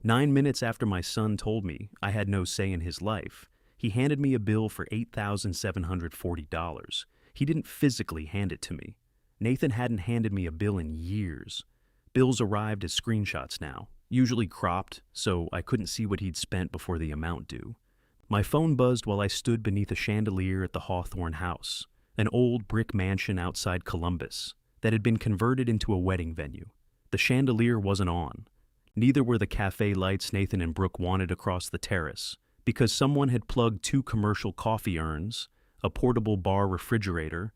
9 minutes after my son told me I had no say in his life, he handed me a bill for $8,740. He didn't physically hand it to me. Nathan hadn't handed me a bill in years. Bills arrived as screenshots now, usually cropped, so I couldn't see what he'd spent before the amount due. My phone buzzed while I stood beneath a chandelier at the Hawthorne House, an old brick mansion outside Columbus that had been converted into a wedding venue. The chandelier wasn't on. Neither were the cafe lights Nathan and Brooke wanted across the terrace, because someone had plugged 2 commercial coffee urns, a portable bar refrigerator,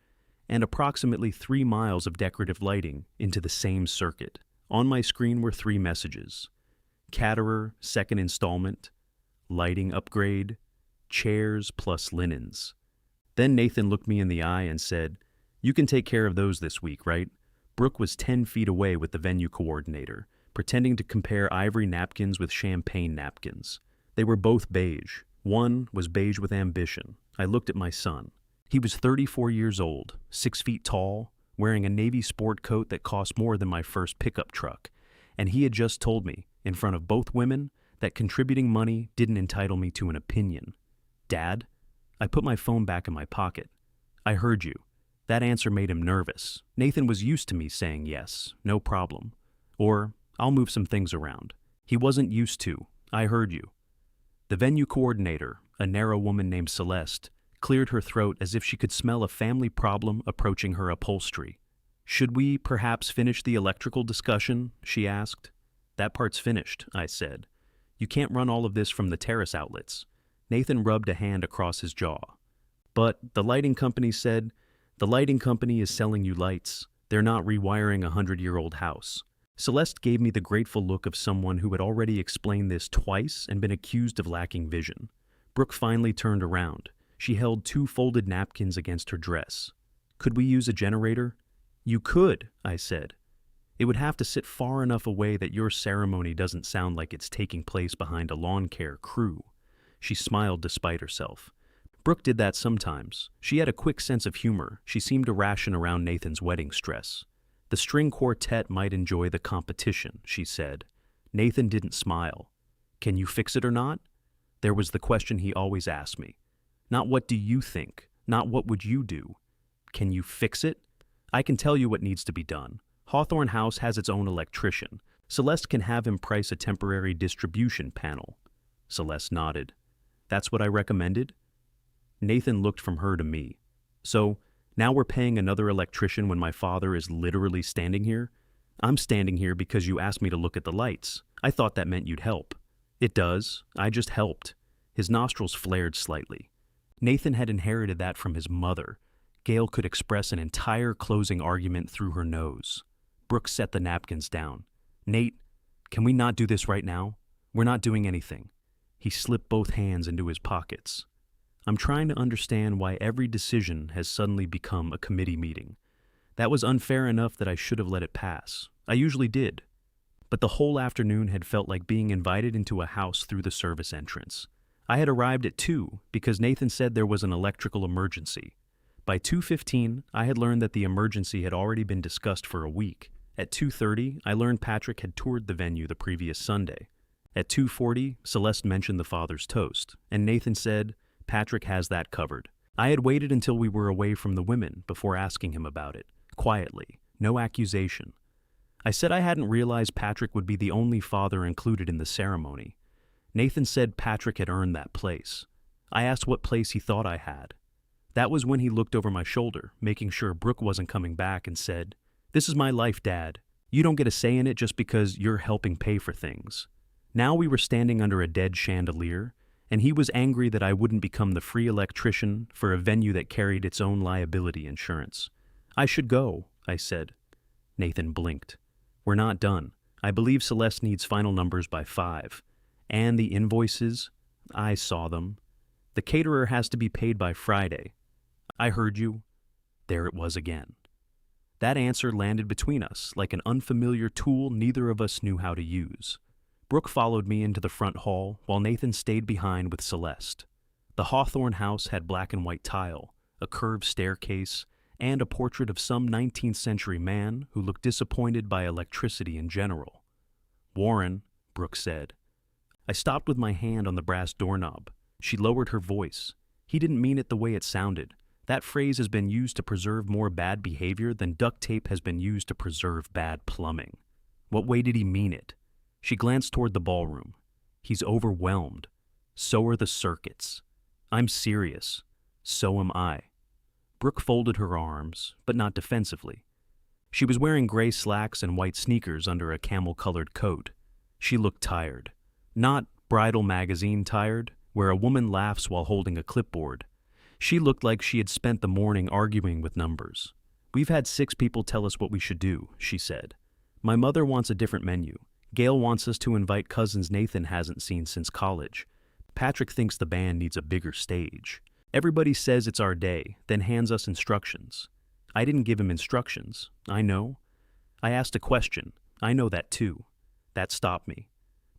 and approximately 3 miles of decorative lighting into the same circuit. On my screen were 3 messages: caterer, second installment, lighting upgrade, chairs plus linens. Then Nathan looked me in the eye and said, "You can take care of those this week, right?" Brooke was 10 feet away with the venue coordinator, pretending to compare ivory napkins with champagne napkins. They were both beige. One was beige with ambition. I looked at my son. He was 34 years old, 6 feet tall, wearing a navy sport coat that cost more than my first pickup truck, and he had just told me, in front of both women, that contributing money didn't entitle me to an opinion. "Dad?" I put my phone back in my pocket. "I heard you." That answer made him nervous. Nathan was used to me saying yes, no problem. Or, "I'll move some things around." He wasn't used to, "I heard you." The venue coordinator, a narrow woman named Celeste, cleared her throat as if she could smell a family problem approaching her upholstery. "Should we perhaps finish the electrical discussion?" she asked. "That part's finished," I said. "You can't run all of this from the terrace outlets." Nathan rubbed a hand across his jaw. "But the lighting company said, the lighting company is selling you lights. They're not rewiring a 100-year-old house." Celeste gave me the grateful look of someone who had already explained this twice and been accused of lacking vision. Brooke finally turned around. She held 2 folded napkins against her dress. "Could we use a generator?" "You could," I said. "It would have to sit far enough away that your ceremony doesn't sound like it's taking place behind a lawn care crew." She smiled despite herself. Brooke did that sometimes. She had a quick sense of humor. She seemed to ration around Nathan's wedding stress. "The string quartet might enjoy the competition," she said. Nathan didn't smile. "Can you fix it or not?" There was the question he always asked me. Not what do you think, not what would you do. Can you fix it? I can tell you what needs to be done. Hawthorne House has its own electrician. Celeste can have him price a temporary distribution panel. Celeste nodded. "That's what I recommended?" Nathan looked from her to me. "So, now we're paying another electrician when my father is literally standing here? I'm standing here because you asked me to look at the lights. I thought that meant you'd help." "It does. I just helped." His nostrils flared slightly. Nathan had inherited that from his mother. Gail could express an entire closing argument through her nose. Brooke set the napkins down. "Nate, can we not do this right now? We're not doing anything." He slipped both hands into his pockets. "I'm trying to understand why every decision has suddenly become a committee meeting. That was unfair enough that I should have let it pass. I usually did. But the whole afternoon had felt like being invited into a house through the service entrance. I had arrived at 2 because Nathan said there was an electrical emergency. By 2:15, I had learned that the emergency had already been discussed for a week. At 2:30, I learned Patrick had toured the venue the previous Sunday. At 2:40, Celeste mentioned the father's toast, and Nathan said, "Patrick has that covered." I had waited until we were away from the women before asking him about it, quietly, no accusation. I said I hadn't realized Patrick would be the only father included in the ceremony. Nathan said Patrick had earned that place. I asked what place he thought I had. That was when he looked over my shoulder, making sure Brooke wasn't coming back, and said, "This is my life, Dad. You don't get a say in it just because you're helping pay for things." Now we were standing under a dead chandelier, and he was angry that I wouldn't become the free electrician for a venue that carried its own liability insurance. "I should go," I said. Nathan blinked. "We're not done. I believe Celeste needs final numbers by 5. And the invoices, I saw them. The caterer has to be paid by Friday." "I heard you." There it was again. That answer landed between us like an unfamiliar tool neither of us knew how to use. Brooke followed me into the front hall while Nathan stayed behind with Celeste. The Hawthorne house had black and white tile, a curved staircase, and a portrait of some 19th century man who looked disappointed by electricity in general. "Warren," Brooke said. I stopped with my hand on the brass doorknob. She lowered her voice. He didn't mean it the way it sounded. That phrase has been used to preserve more bad behavior than duct tape has been used to preserve bad plumbing. What way did he mean it? She glanced toward the ballroom. He's overwhelmed. So are the circuits. I'm serious. So am I. Brooke folded her arms, but not defensively. She was wearing gray slacks and white sneakers under a camel-colored coat. She looked tired. Not Bridal Magazine tired, where a woman laughs while holding a clipboard. She looked like she had spent the morning arguing with numbers. "We've had 6 people tell us what we should do," she said. "My mother wants a different menu. Gail wants us to invite cousins Nathan hasn't seen since college. Patrick thinks the band needs a bigger stage. Everybody says it's our day, then hands us instructions. I didn't give him instructions. I know. I asked a question. I know that too." That stopped me.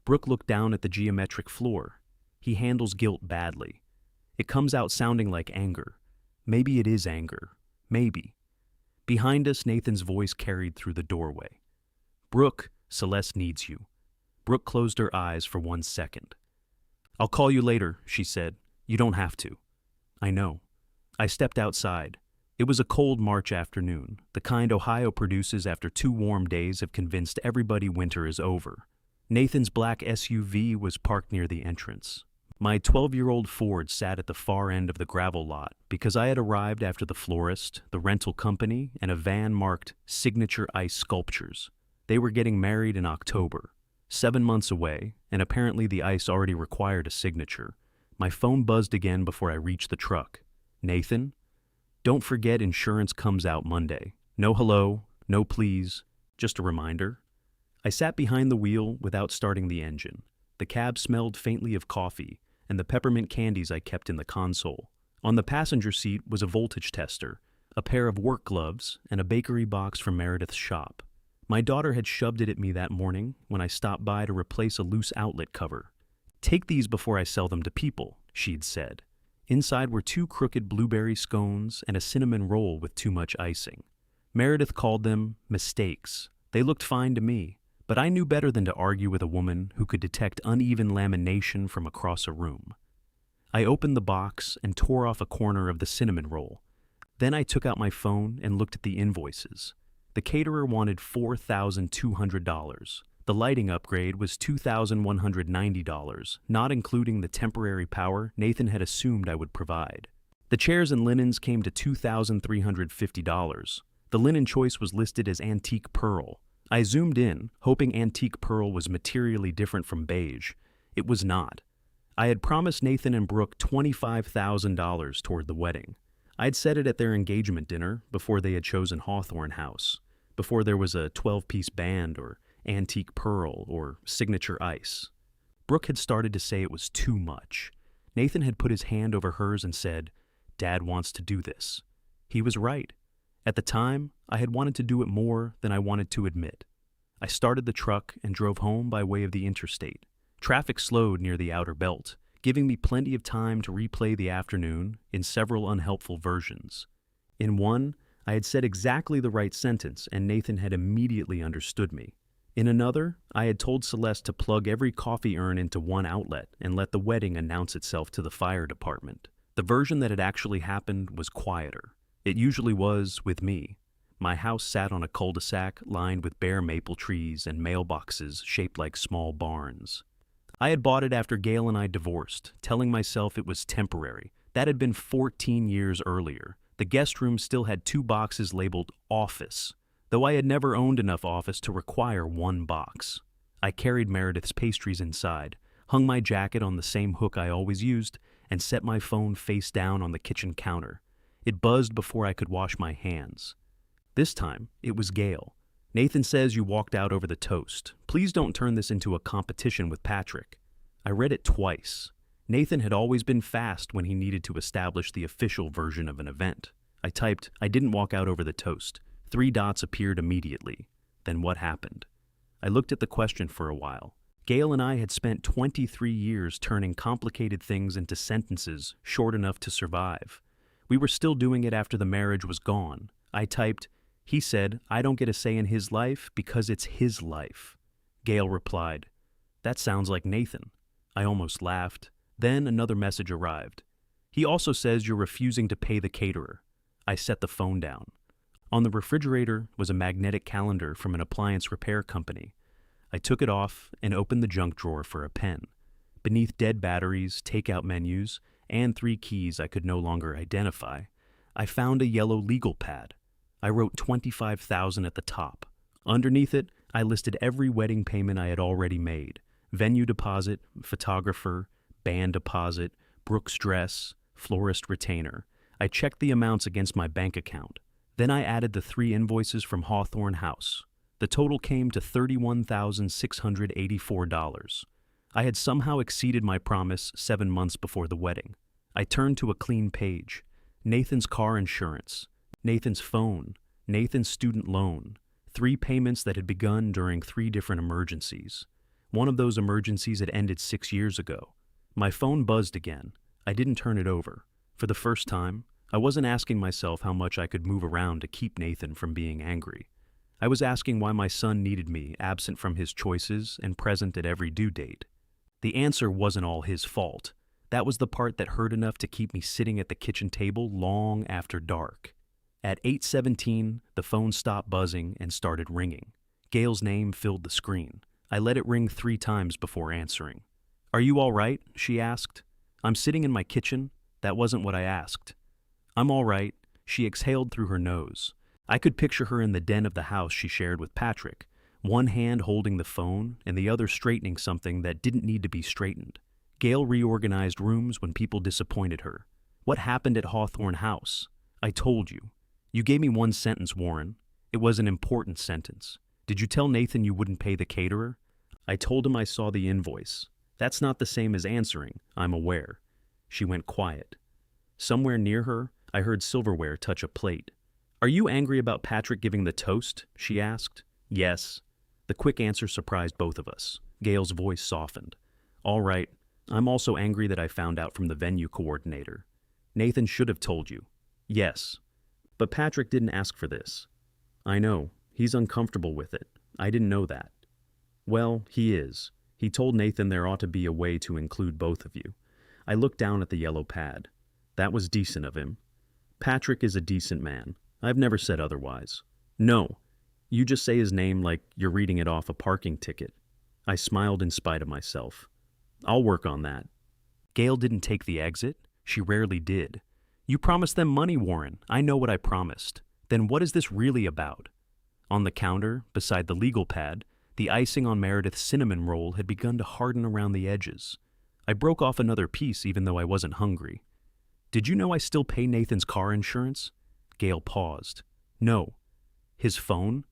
Brooke looked down at the geometric floor. He handles guilt badly. It comes out sounding like anger. Maybe it is anger. Maybe. Behind us, Nathan's voice carried through the doorway. "Brooke, Celeste needs you." Brooke closed her eyes for 1 second. "I'll call you later," she said. "You don't have to." "I know." I stepped outside. It was a cold March afternoon, the kind Ohio produces after 2 warm days have convinced everybody winter is over. Nathan's black SUV was parked near the entrance. My 12-year-old Ford sat at the far end of the gravel lot because I had arrived after the florist, the rental company, and a van marked Signature Ice Sculptures. They were getting married in October, 7 months away, and apparently the ice already required a signature. My phone buzzed again before I reached the truck. "Nathan? Don't forget insurance comes out Monday. No hello, no please, just a reminder." I sat behind the wheel without starting the engine. The cab smelled faintly of coffee and the peppermint candies I kept in the console. On the passenger seat was a voltage tester, a pair of work gloves, and a bakery box from Meredith's shop. My daughter had shoved it at me that morning when I stopped by to replace a loose outlet cover. "Take these before I sell them to people," she'd said. Inside were 2 crooked blueberry scones and a cinnamon roll with too much icing. Meredith called them mistakes. They looked fine to me, but I knew better than to argue with a woman who could detect uneven lamination from across a room. I opened the box and tore off a corner of the cinnamon roll. Then I took out my phone and looked at the invoices. The caterer wanted $4,200. The lighting upgrade was $2,190, not including the temporary power Nathan had assumed I would provide. The chairs and linens came to $2,350. The linen choice was listed as antique pearl. I zoomed in, hoping antique pearl was materially different from beige. It was not. I had promised Nathan and Brooke $25,000 toward the wedding. I'd said it at their engagement dinner before they had chosen Hawthorne House, before there was a 12-piece band or antique pearl or signature ice. Brooke had started to say it was too much. Nathan had put his hand over hers and said, "Dad wants to do this." He was right. At the time, I had wanted to do it more than I wanted to admit. I started the truck and drove home by way of the interstate. Traffic slowed near the outer belt, giving me plenty of time to replay the afternoon in several unhelpful versions. In one, I had said exactly the right sentence and Nathan had immediately understood me. In another, I had told Celeste to plug every coffee urn into one outlet and let the wedding announce itself to the fire department. The version that had actually happened was quieter. It usually was with me. My house sat on a cul-de-sac lined with bare maple trees and mailboxes shaped like small barns. I had bought it after Gail and I divorced, telling myself it was temporary. That had been 14 years earlier. The guest room still had 2 boxes labeled office, though I had never owned enough office to require 1 box. I carried Meredith's pastries inside, hung my jacket on the same hook I always used, and set my phone face down on the kitchen counter. It buzzed before I could wash my hands. This time, it was Gail. "Nathan says you walked out over the toast. Please don't turn this into a competition with Patrick." I read it twice. Nathan had always been fast when he needed to establish the official version of an event. I typed, "I didn't walk out over the toast." 3 dots appeared immediately. Then what happened? I looked at the question for a while. Gail and I had spent 23 years turning complicated things into sentences short enough to survive. We were still doing it after the marriage was gone. I typed, "He said, I don't get a say in his life because it's his life." Gail replied, "That sounds like Nathan." I almost laughed. Then another message arrived. He also says you're refusing to pay the caterer. I set the phone down. On the refrigerator was a magnetic calendar from an appliance repair company. I took it off and opened the junk drawer for a pen. Beneath dead batteries, takeout menus, and 3 keys I could no longer identify, I found a yellow legal pad. I wrote $25,000 at the top. Underneath it, I listed every wedding payment I had already made: venue deposit, photographer, band deposit, Brooks dress, florist retainer. I checked the amounts against my bank account. Then I added the 3 invoices from Hawthorne House. The total came to $31,684. I had somehow exceeded my promise 7 months before the wedding. I turned to a clean page. Nathan's car insurance, Nathan's phone, Nathan's student loan, 3 payments that had begun during 3 different emergencies. One of those emergencies had ended 6 years ago. My phone buzzed again. I didn't turn it over. For the first time, I wasn't asking myself how much I could move around to keep Nathan from being angry. I was asking why my son needed me absent from his choices and present at every due date. The answer wasn't all his fault. That was the part that hurt enough to keep me sitting at the kitchen table long after dark. At 8:17, the phone stopped buzzing and started ringing. Gail's name filled the screen. I let it ring 3 times before answering. "Are you all right?" she asked. "I'm sitting in my kitchen." That wasn't what I asked. "I'm all right," she exhaled through her nose. I could picture her in the den of the house she shared with Patrick, one hand holding the phone and the other straightening something that didn't need to be straightened. Gail reorganized rooms when people disappointed her. "What happened at Hawthorne House?" "I told you." "You gave me 1 sentence, Warren." "It was an important sentence." "Did you tell Nathan you wouldn't pay the caterer?" "I told him I saw the invoice." "That's not the same as answering, I'm aware." She went quiet. Somewhere near her, I heard silverware touch a plate. "Are you angry about Patrick giving the toast?" she asked. "Yes." The quick answer surprised both of us. Gail's voice softened. "All right. I'm also angry that I found out from the venue coordinator." "Nathan should have told you." "Yes. But Patrick didn't ask for this." "I know. He's uncomfortable with it. I didn't know that." "Well, he is. He told Nathan there ought to be a way to include both of you." I looked down at the yellow pad. "That was decent of him." "Patrick is a decent man. I've never said otherwise." "No. You just say his name like you're reading it off a parking ticket." I smiled in spite of myself. "I'll work on that." Gail didn't take the exit. She rarely did. "You promised them money, Warren. I know what I promised. Then what is this really about?" On the counter, beside the legal pad, the icing on Meredith's cinnamon roll had begun to harden around the edges. I broke off another piece even though I wasn't hungry. "Did you know I still pay Nathan's car insurance?" Gail paused. "No." "His phone?"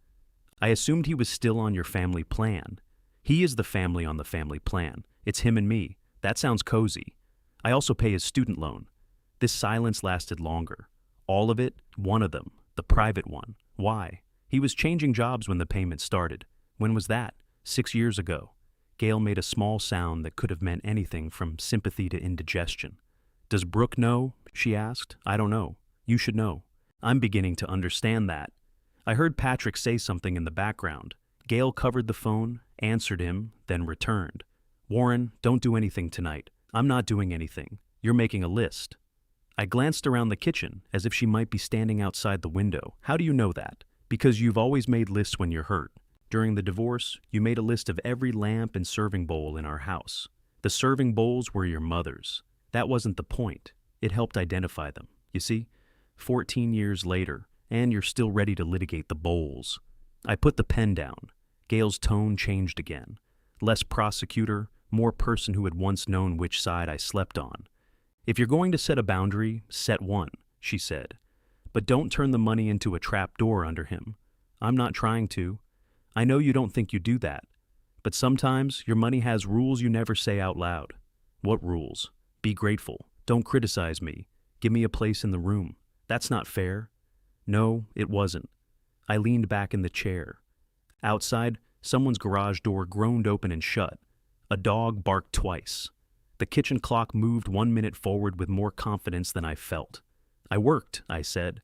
"I assumed he was still on your family plan." "He is the family on the family plan. It's him and me. That sounds cozy." "I also pay his student loan." This silence lasted longer. "All of it?" "One of them. The private one." "Why?" "He was changing jobs when the payment started." "When was that?" 6 years ago." Gail made a small sound that could have meant anything from sympathy to indigestion. "Does Brooke know?" she asked. "I don't know. You should know." "I'm beginning to understand that." I heard Patrick say something in the background. Gail covered the phone, answered him, then returned. "Warren, don't do anything tonight." "I'm not doing anything. You're making a list." I glanced around the kitchen as if she might be standing outside the window. "How do you know that?" "Because you've always made lists when you're hurt. During the divorce, you made a list of every lamp and serving bowl in our house. The serving bowls were your mother's. That wasn't the point. It helped identify them. You see, 14 years later, and you're still ready to litigate the bowls." I put the pen down. Gail's tone changed again. Less prosecutor, more person who had once known which side I slept on. "If you're going to set a boundary, set one," she said. "But don't turn the money into a trap door under him." "I'm not trying to." "I know you don't think you do that. But sometimes your money has rules you never say out loud." "What rules?" "Be grateful. Don't criticize me. Give me a place in the room." "That's not fair." No, it wasn't. I leaned back in the chair. Outside, someone's garage door groaned open and shut. A dog barked twice. The kitchen clock moved 1 minute forward with more confidence than I felt. "I worked," I said.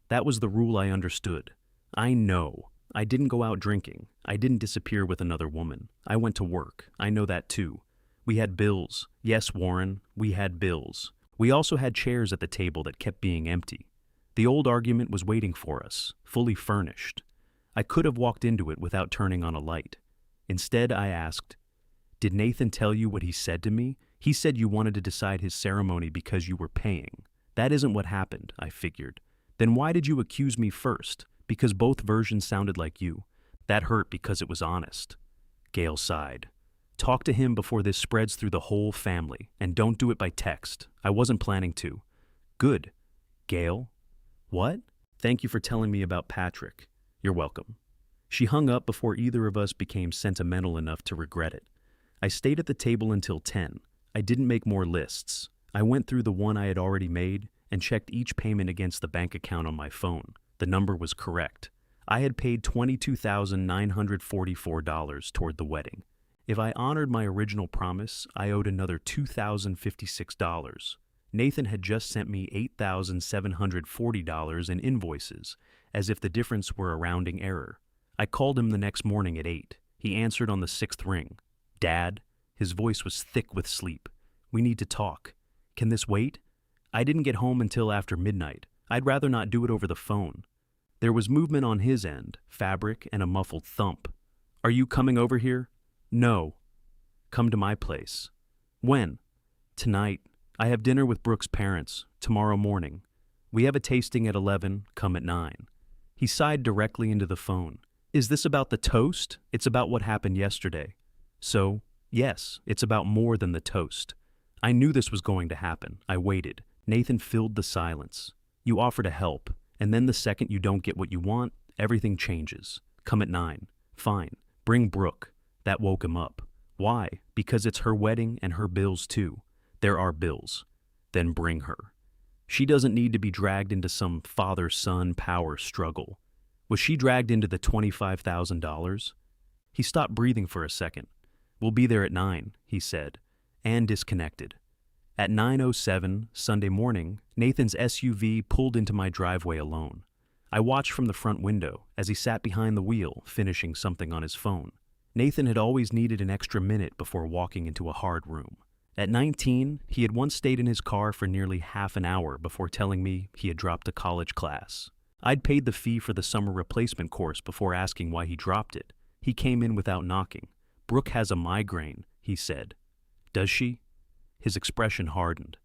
That was the rule I understood. I know. I didn't go out drinking. I didn't disappear with another woman. I went to work. I know that too. We had bills. Yes, Warren, we had bills. We also had chairs at the table that kept being empty. The old argument was waiting for us, fully furnished. I could have walked into it without turning on a light. Instead, I asked, "Did Nathan tell you what he said to me? He said you wanted to decide his ceremony because you were paying. That isn't what happened," I figured. "Then why did you accuse me first? Because both versions sounded like you. That hurt because it was honest." Gail sighed. "Talk to him before this spreads through the whole family, and don't do it by text. I wasn't planning to." "Good." "Gail?" "What?" "Thank you for telling me about Patrick." "You're welcome." She hung up before either of us became sentimental enough to regret it. I stayed at the table until 10. I didn't make more lists. I went through the one I had already made and checked each payment against the bank account on my phone. The number was correct. I had paid $22,944 toward the wedding. If I honored my original promise, I owed another $2,056. Nathan had just sent me $8,740 in invoices, as if the difference were a rounding error. I called him the next morning at 8. He answered on the 6th ring. "Dad?" His voice was thick with sleep. "We need to talk. Can this wait?" I didn't get home until after midnight. I'd rather not do it over the phone. There was movement on his end, fabric and a muffled thump. "Are you coming over here?" "No." "Come to my place." "When?" "Tonight. I have dinner with Brooke's parents, tomorrow morning. We have a tasting at 11, come at 9. He sighed directly into the phone. "Is this about the toast? It's about what happened yesterday." So, yes, it's about more than the toast. I knew this was going to happen. I waited. Nathan filled the silence. "You offer to help, and then the second you don't get what you want, everything changes. Come at 9. Fine. Bring Brooke." That woke him up. "Why?" "Because it's her wedding and her bills too." "There are bills." "Then bring her. She doesn't need to be dragged into some father-son power struggle." Was she dragged into the $25,000? He stopped breathing for a second. "We'll be there at 9, he said, and disconnected. At 9:07, Sunday morning, Nathan's SUV pulled into my driveway alone. I watched from the front window as he sat behind the wheel, finishing something on his phone. Nathan had always needed an extra minute before walking into a hard room. At 19, he had once stayed in his car for nearly half an hour before telling me he had dropped a college class. I'd paid the fee for the summer replacement course before asking why he dropped it. He came in without knocking. "Brooke has a migraine," he said. "Does she?" His expression hardened.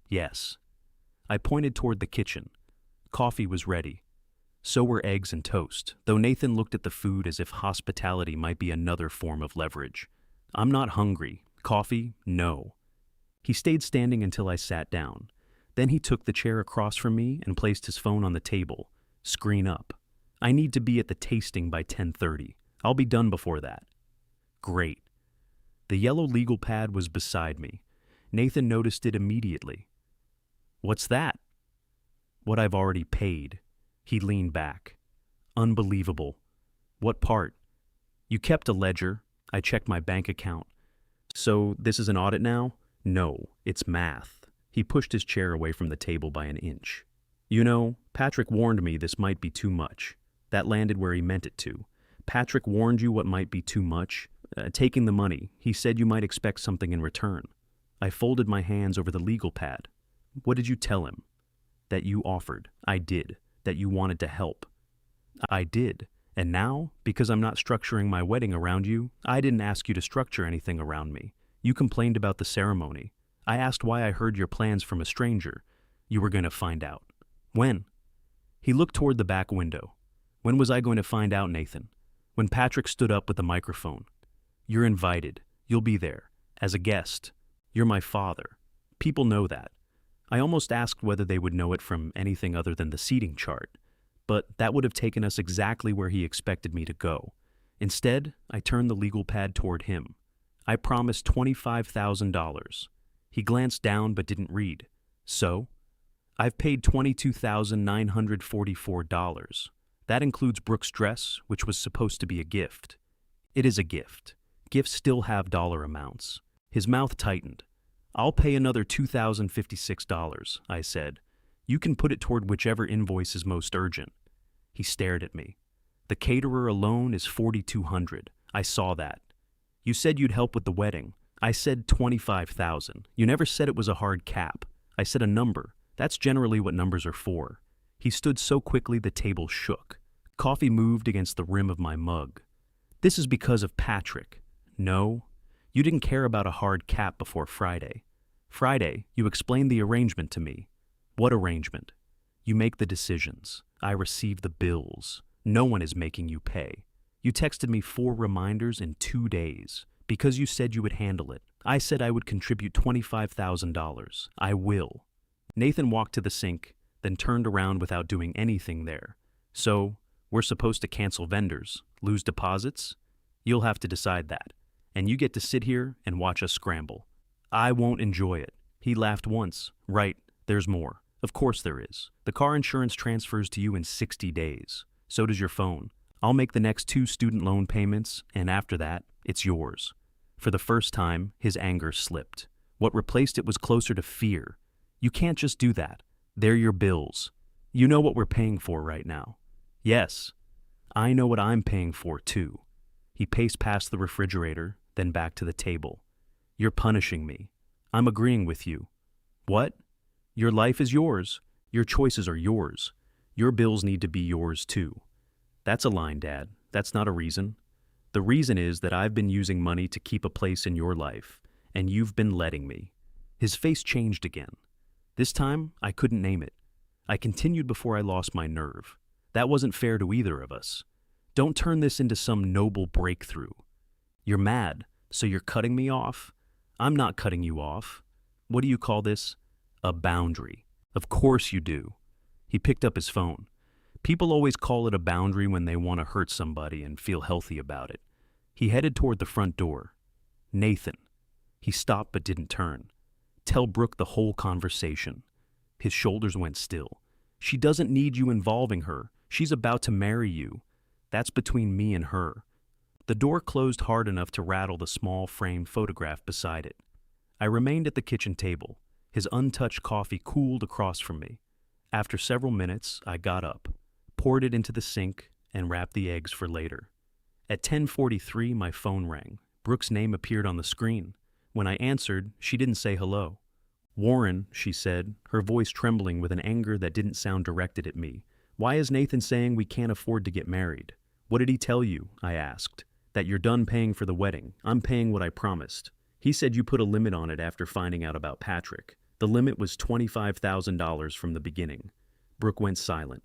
"Yes." I pointed toward the kitchen. Coffee was ready. So were eggs and toast, though Nathan looked at the food as if hospitality might be another form of leverage. "I'm not hungry. Coffee? No." He stayed standing until I sat down. Then he took the chair across from me and placed his phone on the table. Screen up. "I need to be at the tasting by 10:30. I'll be done before that." Great. The yellow legal pad was beside me. Nathan noticed it immediately. "What's that?" "What I've already paid." He leaned back. "Unbelievable." "What part?" "You kept a ledger." I checked my bank account. "So this is an audit now?" "No, it's math." He pushed his chair away from the table by an inch. "You know, Patrick warned me this might be too much." That landed where he meant it to. "Patrick warned you what might be too much?" Taking the money. He said you might expect something in return." I folded my hands over the legal pad. "What did you tell him?" "That you offered." "I did." "That you wanted to help." "I did. And now, because I'm not structuring my wedding around you, I didn't ask you to structure anything around me. You complained about the ceremony. I asked why I heard your plans from a stranger. You were going to find out." "When?" He looked toward the back window. "When was I going to find out, Nathan?" "When Patrick stood up with the microphone." "You're invited. You'll be there. As a guest. You're my father. People know that." I almost asked whether they would know it from anything other than the seating chart, but that would have taken us exactly where he expected me to go. Instead, I turned the legal pad toward him. "I promised $25,000. He glanced down but didn't read. "So?" "I've paid $22,944. That includes Brooke's dress, which was supposed to be a gift." "It is a gift. Gifts still have dollar amounts." His mouth tightened. "I'll pay another $2,056, I said. "You can put it toward whichever invoice is most urgent." He stared at me. "The caterer alone is $4,200. I saw that." "You said you'd help with the wedding. I said 25,000. You never said it was a hard cap. I said a number. That's generally what numbers are for. He stood so quickly the table shook. Coffee moved against the rim of my mug. This is because of Patrick. No, you didn't care about a hard cap before Friday. Friday, you explained the arrangement to me. What arrangement? You make the decisions. I receive the bills. No one is making you pay. You texted me 4 reminders in 2 days. Because you said you would handle it. I said I would contribute $25,000. I will. Nathan walked to the sink, then turned around without doing anything there. So, we're supposed to cancel vendors, lose deposits? You'll have to decide that. And you get to sit here and watch us scramble. I won't enjoy it. He laughed once. Right, there's more. Of course there is. The car insurance transfers to you in 60 days. So does your phone. I'll make the next 2 student loan payments, and after that, it's yours. For the first time, his anger slipped. What replaced it was closer to fear. You can't just do that. They're your bills. You know what we're paying for right now. Yes, I know what I'm paying for too. He paced past the refrigerator, then back to the table. You're punishing me. I'm agreeing with you. What? Your life is yours. Your choices are yours. Your bills need to be yours too. That's a line, Dad. That's not a reason. The reason is that I've been using money to keep a place in your life, and you've been letting me. His face changed again. This time, I couldn't name it. I continued before I lost my nerve. That wasn't fair to either of us. Don't turn this into some noble breakthrough. You're mad, so you're cutting me off? I'm not cutting you off. What do you call this? A boundary. Of course you do. He picked up his phone. People always call it a boundary when they want to hurt somebody and feel healthy about it. He headed toward the front door. Nathan. He stopped but didn't turn. Tell Brooke the whole conversation. His shoulders went still. She doesn't need you involving her. She's about to marry you. That's between me and her. The door closed hard enough to rattle the small framed photograph beside it. I remained at the kitchen table. His untouched coffee cooled across from me. After several minutes, I got up, poured it into the sink, and wrapped the eggs for later. At 10:43, my phone rang. Brooke's name appeared on the screen. When I answered, she didn't say hello. Warren, she said, her voice trembling with an anger that didn't sound directed at me. Why is Nathan saying we can't afford to get married? What did he tell you? I asked. That you're done paying for the wedding. I'm paying what I promised. He said you put a limit on it after finding out about Patrick. The limit was $25,000 from the beginning. Brooke went silent.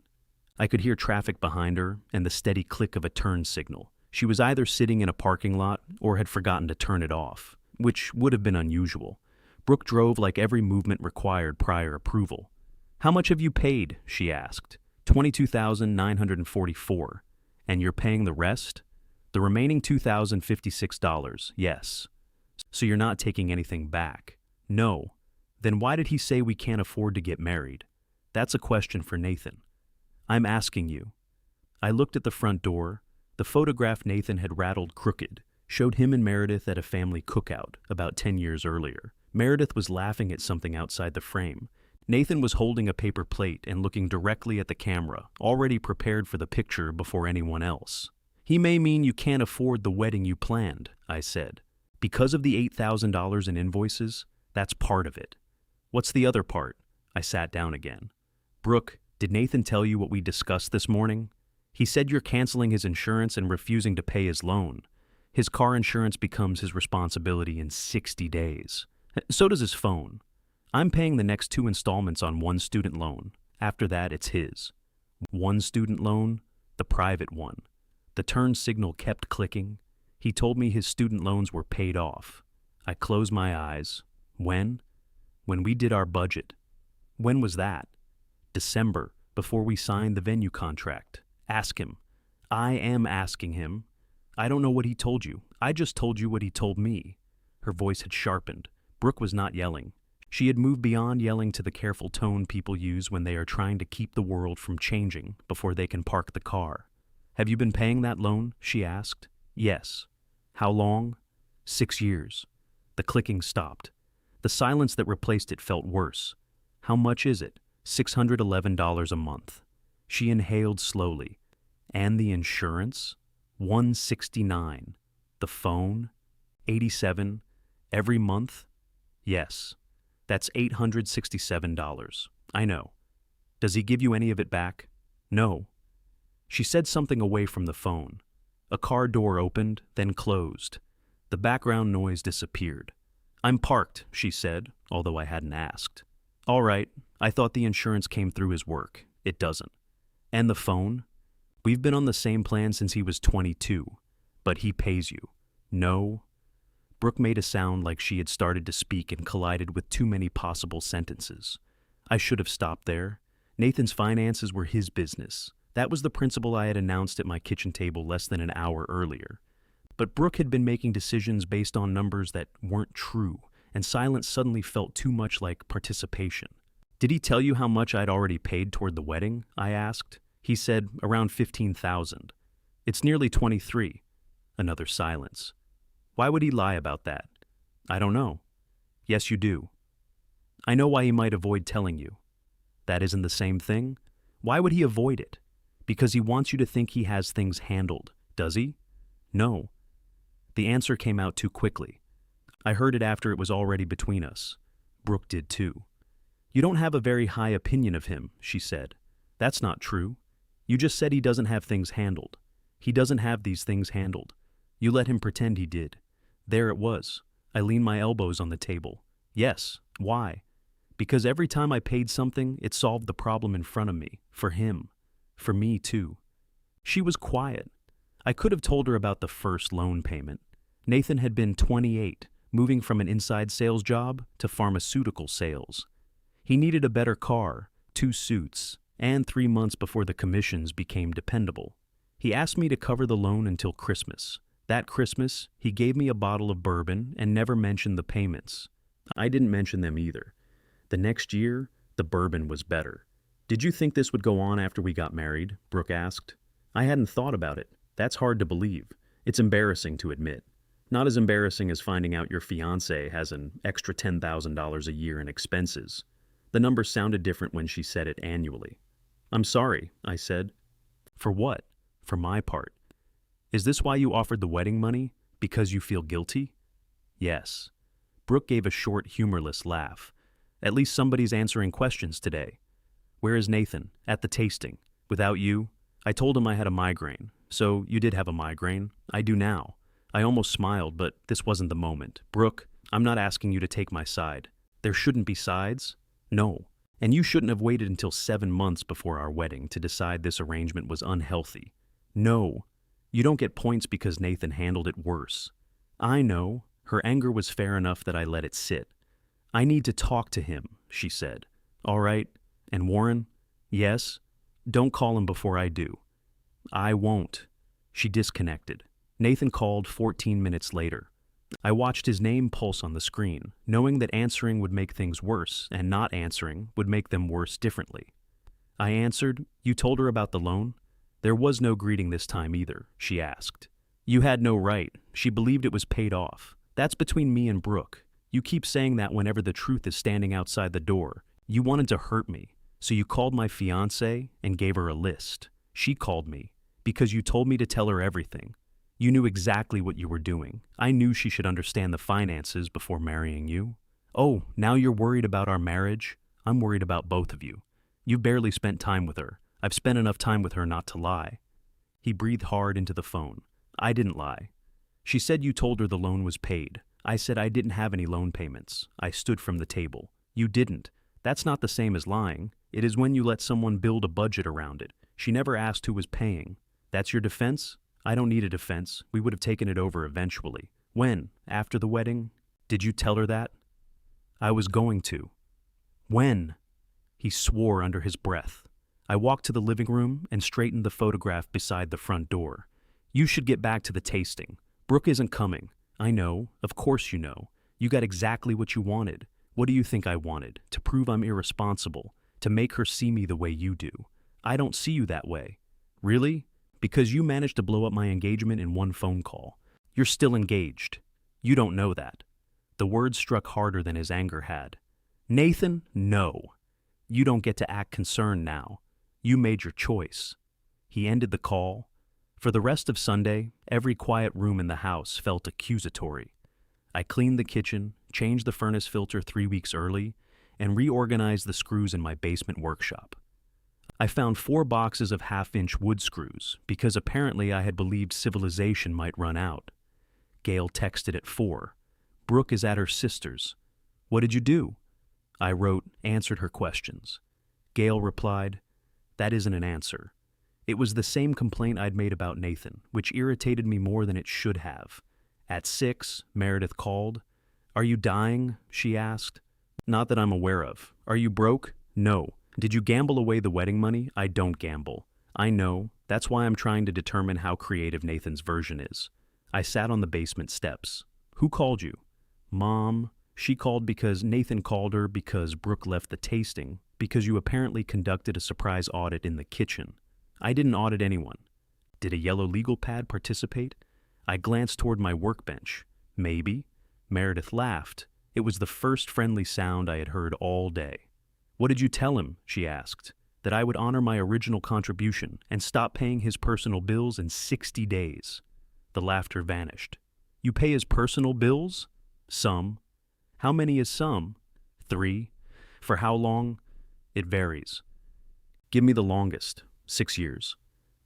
I could hear traffic behind her and the steady click of a turn signal. She was either sitting in a parking lot or had forgotten to turn it off, which would have been unusual. Brooke drove like every movement required prior approval. How much have you paid? She asked. $22,944. And you're paying the rest? The remaining $2,056, yes. So you're not taking anything back? No. Then why did he say we can't afford to get married? That's a question for Nathan. I'm asking you. I looked at the front door. The photograph Nathan had rattled crooked showed him and Meredith at a family cookout about 10 years earlier. Meredith was laughing at something outside the frame. Nathan was holding a paper plate and looking directly at the camera, already prepared for the picture before anyone else. He may mean you can't afford the wedding you planned, I said. Because of the $8,000 in invoices, that's part of it. What's the other part? I sat down again. Brooke, did Nathan tell you what we discussed this morning? He said you're canceling his insurance and refusing to pay his loan. His car insurance becomes his responsibility in 60 days. So does his phone. I'm paying the next 2 installments on one student loan. After that, it's his. One student loan, the private one. The turn signal kept clicking. He told me his student loans were paid off. I closed my eyes. When? When we did our budget. When was that? December, before we signed the venue contract. Ask him. I am asking him. I don't know what he told you. I just told you what he told me. Her voice had sharpened. Brooke was not yelling. She had moved beyond yelling to the careful tone people use when they are trying to keep the world from changing before they can park the car. Have you been paying that loan? She asked. Yes. How long? 6 years. The clicking stopped. The silence that replaced it felt worse. How much is it? $611 a month. She inhaled slowly. And the insurance? $169. The phone? $87. Every month? Yes. That's $867. I know. Does he give you any of it back? No. She said something away from the phone. A car door opened, then closed. The background noise disappeared. I'm parked, she said, although I hadn't asked. All right, I thought the insurance came through his work. It doesn't. And the phone? We've been on the same plan since he was 22, but he pays you. No. Brooke made a sound like she had started to speak and collided with too many possible sentences. I should have stopped there. Nathan's finances were his business. That was the principle I had announced at my kitchen table less than an hour earlier. But Brooke had been making decisions based on numbers that weren't true, and silence suddenly felt too much like participation. Did he tell you how much I'd already paid toward the wedding? I asked. He said around $15,000. It's nearly 23. Another silence. Why would he lie about that? I don't know. Yes, you do. I know why he might avoid telling you. That isn't the same thing? Why would he avoid it? Because he wants you to think he has things handled, does he? No. The answer came out too quickly. I heard it after it was already between us. Brooke did too. You don't have a very high opinion of him, she said. That's not true. You just said he doesn't have things handled. He doesn't have these things handled. You let him pretend he did. There it was. I leaned my elbows on the table. Yes. Why? Because every time I paid something, it solved the problem in front of me. For him. For me, too. She was quiet. I could have told her about the first loan payment. Nathan had been 28, moving from an inside sales job to pharmaceutical sales. He needed a better car, 2 suits, and 3 months before the commissions became dependable. He asked me to cover the loan until Christmas. That Christmas, he gave me a bottle of bourbon and never mentioned the payments. I didn't mention them either. The next year, the bourbon was better. Did you think this would go on after we got married? Brooke asked. I hadn't thought about it. That's hard to believe. It's embarrassing to admit. Not as embarrassing as finding out your fiancé has an extra $10,000 a year in expenses. The number sounded different when she said it annually. I'm sorry, I said. For what? For my part. Is this why you offered the wedding money? Because you feel guilty? Yes. Brooke gave a short, humorless laugh. At least somebody's answering questions today. Where is Nathan? At the tasting. Without you? I told him I had a migraine. So you did have a migraine. I do now. I almost smiled, but this wasn't the moment. Brooke, I'm not asking you to take my side. There shouldn't be sides. No. And you shouldn't have waited until 7 months before our wedding to decide this arrangement was unhealthy. No. You don't get points because Nathan handled it worse. I know. Her anger was fair enough that I let it sit. I need to talk to him, she said. All right. And Warren? Yes? Don't call him before I do. I won't. She disconnected. Nathan called 14 minutes later. I watched his name pulse on the screen, knowing that answering would make things worse and not answering would make them worse differently. I answered, You told her about the loan? There was no greeting this time either, she asked. You had no right. She believed it was paid off. That's between me and Brooke. You keep saying that whenever the truth is standing outside the door. You wanted to hurt me, so you called my fiancée and gave her a list. She called me, because you told me to tell her everything. You knew exactly what you were doing. I knew she should understand the finances before marrying you. Oh, now you're worried about our marriage? I'm worried about both of you. You've barely spent time with her. I've spent enough time with her not to lie. He breathed hard into the phone. I didn't lie. She said you told her the loan was paid. I said I didn't have any loan payments. I stood from the table. You didn't. That's not the same as lying. It is when you let someone build a budget around it. She never asked who was paying. That's your defense? I don't need a defense. We would have taken it over eventually. When? After the wedding? Did you tell her that? I was going to. When? He swore under his breath. I walked to the living room and straightened the photograph beside the front door. You should get back to the tasting. Brooke isn't coming. I know. Of course you know. You got exactly what you wanted. What do you think I wanted? To prove I'm irresponsible. To make her see me the way you do. I don't see you that way. Really? Because you managed to blow up my engagement in one phone call. You're still engaged. You don't know that. The words struck harder than his anger had. Nathan, no. You don't get to act concerned now. You made your choice. He ended the call. For the rest of Sunday, every quiet room in the house felt accusatory. I cleaned the kitchen, changed the furnace filter 3 weeks early, and reorganized the screws in my basement workshop. I found 4 boxes of half-inch wood screws because apparently I had believed civilization might run out. Gail texted at 4. Brooke is at her sister's. What did you do? I wrote, answered her questions. Gail replied, that isn't an answer. It was the same complaint I'd made about Nathan, which irritated me more than it should have. At 6, Meredith called. Are you dying? She asked. Not that I'm aware of. Are you broke? No. Did you gamble away the wedding money? I don't gamble. I know. That's why I'm trying to determine how creative Nathan's version is. I sat on the basement steps. Who called you? Mom. She called because Nathan called her because Brooke left the tasting, because you apparently conducted a surprise audit in the kitchen. I didn't audit anyone. Did a yellow legal pad participate? I glanced toward my workbench. Maybe. Meredith laughed. It was the first friendly sound I had heard all day. What did you tell him? She asked. That I would honor my original contribution and stop paying his personal bills in 60 days. The laughter vanished. You pay his personal bills? Some. How many is some? 3. For how long? It varies. Give me the longest. 6 years.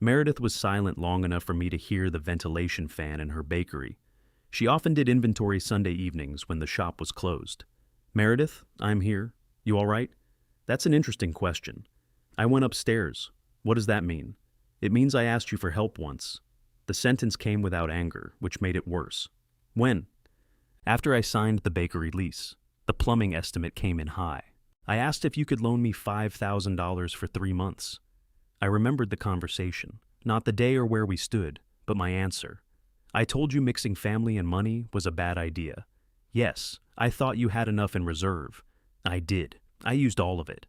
Meredith was silent long enough for me to hear the ventilation fan in her bakery. She often did inventory Sunday evenings when the shop was closed. Meredith, I'm here. You all right? That's an interesting question. I went upstairs. What does that mean? It means I asked you for help once. The sentence came without anger, which made it worse. When? After I signed the bakery lease. The plumbing estimate came in high. I asked if you could loan me $5,000 for 3 months. I remembered the conversation, not the day or where we stood, but my answer. I told you mixing family and money was a bad idea. Yes, I thought you had enough in reserve. I did. I used all of it.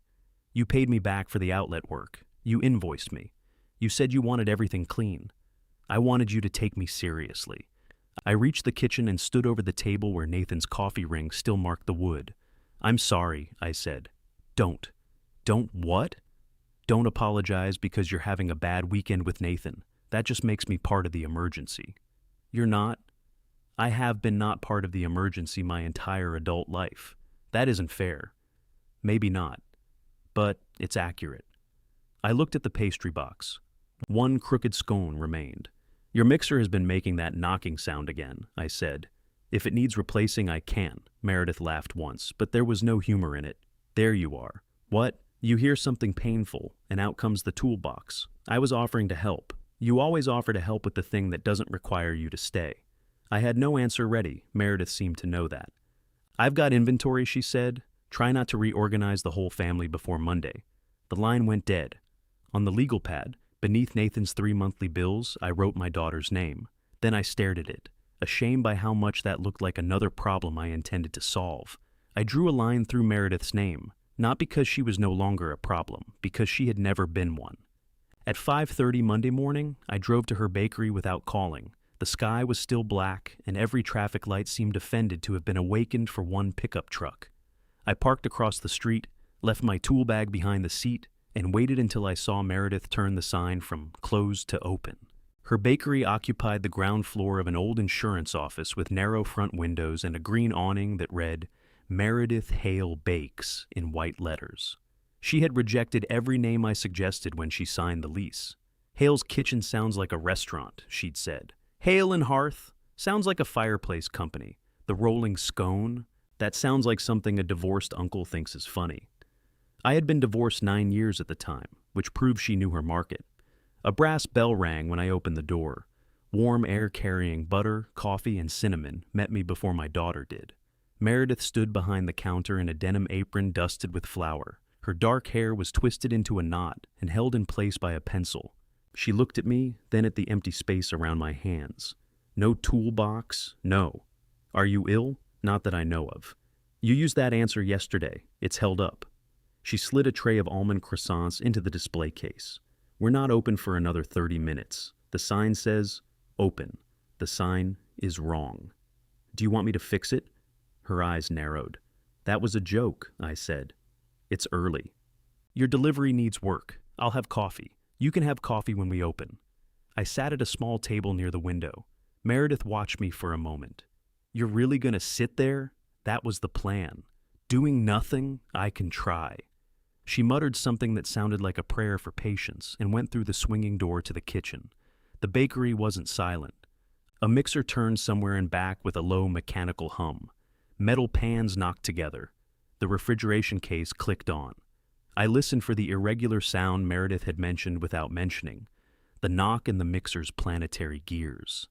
You paid me back for the outlet work. You invoiced me. You said you wanted everything clean. I wanted you to take me seriously. I reached the kitchen and stood over the table where Nathan's coffee ring still marked the wood. I'm sorry, I said. Don't. Don't what? Don't apologize because you're having a bad weekend with Nathan. That just makes me part of the emergency. You're not. I have been not part of the emergency my entire adult life. That isn't fair. Maybe not. But it's accurate. I looked at the pastry box. 1 crooked scone remained. Your mixer has been making that knocking sound again, I said. If it needs replacing, I can. Meredith laughed once, but there was no humor in it. There you are. What? You hear something painful, and out comes the toolbox. I was offering to help. You always offer to help with the thing that doesn't require you to stay. I had no answer ready. Meredith seemed to know that. I've got inventory, she said. Try not to reorganize the whole family before Monday. The line went dead. On the legal pad, beneath Nathan's 3 monthly bills, I wrote my daughter's name. Then I stared at it, ashamed by how much that looked like another problem I intended to solve. I drew a line through Meredith's name. Not because she was no longer a problem, because she had never been one. At 5:30 Monday morning, I drove to her bakery without calling. The sky was still black, and every traffic light seemed offended to have been awakened for one pickup truck. I parked across the street, left my tool bag behind the seat, and waited until I saw Meredith turn the sign from closed to open. Her bakery occupied the ground floor of an old insurance office with narrow front windows and a green awning that read, Meredith Hale Bakes in white letters. She had rejected every name I suggested when she signed the lease. Hale's Kitchen sounds like a restaurant, she'd said. Hale and Hearth sounds like a fireplace company. The Rolling Scone, that sounds like something a divorced uncle thinks is funny. I had been divorced 9 years at the time, which proved she knew her market. A brass bell rang when I opened the door. Warm air carrying butter, coffee, and cinnamon met me before my daughter did. Meredith stood behind the counter in a denim apron dusted with flour. Her dark hair was twisted into a knot and held in place by a pencil. She looked at me, then at the empty space around my hands. No toolbox, no. Are you ill? Not that I know of. You used that answer yesterday. It's held up. She slid a tray of almond croissants into the display case. We're not open for another 30 minutes. The sign says, open. The sign is wrong. Do you want me to fix it? Her eyes narrowed. That was a joke, I said. It's early. Your delivery needs work. I'll have coffee. You can have coffee when we open. I sat at a small table near the window. Meredith watched me for a moment. You're really gonna sit there? That was the plan. Doing nothing? I can try. She muttered something that sounded like a prayer for patience and went through the swinging door to the kitchen. The bakery wasn't silent. A mixer turned somewhere in back with a low mechanical hum. Metal pans knocked together. The refrigeration case clicked on. I listened for the irregular sound Meredith had mentioned without mentioning, the knock in the mixer's planetary gears.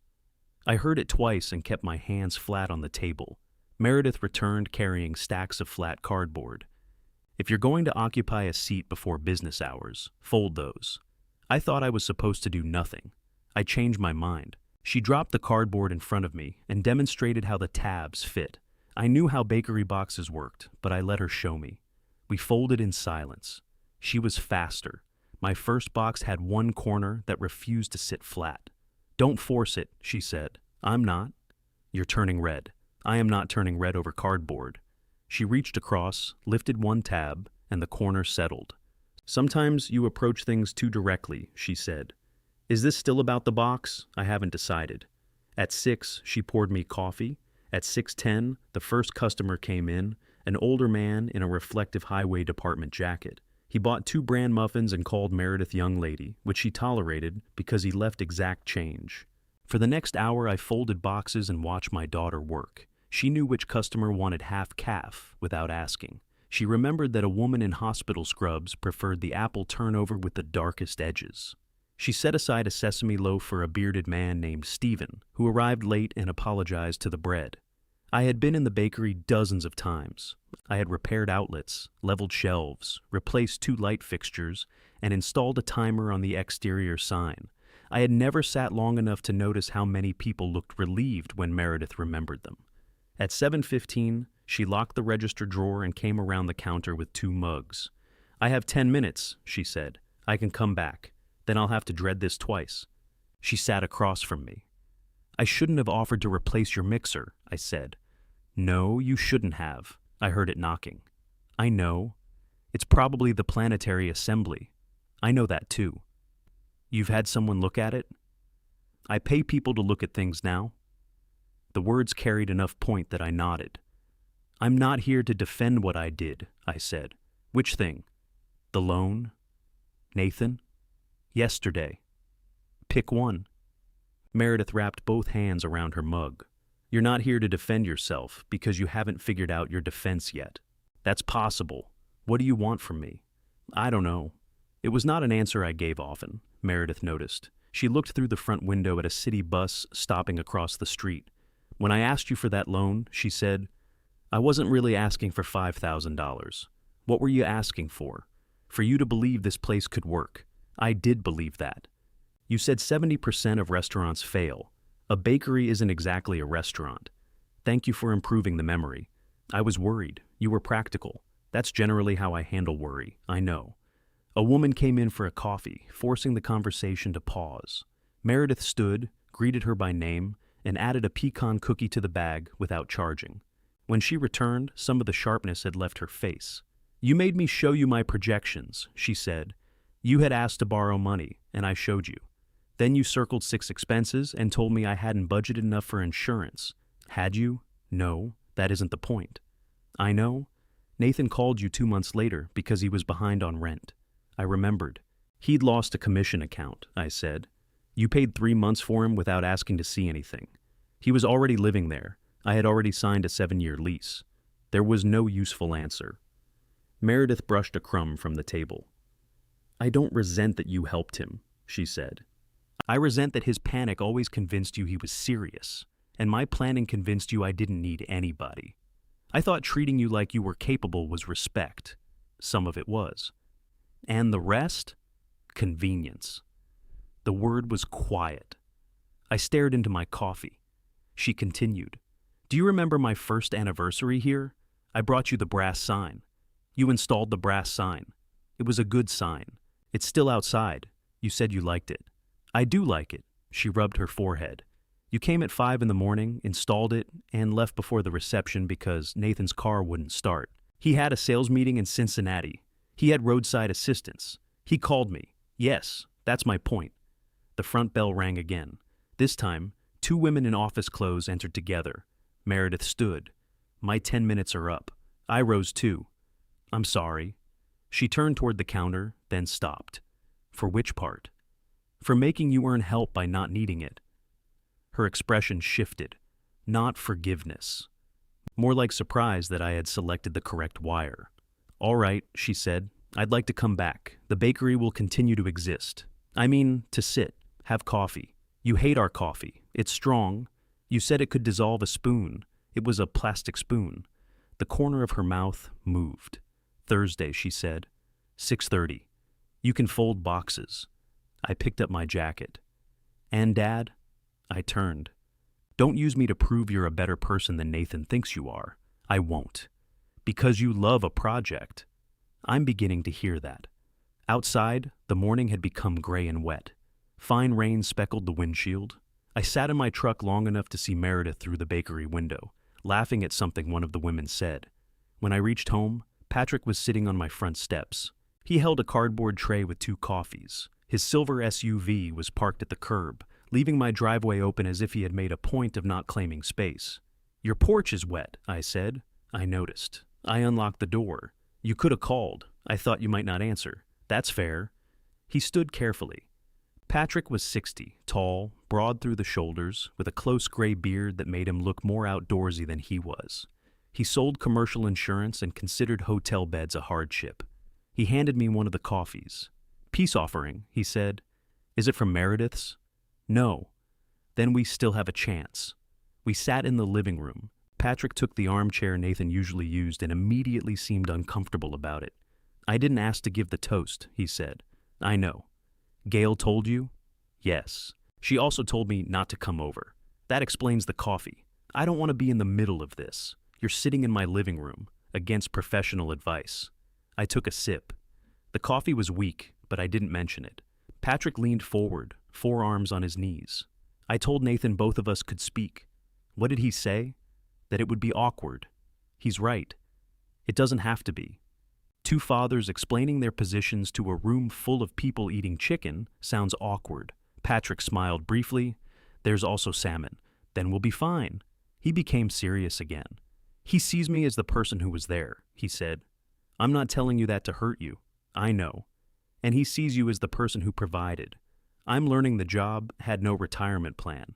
I heard it twice and kept my hands flat on the table. Meredith returned carrying stacks of flat cardboard. If you're going to occupy a seat before business hours, fold those. I thought I was supposed to do nothing. I changed my mind. She dropped the cardboard in front of me and demonstrated how the tabs fit. I knew how bakery boxes worked, but I let her show me. We folded in silence. She was faster. My first box had one corner that refused to sit flat. Don't force it, she said. I'm not. You're turning red. I am not turning red over cardboard. She reached across, lifted one tab, and the corner settled. Sometimes you approach things too directly, she said. Is this still about the box? I haven't decided. At 6, she poured me coffee. At 6:10, the first customer came in, an older man in a reflective highway department jacket. He bought 2 bran muffins and called Meredith young lady, which she tolerated because he left exact change. For the next hour, I folded boxes and watched my daughter work. She knew which customer wanted half calf without asking. She remembered that a woman in hospital scrubs preferred the apple turnover with the darkest edges. She set aside a sesame loaf for a bearded man named Stephen, who arrived late and apologized to the bread. I had been in the bakery dozens of times. I had repaired outlets, leveled shelves, replaced 2 light fixtures, and installed a timer on the exterior sign. I had never sat long enough to notice how many people looked relieved when Meredith remembered them. At 7:15, she locked the register drawer and came around the counter with 2 mugs. I have 10 minutes, she said. I can come back. Then I'll have to dread this twice. She sat across from me. I shouldn't have offered to replace your mixer, I said. No, you shouldn't have. I heard it knocking. I know. It's probably the planetary assembly. I know that too. You've had someone look at it? I pay people to look at things now. The words carried enough point that I nodded. I'm not here to defend what I did, I said. Which thing? The loan? Nathan? Yesterday. Pick one. Meredith wrapped both hands around her mug. You're not here to defend yourself because you haven't figured out your defense yet. That's possible. What do you want from me? I don't know. It was not an answer I gave often, Meredith noticed. She looked through the front window at a city bus stopping across the street. When I asked you for that loan, she said, I wasn't really asking for $5,000. What were you asking for? For you to believe this place could work. I did believe that. You said 70% of restaurants fail. A bakery isn't exactly a restaurant. Thank you for improving the memory. I was worried. You were practical. That's generally how I handle worry, I know. A woman came in for a coffee, forcing the conversation to pause. Meredith stood, greeted her by name, and added a pecan cookie to the bag without charging. When she returned, some of the sharpness had left her face. You made me show you my projections, she said. You had asked to borrow money, and I showed you. Then you circled 6 expenses and told me I hadn't budgeted enough for insurance. Had you? No, that isn't the point. I know. Nathan called you 2 months later because he was behind on rent. I remembered. He'd lost a commission account, I said. You paid 3 months for him without asking to see anything. He was already living there. I had already signed a 7-year lease. There was no useful answer. Meredith brushed a crumb from the table. I don't resent that you helped him, she said. I resent that his panic always convinced you he was serious, and my planning convinced you I didn't need anybody. I thought treating you like you were capable was respect. Some of it was. And the rest? Convenience. The word was quiet. I stared into my coffee. She continued. Do you remember my first anniversary here? I brought you the brass sign. You installed the brass sign. It was a good sign. It's still outside. You said you liked it. I do like it. She rubbed her forehead. You came at 5 in the morning, installed it, and left before the reception because Nathan's car wouldn't start. He had a sales meeting in Cincinnati. He had roadside assistance. He called me. Yes, that's my point. The front bell rang again. This time, 2 women in office clothes entered together. Meredith stood. My 10 minutes are up. I rose too. I'm sorry. She turned toward the counter, then stopped. For which part? For making you earn help by not needing it. Her expression shifted. Not forgiveness. More like surprise that I had selected the correct wire. All right, she said. I'd like to come back. The bakery will continue to exist. I mean, to sit, have coffee. You hate our coffee. It's strong. You said it could dissolve a spoon. It was a plastic spoon. The corner of her mouth moved. Thursday, she said. 6:30. You can fold boxes. I picked up my jacket. And Dad? I turned. Don't use me to prove you're a better person than Nathan thinks you are. I won't. Because you love a project. I'm beginning to hear that. Outside, the morning had become gray and wet. Fine rain speckled the windshield. I sat in my truck long enough to see Meredith through the bakery window, laughing at something one of the women said. When I reached home, Patrick was sitting on my front steps. He held a cardboard tray with 2 coffees. His silver SUV was parked at the curb, leaving my driveway open as if he had made a point of not claiming space. Your porch is wet, I said. I noticed. I unlocked the door. You could have called. I thought you might not answer. That's fair. He stood carefully. Patrick was 60, tall, broad through the shoulders, with a close gray beard that made him look more outdoorsy than he was. He sold commercial insurance and considered hotel beds a hardship. He handed me one of the coffees. Peace offering, he said. Is it from Meredith's? No. Then we still have a chance. We sat in the living room. Patrick took the armchair Nathan usually used and immediately seemed uncomfortable about it. I didn't ask to give the toast, he said. I know. Gail told you? Yes. She also told me not to come over. That explains the coffee. I don't want to be in the middle of this. You're sitting in my living room, against professional advice. I took a sip. The coffee was weak, but I didn't mention it. Patrick leaned forward, forearms on his knees. I told Nathan both of us could speak. What did he say? That it would be awkward. He's right. It doesn't have to be. 2 fathers explaining their positions to a room full of people eating chicken sounds awkward. Patrick smiled briefly. There's also salmon. Then we'll be fine. He became serious again. He sees me as the person who was there, he said. I'm not telling you that to hurt you. I know. And he sees you as the person who provided. I'm learning the job had no retirement plan.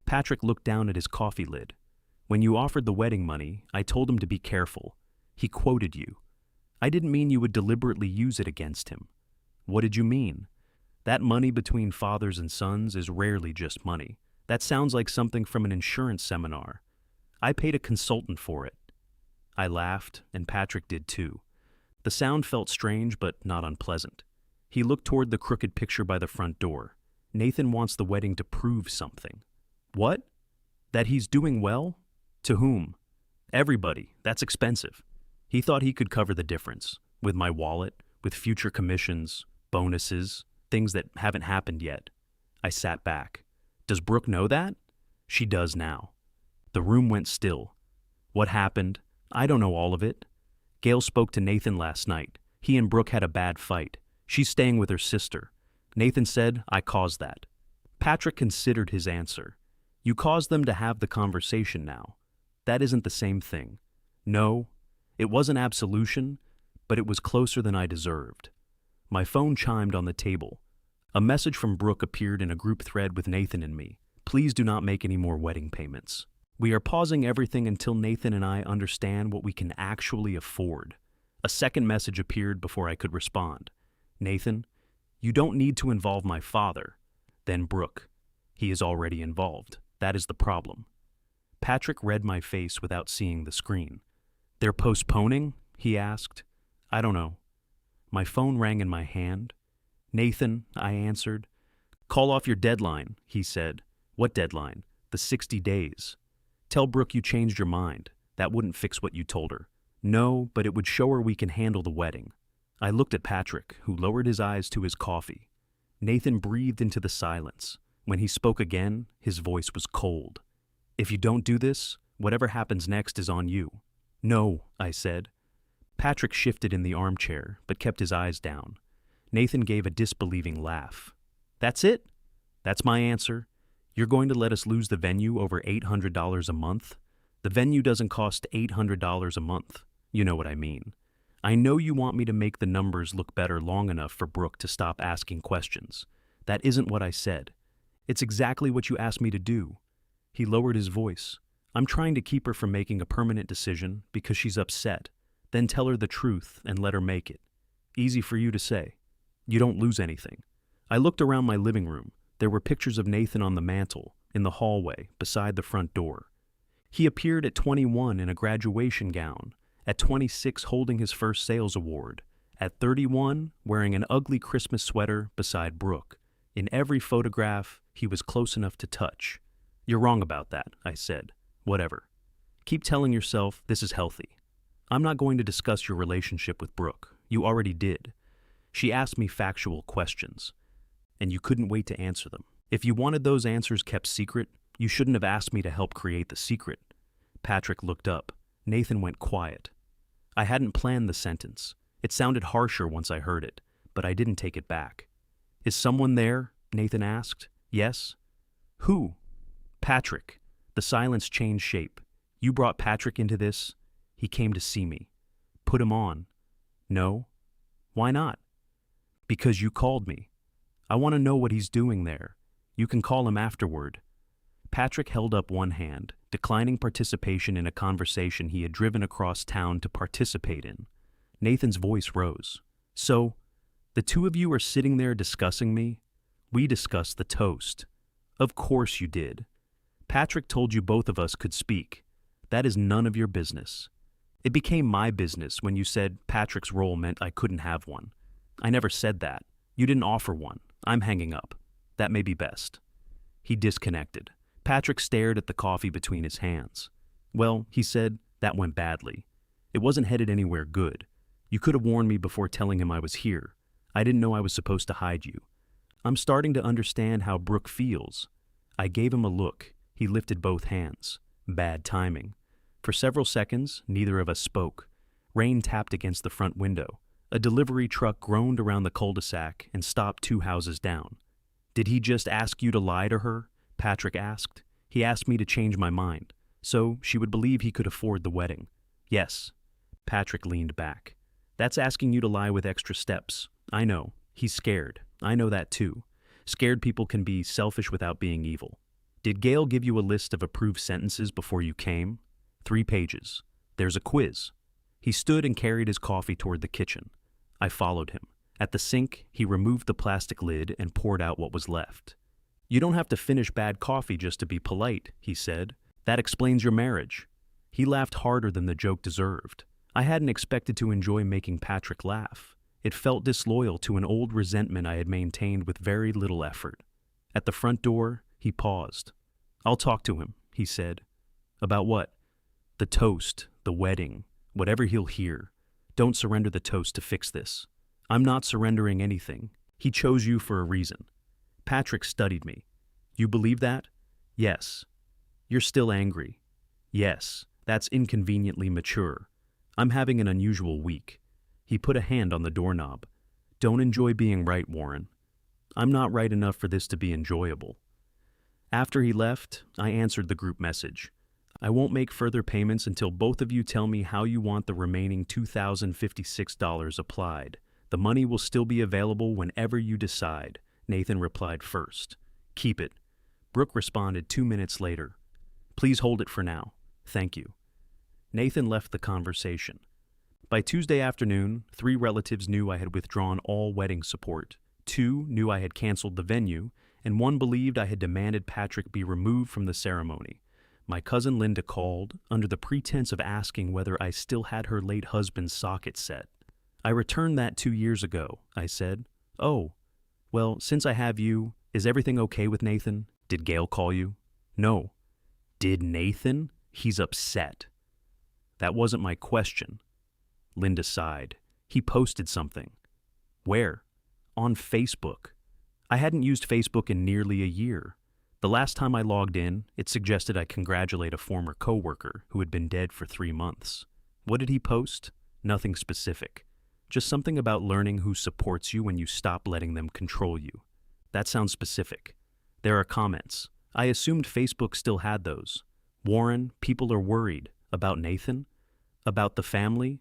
Patrick looked down at his coffee lid. When you offered the wedding money, I told him to be careful. He quoted you. I didn't mean you would deliberately use it against him. What did you mean? That money between fathers and sons is rarely just money. That sounds like something from an insurance seminar. I paid a consultant for it. I laughed, and Patrick did too. The sound felt strange but not unpleasant. He looked toward the crooked picture by the front door. Nathan wants the wedding to prove something. What? That he's doing well? To whom? Everybody. That's expensive. He thought he could cover the difference, with my wallet, with future commissions, bonuses, things that haven't happened yet. I sat back. Does Brooke know that? She does now. The room went still. What happened? I don't know all of it. Gail spoke to Nathan last night. He and Brooke had a bad fight. She's staying with her sister. Nathan said, I caused that. Patrick considered his answer. You caused them to have the conversation now. That isn't the same thing. No. It wasn't absolution, but it was closer than I deserved. My phone chimed on the table. A message from Brooke appeared in a group thread with Nathan and me. Please do not make any more wedding payments. We are pausing everything until Nathan and I understand what we can actually afford. A second message appeared before I could respond. Nathan, you don't need to involve my father. Then Brooke. He is already involved. That is the problem. Patrick read my face without seeing the screen. They're postponing? He asked. I don't know. My phone rang in my hand. Nathan, I answered. Call off your deadline, he said. What deadline? The 60 days. Tell Brooke you changed your mind. That wouldn't fix what you told her. No, but it would show her we can handle the wedding. I looked at Patrick, who lowered his eyes to his coffee. Nathan breathed into the silence. When he spoke again, his voice was cold. If you don't do this, whatever happens next is on you. No, I said. Patrick shifted in the armchair, but kept his eyes down. Nathan gave a disbelieving laugh. That's it? That's my answer? You're going to let us lose the venue over $800 a month? The venue doesn't cost $800 a month. You know what I mean. I know you want me to make the numbers look better long enough for Brooke to stop asking questions. That isn't what I said. It's exactly what you asked me to do. He lowered his voice. I'm trying to keep her from making a permanent decision because she's upset. Then tell her the truth and let her make it. Easy for you to say. You don't lose anything. I looked around my living room. There were pictures of Nathan on the mantle, in the hallway, beside the front door. He appeared at 21 in a graduation gown, at 26 holding his first sales award, at 31 wearing an ugly Christmas sweater beside Brooke. In every photograph, he was close enough to touch. You're wrong about that, I said. Whatever. Keep telling yourself this is healthy. I'm not going to discuss your relationship with Brooke. You already did. She asked me factual questions, and you couldn't wait to answer them. If you wanted those answers kept secret, you shouldn't have asked me to help create the secret. Patrick looked up. Nathan went quiet. I hadn't planned the sentence. It sounded harsher once I heard it, but I didn't take it back. Is someone there? Nathan asked. Yes. Who? Patrick. The silence changed shape. You brought Patrick into this? He came to see me. Put him on. No. Why not? Because you called me. I want to know what he's doing there. You can call him afterward. Patrick held up one hand, declining participation in a conversation he had driven across town to participate in. Nathan's voice rose. So, the two of you are sitting there discussing me? We discussed the toast. Of course you did. Patrick told you both of us could speak. That is none of your business. It became my business when you said Patrick's role meant I couldn't have one. I never said that. You didn't offer one. I'm hanging up. That may be best. He disconnected. Patrick stared at the coffee between his hands. Well, he said, that went badly. It wasn't headed anywhere good. You could have warned me before telling him I was here. I didn't know I was supposed to hide you. I'm starting to understand how Brooke feels. I gave him a look. He lifted both hands. Bad timing. For several seconds, neither of us spoke. Rain tapped against the front window. A delivery truck groaned around the cul-de-sac and stopped 2 houses down. Did he just ask you to lie to her? Patrick asked. He asked me to change my mind, so she would believe he could afford the wedding. Yes. Patrick leaned back. That's asking you to lie with extra steps. I know. He's scared. I know that too. Scared people can be selfish without being evil. Did Gail give you a list of approved sentences before you came? 3 pages. There's a quiz. He stood and carried his coffee toward the kitchen. I followed him. At the sink, he removed the plastic lid and poured out what was left. You don't have to finish bad coffee just to be polite, he said. That explains your marriage. He laughed harder than the joke deserved. I hadn't expected to enjoy making Patrick laugh. It felt disloyal to an old resentment I had maintained with very little effort. At the front door, he paused. I'll talk to him, he said. About what? The toast, the wedding, whatever he'll hear. Don't surrender the toast to fix this. I'm not surrendering anything. He chose you for a reason. Patrick studied me. You believe that? Yes. You're still angry. Yes, that's inconveniently mature. I'm having an unusual week. He put a hand on the doorknob. Don't enjoy being right, Warren. I'm not right enough for this to be enjoyable. After he left, I answered the group message. I won't make further payments until both of you tell me how you want the remaining $2,056 applied. The money will still be available whenever you decide. Nathan replied first. Keep it. Brooke responded 2 minutes later. Please hold it for now. Thank you. Nathan left the conversation. By Tuesday afternoon, 3 relatives knew I had withdrawn all wedding support. 2 knew I had canceled the venue, and 1 believed I had demanded Patrick be removed from the ceremony. My cousin Linda called, under the pretense of asking whether I still had her late husband's socket set. I returned that 2 years ago, I said. Oh, well, since I have you, is everything okay with Nathan? Did Gail call you? No. Did Nathan? He's upset. That wasn't my question. Linda sighed. He posted something. Where? On Facebook. I hadn't used Facebook in nearly a year. The last time I logged in, it suggested I congratulate a former coworker who had been dead for 3 months. What did he post? Nothing specific. Just something about learning who supports you when you stop letting them control you. That sounds specific. There are comments. I assumed Facebook still had those. Warren, people are worried. About Nathan? About the family?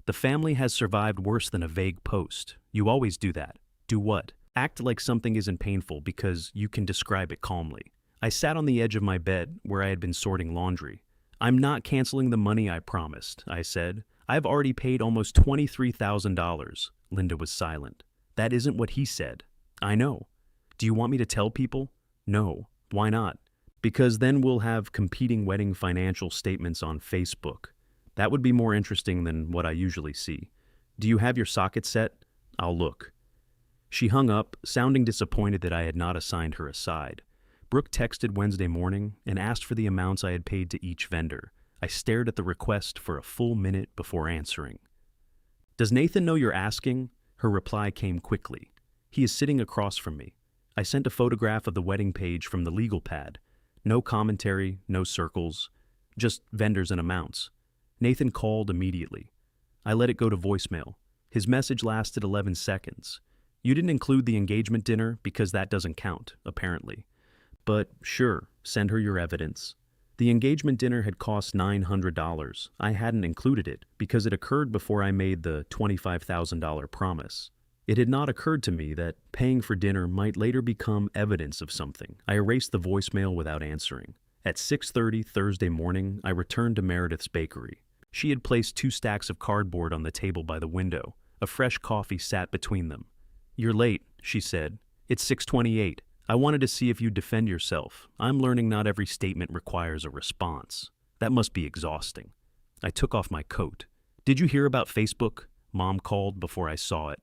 The family has survived worse than a vague post. You always do that. Do what? Act like something isn't painful because you can describe it calmly. I sat on the edge of my bed where I had been sorting laundry. I'm not canceling the money I promised, I said. I've already paid almost $23,000. Linda was silent. That isn't what he said. I know. Do you want me to tell people? No. Why not? Because then we'll have competing wedding financial statements on Facebook. That would be more interesting than what I usually see. Do you have your socket set? I'll look. She hung up, sounding disappointed that I had not assigned her a side. Brooke texted Wednesday morning and asked for the amounts I had paid to each vendor. I stared at the request for a full minute before answering. Does Nathan know you're asking? Her reply came quickly. He is sitting across from me. I sent a photograph of the wedding page from the legal pad. No commentary, no circles, just vendors and amounts. Nathan called immediately. I let it go to voicemail. His message lasted 11 seconds. You didn't include the engagement dinner because that doesn't count, apparently. But sure, send her your evidence. The engagement dinner had cost $900. I hadn't included it because it occurred before I made the $25,000 promise. It had not occurred to me that paying for dinner might later become evidence of something. I erased the voicemail without answering. At 6:30 Thursday morning, I returned to Meredith's bakery. She had placed 2 stacks of cardboard on the table by the window. A fresh coffee sat between them. You're late, she said. It's 6:28. I wanted to see if you'd defend yourself. I'm learning not every statement requires a response. That must be exhausting. I took off my coat. Did you hear about Facebook? Mom called before I saw it.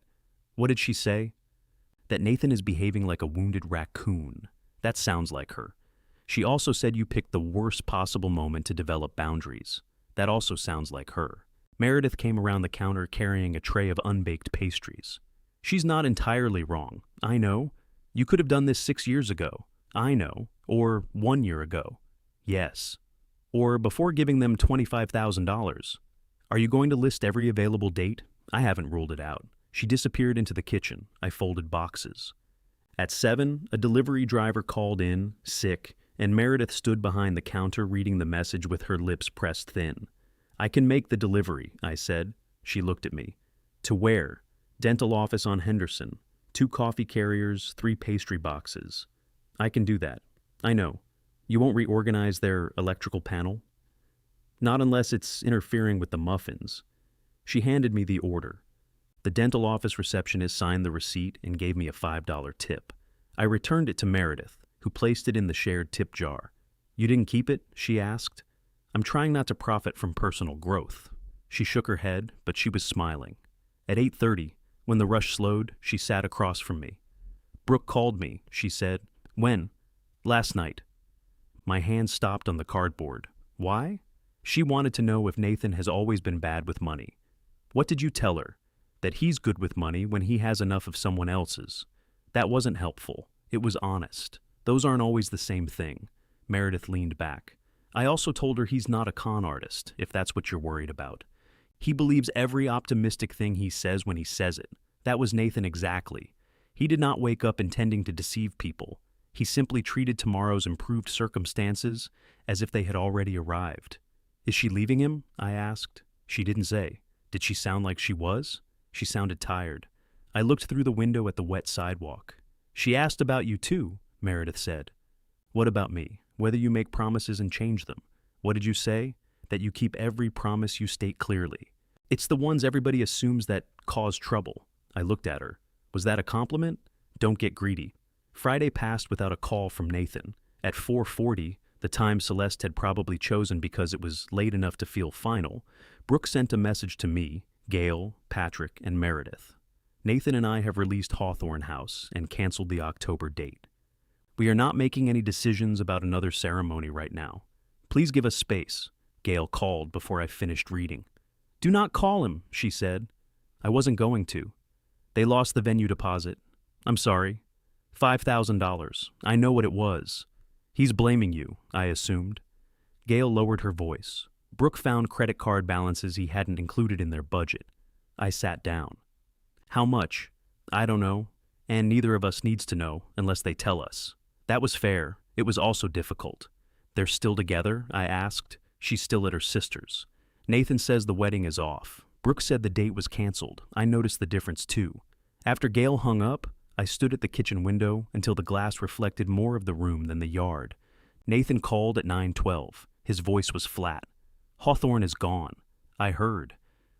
What did she say? That Nathan is behaving like a wounded raccoon. That sounds like her. She also said you picked the worst possible moment to develop boundaries. That also sounds like her. Meredith came around the counter carrying a tray of unbaked pastries. She's not entirely wrong. I know. You could have done this 6 years ago. I know. Or 1 year ago. Yes. Or before giving them $25,000. Are you going to list every available date? I haven't ruled it out. She disappeared into the kitchen. I folded boxes. At 7, a delivery driver called in, sick, and Meredith stood behind the counter reading the message with her lips pressed thin. I can make the delivery, I said. She looked at me. To where? Dental office on Henderson. 2 coffee carriers, 3 pastry boxes. I can do that. I know. You won't reorganize their electrical panel? Not unless it's interfering with the muffins. She handed me the order. The dental office receptionist signed the receipt and gave me a $5 tip. I returned it to Meredith, who placed it in the shared tip jar. You didn't keep it? She asked. I'm trying not to profit from personal growth. She shook her head, but she was smiling. At 8:30, when the rush slowed, she sat across from me. Brooke called me, she said. When? Last night. My hand stopped on the cardboard. Why? She wanted to know if Nathan has always been bad with money. What did you tell her? That he's good with money when he has enough of someone else's. That wasn't helpful. It was honest. Those aren't always the same thing. Meredith leaned back. I also told her he's not a con artist, if that's what you're worried about. He believes every optimistic thing he says when he says it. That was Nathan exactly. He did not wake up intending to deceive people. He simply treated tomorrow's improved circumstances as if they had already arrived. Is she leaving him? I asked. She didn't say. Did she sound like she was? She sounded tired. I looked through the window at the wet sidewalk. She asked about you too, Meredith said. What about me? Whether you make promises and change them. What did you say? That you keep every promise you state clearly. It's the ones everybody assumes that cause trouble. I looked at her. Was that a compliment? Don't get greedy. Friday passed without a call from Nathan. At 4:40, the time Celeste had probably chosen because it was late enough to feel final, Brooke sent a message to me, Gail, Patrick, and Meredith. Nathan and I have released Hawthorne House and canceled the October date. We are not making any decisions about another ceremony right now. Please give us space, Gail called before I finished reading. Do not call him, she said. I wasn't going to. They lost the venue deposit. I'm sorry. $5,000. I know what it was. He's blaming you, I assumed. Gail lowered her voice. Brooke found credit card balances he hadn't included in their budget. I sat down. How much? I don't know, and neither of us needs to know unless they tell us. That was fair. It was also difficult. They're still together? I asked. She's still at her sister's. Nathan says the wedding is off. Brooke said the date was canceled. I noticed the difference too. After Gail hung up, I stood at the kitchen window until the glass reflected more of the room than the yard. Nathan called at 9:12. His voice was flat. Hawthorne is gone. I heard.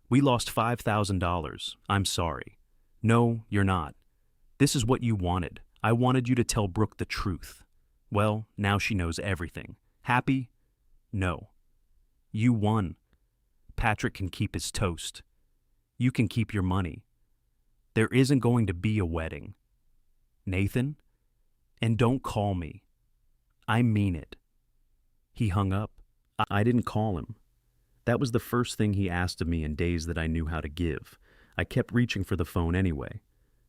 We lost $5,000. I'm sorry. No, you're not. This is what you wanted. I wanted you to tell Brooke the truth. Well, now she knows everything. Happy? No. You won. Patrick can keep his toast. You can keep your money. There isn't going to be a wedding. Nathan? And don't call me. I mean it. He hung up. I didn't call him. That was the first thing he asked of me in days that I knew how to give. I kept reaching for the phone anyway.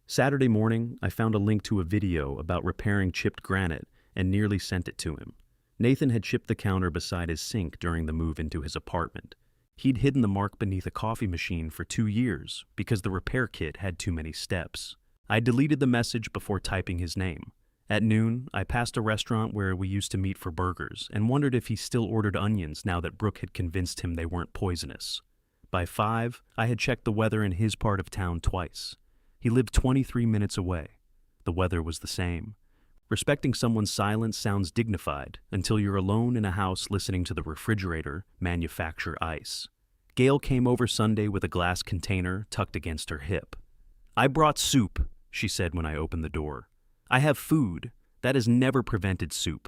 Saturday morning, I found a link to a video about repairing chipped granite and nearly sent it to him. Nathan had chipped the counter beside his sink during the move into his apartment. He'd hidden the mark beneath a coffee machine for 2 years because the repair kit had too many steps. I deleted the message before typing his name. At noon, I passed a restaurant where we used to meet for burgers and wondered if he still ordered onions now that Brooke had convinced him they weren't poisonous. By 5, I had checked the weather in his part of town twice. He lived 23 minutes away. The weather was the same. Respecting someone's silence sounds dignified until you're alone in a house listening to the refrigerator manufacture ice. Gail came over Sunday with a glass container tucked against her hip. I brought soup, she said when I opened the door. I have food. That has never prevented soup.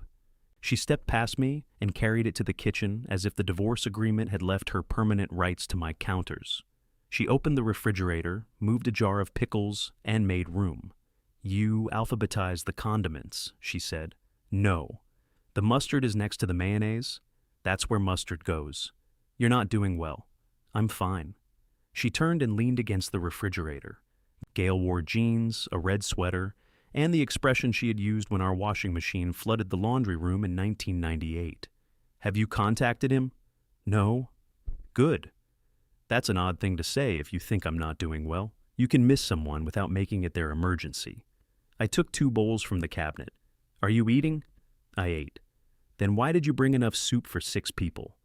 She stepped past me and carried it to the kitchen as if the divorce agreement had left her permanent rights to my counters. She opened the refrigerator, moved a jar of pickles, and made room. You alphabetized the condiments, she said. No. The mustard is next to the mayonnaise. That's where mustard goes. You're not doing well. I'm fine. She turned and leaned against the refrigerator. Gail wore jeans, a red sweater, and the expression she had used when our washing machine flooded the laundry room in 1998. Have you contacted him? No. Good. That's an odd thing to say if you think I'm not doing well. You can miss someone without making it their emergency. I took 2 bowls from the cabinet. Are you eating? I ate. Then why did you bring enough soup for 6 people?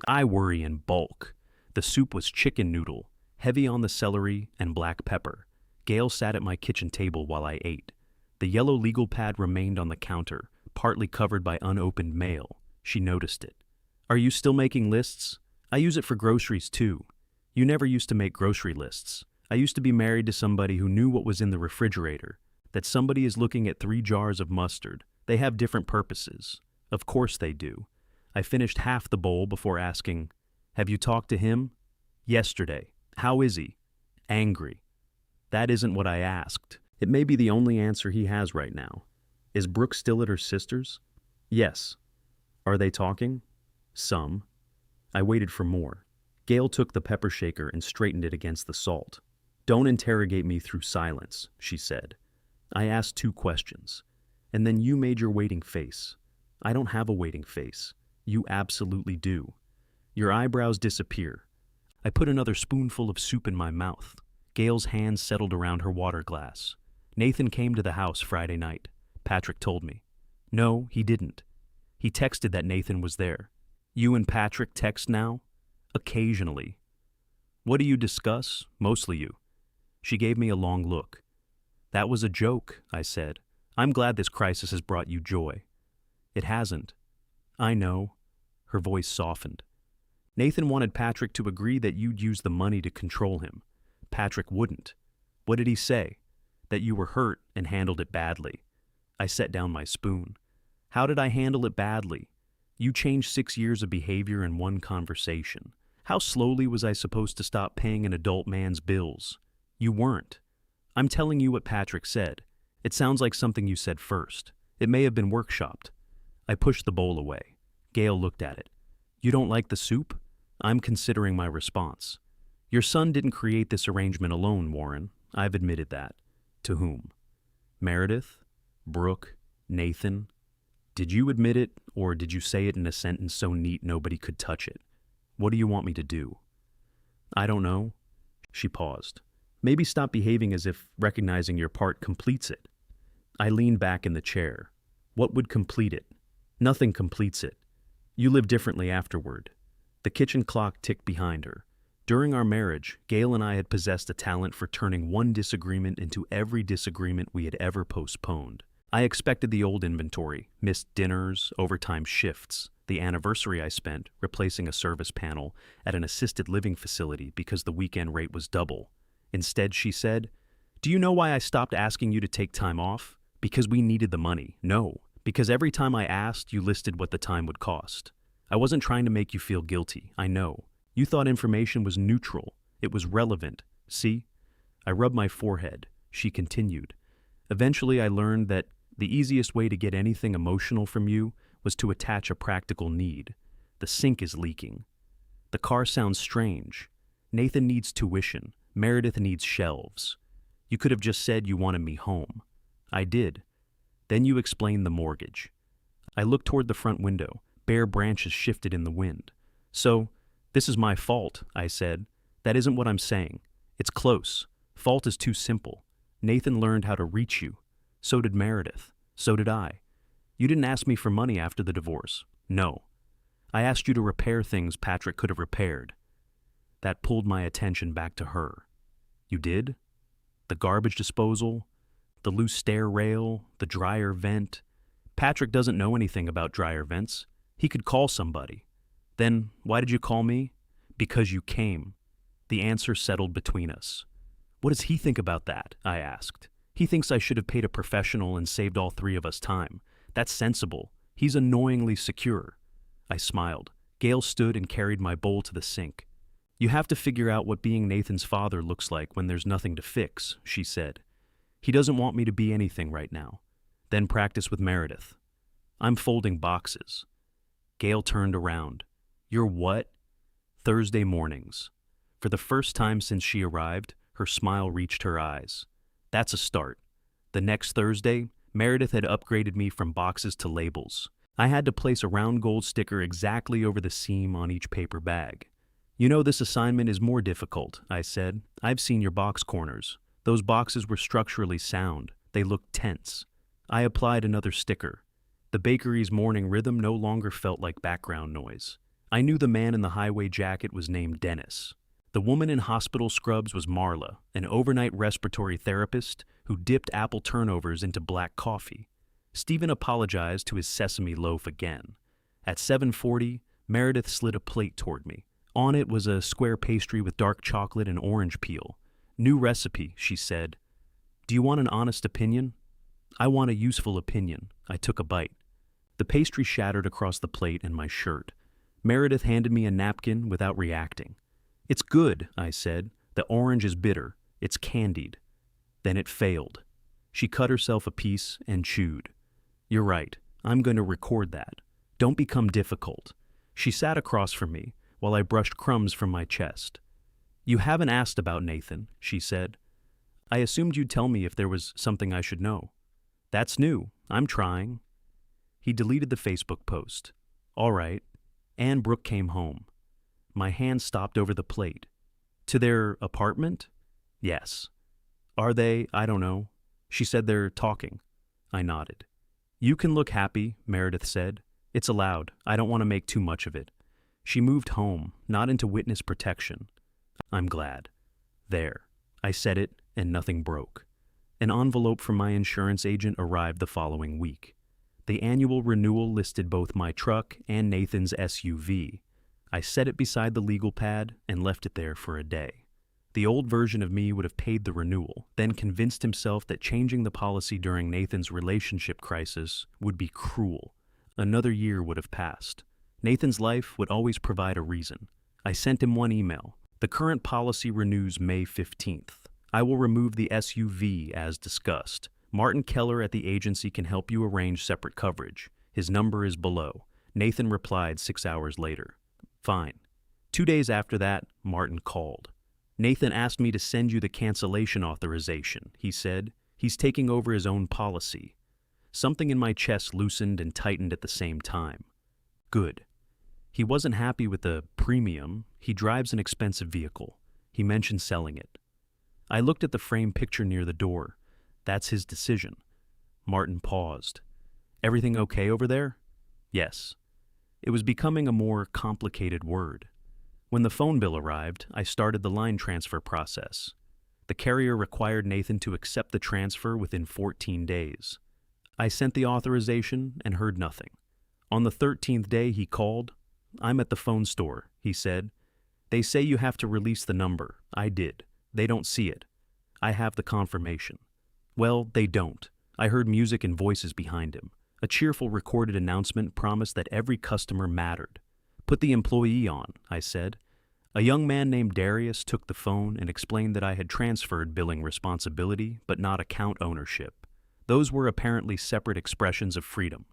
I worry in bulk. The soup was chicken noodle, heavy on the celery and black pepper. Gail sat at my kitchen table while I ate. The yellow legal pad remained on the counter, partly covered by unopened mail. She noticed it. Are you still making lists? I use it for groceries too. You never used to make grocery lists. I used to be married to somebody who knew what was in the refrigerator, that somebody is looking at 3 jars of mustard. They have different purposes. Of course they do. I finished half the bowl before asking, have you talked to him? Yesterday. How is he? Angry. That isn't what I asked. It may be the only answer he has right now. Is Brooke still at her sister's? Yes. Are they talking? Some. I waited for more. Gail took the pepper shaker and straightened it against the salt. Don't interrogate me through silence, she said. I asked 2 questions. And then you made your waiting face. I don't have a waiting face. You absolutely do. Your eyebrows disappear. I put another spoonful of soup in my mouth. Gail's hands settled around her water glass. Nathan came to the house Friday night. Patrick told me. No, he didn't. He texted that Nathan was there. You and Patrick text now? Occasionally. What do you discuss? Mostly you. She gave me a long look. That was a joke, I said. I'm glad this crisis has brought you joy. It hasn't. I know. Her voice softened. Nathan wanted Patrick to agree that you'd use the money to control him. Patrick wouldn't. What did he say? That you were hurt and handled it badly. I set down my spoon. How did I handle it badly? You changed 6 years of behavior in one conversation. How slowly was I supposed to stop paying an adult man's bills? You weren't. I'm telling you what Patrick said. It sounds like something you said first. It may have been workshopped. I pushed the bowl away. Gail looked at it. You don't like the soup? I'm considering my response. Your son didn't create this arrangement alone, Warren. I've admitted that. To whom? Meredith? Brooke? Nathan? Did you admit it, or did you say it in a sentence so neat nobody could touch it? What do you want me to do? I don't know. She paused. Maybe stop behaving as if recognizing your part completes it. I leaned back in the chair. What would complete it? Nothing completes it. You live differently afterward. The kitchen clock ticked behind her. During our marriage, Gail and I had possessed a talent for turning one disagreement into every disagreement we had ever postponed. I expected the old inventory, missed dinners, overtime shifts, the anniversary I spent replacing a service panel at an assisted living facility because the weekend rate was double. Instead, she said, "Do you know why I stopped asking you to take time off? Because we needed the money. No, because every time I asked, you listed what the time would cost. I wasn't trying to make you feel guilty, I know. You thought information was neutral. It was relevant. See?" I rubbed my forehead. She continued. "Eventually I learned that the easiest way to get anything emotional from you was to attach a practical need. The sink is leaking. The car sounds strange. Nathan needs tuition. Meredith needs shelves. You could have just said you wanted me home. I did. Then you explained the mortgage." I looked toward the front window. Bare branches shifted in the wind. "So, this is my fault," I said. "That isn't what I'm saying. It's close. Fault is too simple. Nathan learned how to reach you. So did Meredith. So did I. You didn't ask me for money after the divorce. No. I asked you to repair things Patrick could have repaired." That pulled my attention back to her. "You did? The garbage disposal, the loose stair rail, the dryer vent. Patrick doesn't know anything about dryer vents. He could call somebody. Then why did you call me? Because you came." The answer settled between us. "What does he think about that?" I asked. "He thinks I should have paid a professional and saved all three of us time. That's sensible. He's annoyingly secure." I smiled. Gail stood and carried my bowl to the sink. "You have to figure out what being Nathan's father looks like when there's nothing to fix," she said. "He doesn't want me to be anything right now. Then practice with Meredith." "I'm folding boxes." Gail turned around. "You're what?" "Thursday mornings." For the first time since she arrived, her smile reached her eyes. "That's a start." The next Thursday, Meredith had upgraded me from boxes to labels. I had to place a round gold sticker exactly over the seam on each paper bag. "You know this assignment is more difficult," I said. "I've seen your box corners. Those boxes were structurally sound. They looked tense." I applied another sticker. The bakery's morning rhythm no longer felt like background noise. I knew the man in the highway jacket was named Dennis. The woman in hospital scrubs was Marla, an overnight respiratory therapist who dipped apple turnovers into black coffee. Stephen apologized to his sesame loaf again. At 7:40, Meredith slid a plate toward me. On it was a square pastry with dark chocolate and orange peel. "New recipe," she said. "Do you want an honest opinion?" "I want a useful opinion." I took a bite. The pastry shattered across the plate and my shirt. Meredith handed me a napkin without reacting. "It's good," I said. "The orange is bitter. It's candied." Then it failed. She cut herself a piece and chewed. "You're right. I'm going to record that. Don't become difficult." She sat across from me while I brushed crumbs from my chest. "You haven't asked about Nathan," she said. "I assumed you'd tell me if there was something I should know." "That's new. I'm trying." He deleted the Facebook post. "All right." Ann Brooke came home. My hand stopped over the plate. "To their apartment?" "Yes." "Are they? I don't know." She said they're talking. I nodded. "You can look happy," Meredith said. "It's allowed. I don't want to make too much of it." She moved home, not into witness protection. I'm glad. There. I said it, and nothing broke. An envelope from my insurance agent arrived the following week. The annual renewal listed both my truck and Nathan's SUV. I set it beside the legal pad and left it there for a day. The old version of me would have paid the renewal, then convinced himself that changing the policy during Nathan's relationship crisis would be cruel. Another year would have passed. Nathan's life would always provide a reason. I sent him one email. "The current policy renews May 15th. I will remove the SUV as discussed. Martin Keller at the agency can help you arrange separate coverage. His number is below." Nathan replied 6 hours later. "Fine." 2 days after that, Martin called. "Nathan asked me to send you the cancellation authorization," he said. "He's taking over his own policy." Something in my chest loosened and tightened at the same time. Good. He wasn't happy with the premium. He drives an expensive vehicle. He mentioned selling it. I looked at the framed picture near the door. That's his decision. Martin paused. "Everything okay over there?" "Yes." It was becoming a more complicated word. When the phone bill arrived, I started the line transfer process. The carrier required Nathan to accept the transfer within 14 days. I sent the authorization and heard nothing. On the 13th day, he called. "I'm at the phone store," he said. "They say you have to release the number." I did. "They don't see it." I have the confirmation. Well, they don't. I heard music and voices behind him. A cheerful recorded announcement promised that every customer mattered. "Put the employee on," I said. A young man named Darius took the phone and explained that I had transferred billing responsibility but not account ownership. Those were apparently separate expressions of freedom.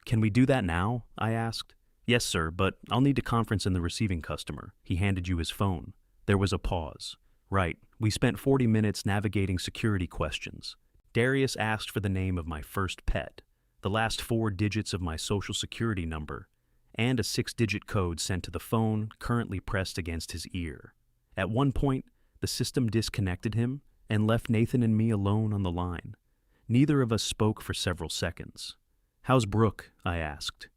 "Can we do that now?" I asked. "Yes, sir, but I'll need to conference in the receiving customer." He handed you his phone. There was a pause. "Right. We spent 40 minutes navigating security questions. Darius asked for the name of my first pet, the last 4 digits of my social security number, and a 6-digit code sent to the phone currently pressed against his ear. At one point, the system disconnected him and left Nathan and me alone on the line. Neither of us spoke for several seconds. "How's Brooke?" I asked.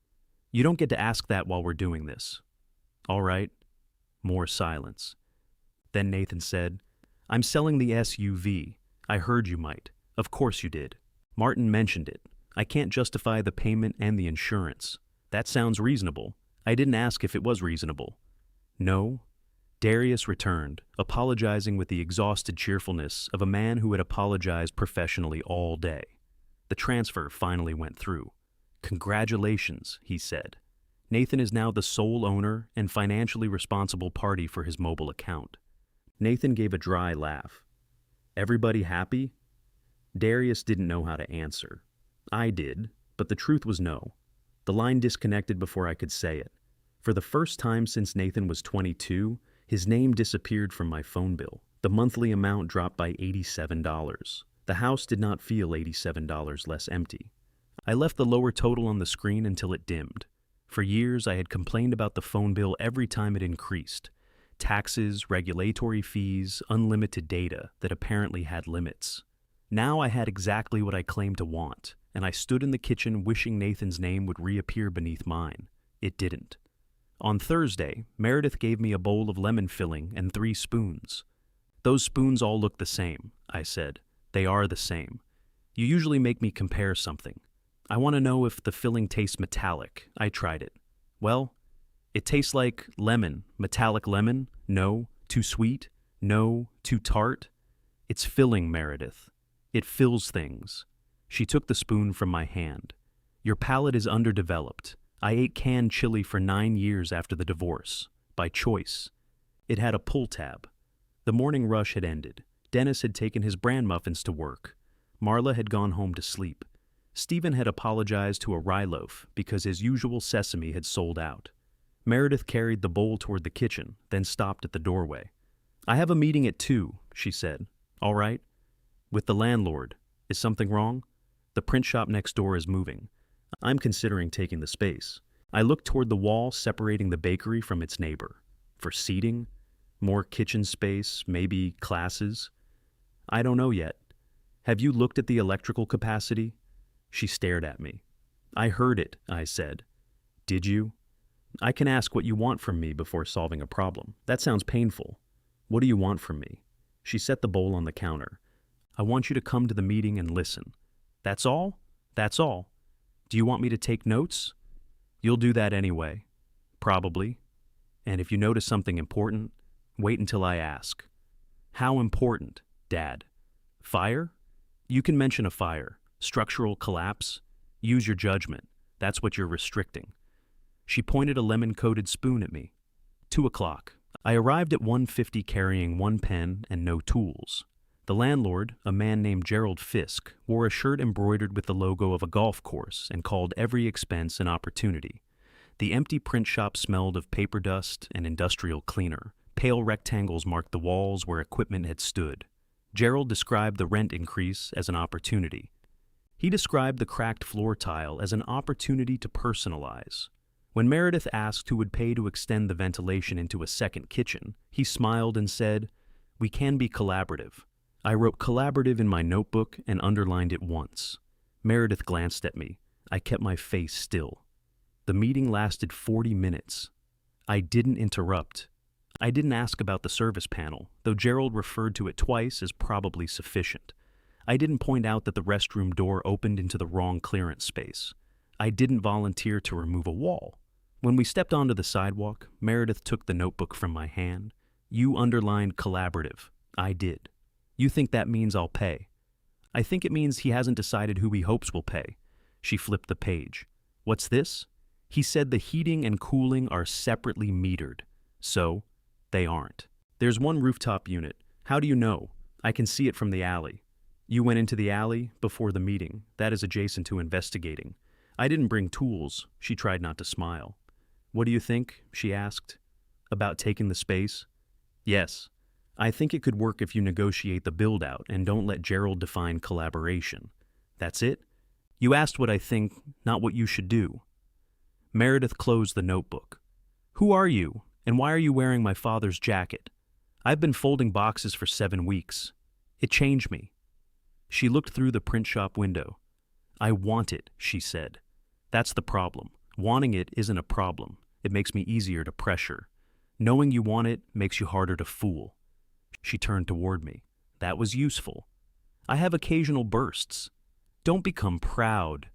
"You don't get to ask that while we're doing this." "All right." More silence. Then Nathan said, "I'm selling the SUV. I heard you might." "Of course you did. Martin mentioned it. I can't justify the payment and the insurance." "That sounds reasonable." "I didn't ask if it was reasonable." "No?" Darius returned, apologizing with the exhausted cheerfulness of a man who had apologized professionally all day. The transfer finally went through. "Congratulations," he said. "Nathan is now the sole owner and financially responsible party for his mobile account." Nathan gave a dry laugh. "Everybody happy?" Darius didn't know how to answer. I did, but the truth was no. The line disconnected before I could say it. For the first time since Nathan was 22, his name disappeared from my phone bill. The monthly amount dropped by $87. The house did not feel $87 less empty. I left the lower total on the screen until it dimmed. For years, I had complained about the phone bill every time it increased. Taxes, regulatory fees, unlimited data that apparently had limits. Now I had exactly what I claimed to want, and I stood in the kitchen wishing Nathan's name would reappear beneath mine. It didn't. On Thursday, Meredith gave me a bowl of lemon filling and 3 spoons. "Those spoons all look the same," I said. "They are the same. You usually make me compare something. I want to know if the filling tastes metallic." I tried it. "Well, it tastes like lemon. Metallic lemon? No. Too sweet? No. Too tart? It's filling, Meredith. It fills things." She took the spoon from my hand. "Your palate is underdeveloped. I ate canned chili for 9 years after the divorce. By choice." It had a pull tab. The morning rush had ended. Dennis had taken his bran muffins to work. Marla had gone home to sleep. Stephen had apologized to a rye loaf because his usual sesame had sold out. Meredith carried the bowl toward the kitchen, then stopped at the doorway. "I have a meeting at 2, she said. "All right?" "With the landlord. Is something wrong?" "The print shop next door is moving. I'm considering taking the space." I looked toward the wall separating the bakery from its neighbor. For seating? More kitchen space? Maybe classes? "I don't know yet." "Have you looked at the electrical capacity?" She stared at me. "I heard it," I said. "Did you?" "I can ask what you want from me before solving a problem." "That sounds painful." "What do you want from me?" She set the bowl on the counter. "I want you to come to the meeting and listen." "That's all?" "That's all." "Do you want me to take notes?" "You'll do that anyway." "Probably. And if you notice something important, wait until I ask." "How important, Dad?" "Fire? You can mention a fire. Structural collapse? Use your judgment. That's what you're restricting." She pointed a lemon-coated spoon at me. 2:00. I arrived at 1:50 carrying 1 pen and no tools. The landlord, a man named Gerald Fisk, wore a shirt embroidered with the logo of a golf course and called every expense an opportunity. The empty print shop smelled of paper dust and industrial cleaner. Pale rectangles marked the walls where equipment had stood. Gerald described the rent increase as an opportunity. He described the cracked floor tile as an opportunity to personalize. When Meredith asked who would pay to extend the ventilation into a second kitchen, he smiled and said, "We can be collaborative." I wrote collaborative in my notebook and underlined it once. Meredith glanced at me. I kept my face still. The meeting lasted 40 minutes. I didn't interrupt. I didn't ask about the service panel, though Gerald referred to it twice as probably sufficient. I didn't point out that the restroom door opened into the wrong clearance space. I didn't volunteer to remove a wall. When we stepped onto the sidewalk, Meredith took the notebook from my hand. You underlined collaborative. I did. You think that means I'll pay? I think it means he hasn't decided who he hopes will pay. She flipped the page. What's this? He said the heating and cooling are separately metered. So, they aren't. There's one rooftop unit. How do you know? I can see it from the alley. You went into the alley before the meeting. That is adjacent to investigating. I didn't bring tools. She tried not to smile. What do you think? She asked. About taking the space? Yes. I think it could work if you negotiate the build-out and don't let Gerald define collaboration. That's it? You asked what I think, not what you should do. Meredith closed the notebook. Who are you, and why are you wearing my father's jacket? I've been folding boxes for 7 weeks. It changed me. She looked through the print shop window. I want it, she said. That's the problem. Wanting it isn't a problem. It makes me easier to pressure. Knowing you want it makes you harder to fool. She turned toward me. That was useful. I have occasional bursts. Don't become proud.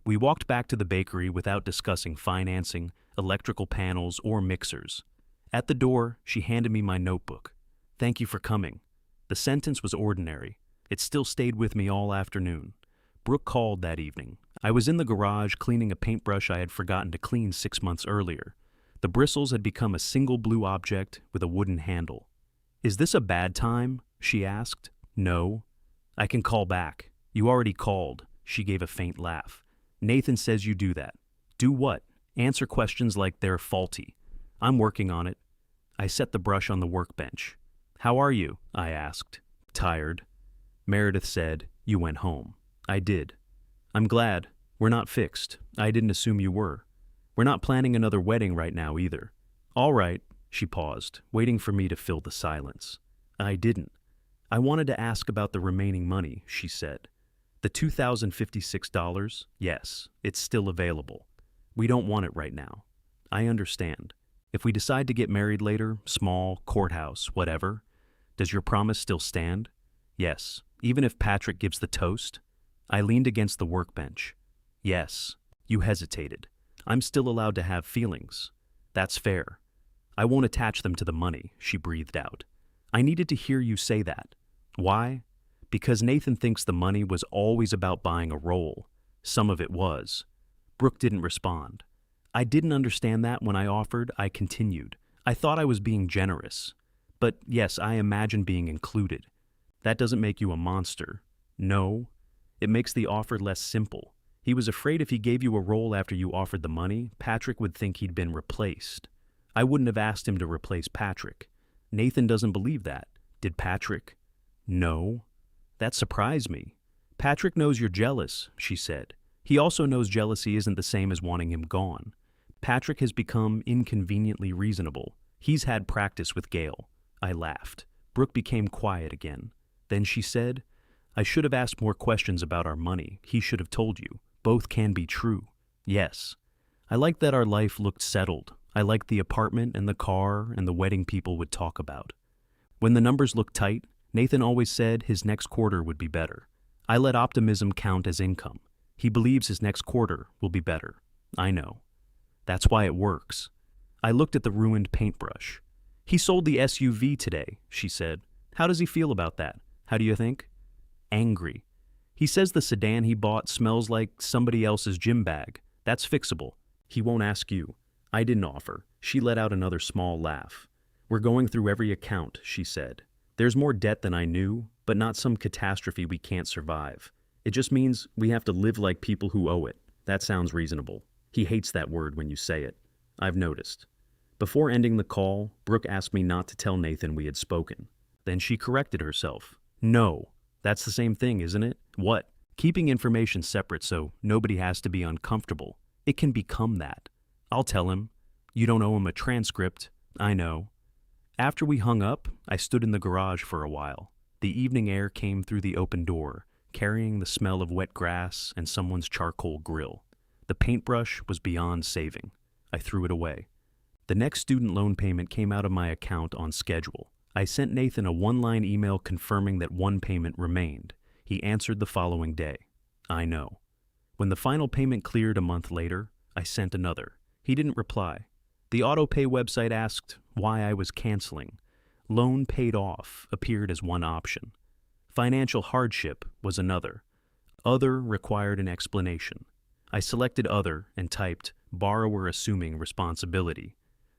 We walked back to the bakery without discussing financing, electrical panels, or mixers. At the door, she handed me my notebook. Thank you for coming. The sentence was ordinary. It still stayed with me all afternoon. Brooke called that evening. I was in the garage cleaning a paintbrush I had forgotten to clean 6 months earlier. The bristles had become a single blue object with a wooden handle. Is this a bad time? She asked. No. I can call back. You already called. She gave a faint laugh. Nathan says you do that. Do what? Answer questions like they're faulty. I'm working on it. I set the brush on the workbench. How are you? I asked. Tired. Meredith said, you went home. I did. I'm glad. We're not fixed. I didn't assume you were. We're not planning another wedding right now either. All right. She paused, waiting for me to fill the silence. I didn't. I wanted to ask about the remaining money, she said. The $2,056? Yes, it's still available. We don't want it right now. I understand. If we decide to get married later, small, courthouse, whatever, does your promise still stand? Yes, even if Patrick gives the toast? I leaned against the workbench. Yes. You hesitated. I'm still allowed to have feelings. That's fair. I won't attach them to the money, she breathed out. I needed to hear you say that. Why? Because Nathan thinks the money was always about buying a role. Some of it was. Brooke didn't respond. I didn't understand that when I offered. I continued. I thought I was being generous. But yes, I imagine being included. That doesn't make you a monster. No. It makes the offer less simple. He was afraid if he gave you a role after you offered the money, Patrick would think he'd been replaced. I wouldn't have asked him to replace Patrick. Nathan doesn't believe that. Did Patrick? No. That surprised me. Patrick knows you're jealous, she said. He also knows jealousy isn't the same as wanting him gone. Patrick has become inconveniently reasonable. He's had practice with Gail. I laughed. Brooke became quiet again. Then she said, I should have asked more questions about our money. He should have told you. Both can be true. Yes. I liked that our life looked settled. I liked the apartment and the car and the wedding people would talk about. When the numbers looked tight, Nathan always said his next quarter would be better. I let optimism count as income. He believes his next quarter will be better. I know. That's why it works. I looked at the ruined paintbrush. He sold the SUV today, she said. How does he feel about that? How do you think? Angry. He says the sedan he bought smells like somebody else's gym bag. That's fixable. He won't ask you. I didn't offer. She let out another small laugh. We're going through every account, she said. There's more debt than I knew, but not some catastrophe we can't survive. It just means we have to live like people who owe it. That sounds reasonable. He hates that word when you say it. I've noticed. Before ending the call, Brooke asked me not to tell Nathan we had spoken. Then she corrected herself. No, that's the same thing, isn't it? What? Keeping information separate so nobody has to be uncomfortable. It can become that. I'll tell him. You don't owe him a transcript. I know. After we hung up, I stood in the garage for a while. The evening air came through the open door, carrying the smell of wet grass and someone's charcoal grill. The paintbrush was beyond saving. I threw it away. The next student loan payment came out of my account on schedule. I sent Nathan a one-line email confirming that one payment remained. He answered the following day. I know. When the final payment cleared a month later, I sent another. He didn't reply. The autopay website asked why I was canceling. Loan paid off appeared as one option. Financial hardship was another. Other required an explanation. I selected other and typed borrower assuming responsibility.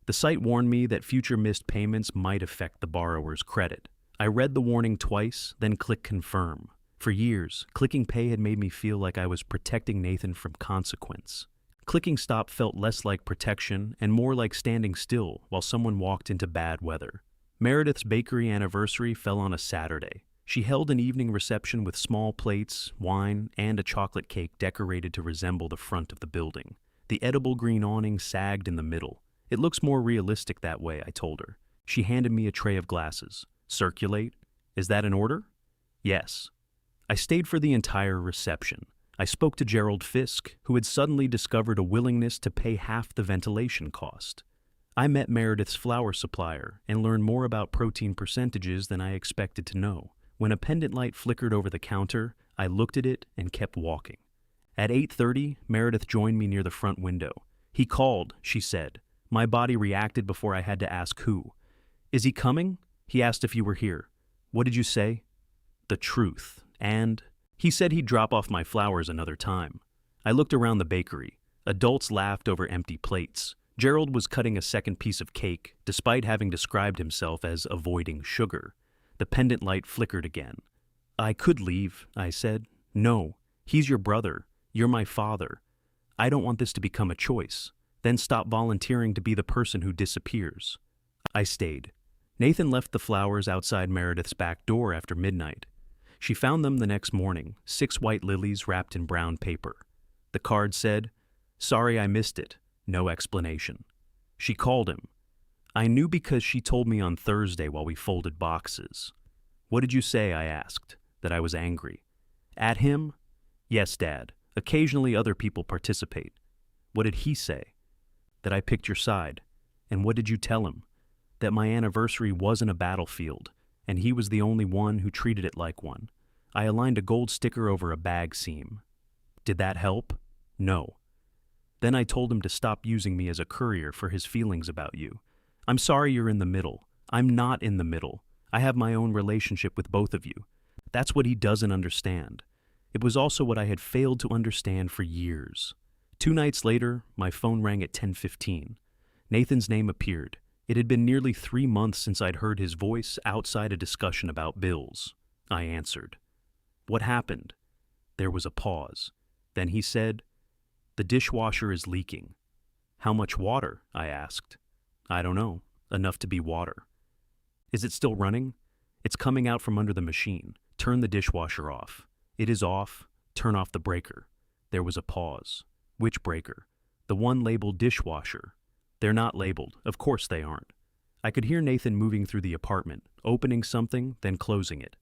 The site warned me that future missed payments might affect the borrower's credit. I read the warning twice, then clicked confirm. For years, clicking pay had made me feel like I was protecting Nathan from consequence. Clicking stop felt less like protection and more like standing still while someone walked into bad weather. Meredith's bakery anniversary fell on a Saturday. She held an evening reception with small plates, wine, and a chocolate cake decorated to resemble the front of the building. The edible green awning sagged in the middle. It looks more realistic that way, I told her. She handed me a tray of glasses. Circulate? Is that in order? Yes. I stayed for the entire reception. I spoke to Gerald Fisk, who had suddenly discovered a willingness to pay half the ventilation cost. I met Meredith's flour supplier and learned more about protein percentages than I expected to know. When a pendant light flickered over the counter, I looked at it and kept walking. At 8:30, Meredith joined me near the front window. He called, she said. My body reacted before I had to ask who. Is he coming? He asked if you were here. What did you say? The truth. And he said he'd drop off my flowers another time. I looked around the bakery. Adults laughed over empty plates. Gerald was cutting a second piece of cake, despite having described himself as avoiding sugar. The pendant light flickered again. I could leave, I said. No, he's your brother. You're my father. I don't want this to become a choice. Then stop volunteering to be the person who disappears. I stayed. Nathan left the flowers outside Meredith's back door after midnight. She found them the next morning, 6 white lilies wrapped in brown paper. The card said, "Sorry I missed it. No explanation." She called him. I knew because she told me on Thursday while we folded boxes. What did you say? I asked. That I was angry. At him? Yes, Dad. Occasionally other people participate. What did he say? That I picked your side. And what did you tell him? That my anniversary wasn't a battlefield, and he was the only one who treated it like one. I aligned a gold sticker over a bag seam. Did that help? No. Then I told him to stop using me as a courier for his feelings about you. I'm sorry you're in the middle. I'm not in the middle. I have my own relationship with both of you. That's what he doesn't understand. It was also what I had failed to understand for years. 2 nights later, my phone rang at 10:15. Nathan's name appeared. It had been nearly 3 months since I'd heard his voice outside a discussion about bills. I answered. What happened? There was a pause. Then he said, The dishwasher is leaking. How much water? I asked. I don't know. Enough to be water. Is it still running? It's coming out from under the machine. Turn the dishwasher off. It is off. Turn off the breaker. There was a pause. Which breaker? The one labeled dishwasher. They're not labeled. Of course they aren't. I could hear Nathan moving through the apartment, opening something, then closing it.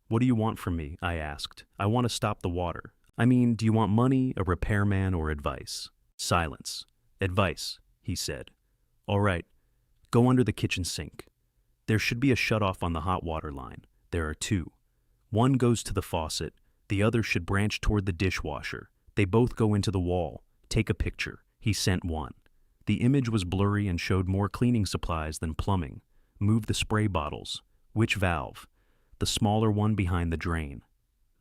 What do you want from me? I asked. I want to stop the water. I mean, do you want money, a repairman, or advice? Silence. Advice, he said. All right. Go under the kitchen sink. There should be a shutoff on the hot water line. There are 2. One goes to the faucet. The other should branch toward the dishwasher. They both go into the wall. Take a picture. He sent one. The image was blurry and showed more cleaning supplies than plumbing. Move the spray bottles. Which valve? The smaller one behind the drain.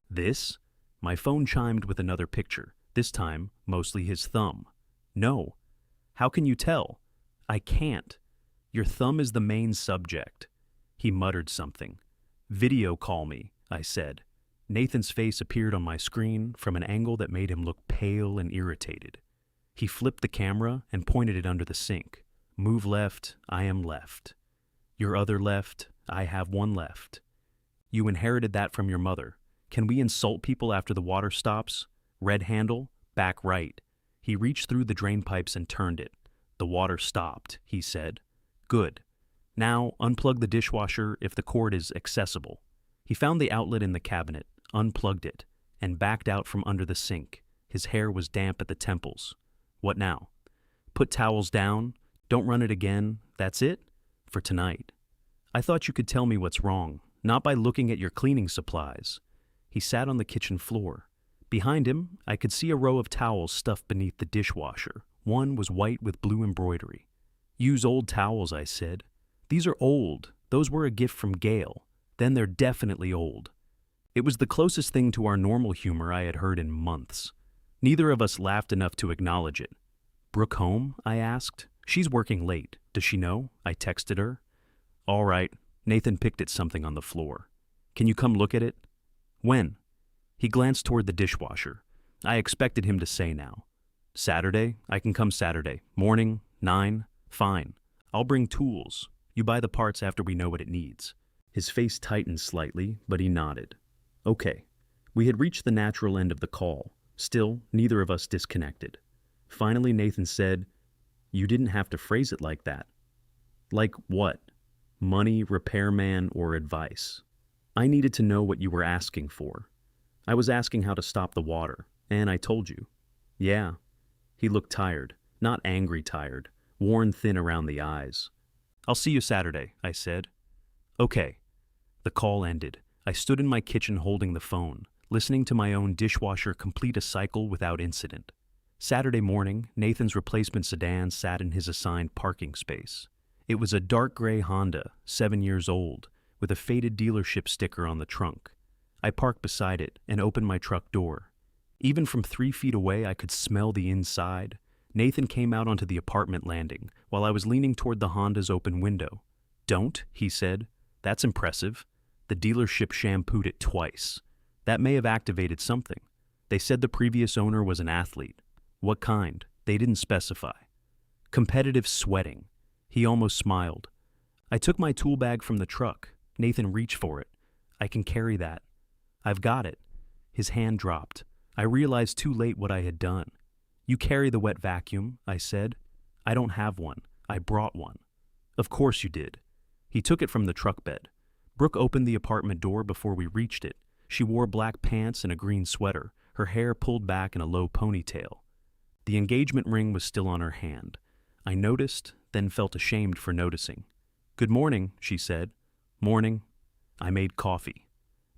This? My phone chimed with another picture, this time mostly his thumb. No. How can you tell? I can't. Your thumb is the main subject. He muttered something. Video call me, I said. Nathan's face appeared on my screen from an angle that made him look pale and irritated. He flipped the camera and pointed it under the sink. Move left, I am left. Your other left, I have one left. You inherited that from your mother. Can we insult people after the water stops? Red handle, back right. He reached through the drain pipes and turned it. The water stopped, he said. Good. Now unplug the dishwasher if the cord is accessible. He found the outlet in the cabinet, unplugged it, and backed out from under the sink. His hair was damp at the temples. What now? Put towels down. Don't run it again. That's it? For tonight. I thought you could tell me what's wrong, not by looking at your cleaning supplies. He sat on the kitchen floor. Behind him, I could see a row of towels stuffed beneath the dishwasher. One was white with blue embroidery. Use old towels, I said. These are old. Those were a gift from Gail. Then they're definitely old. It was the closest thing to our normal humor I had heard in months. Neither of us laughed enough to acknowledge it. Brooke home? I asked. She's working late. Does she know? I texted her. All right. Nathan picked at something on the floor. Can you come look at it? When? He glanced toward the dishwasher. I expected him to say now. Saturday? I can come Saturday. Morning? 9? Fine. I'll bring tools. You buy the parts after we know what it needs. His face tightened slightly, but he nodded. Okay. We had reached the natural end of the call. Still, neither of us disconnected. Finally, Nathan said, You didn't have to phrase it like that. Like what? Money, repairman, or advice? I needed to know what you were asking for. I was asking how to stop the water, and I told you. Yeah. He looked tired, not angry tired, worn thin around the eyes. I'll see you Saturday, I said. Okay. The call ended. I stood in my kitchen holding the phone, listening to my own dishwasher complete a cycle without incident. Saturday morning, Nathan's replacement sedan sat in his assigned parking space. It was a dark gray Honda, 7 years old, with a faded dealership sticker on the trunk. I parked beside it and opened my truck door. Even from 3 feet away, I could smell the inside. Nathan came out onto the apartment landing while I was leaning toward the Honda's open window. Don't, he said. That's impressive. The dealership shampooed it twice. That may have activated something. They said the previous owner was an athlete. What kind? They didn't specify. Competitive sweating. He almost smiled. I took my tool bag from the truck. Nathan reached for it. I can carry that. I've got it. His hand dropped. I realized too late what I had done. You carry the wet vacuum, I said. I don't have one. I brought one. Of course you did. He took it from the truck bed. Brooke opened the apartment door before we reached it. She wore black pants and a green sweater, her hair pulled back in a low ponytail. The engagement ring was still on her hand. I noticed, then felt ashamed for noticing. Good morning, she said. Morning. I made coffee.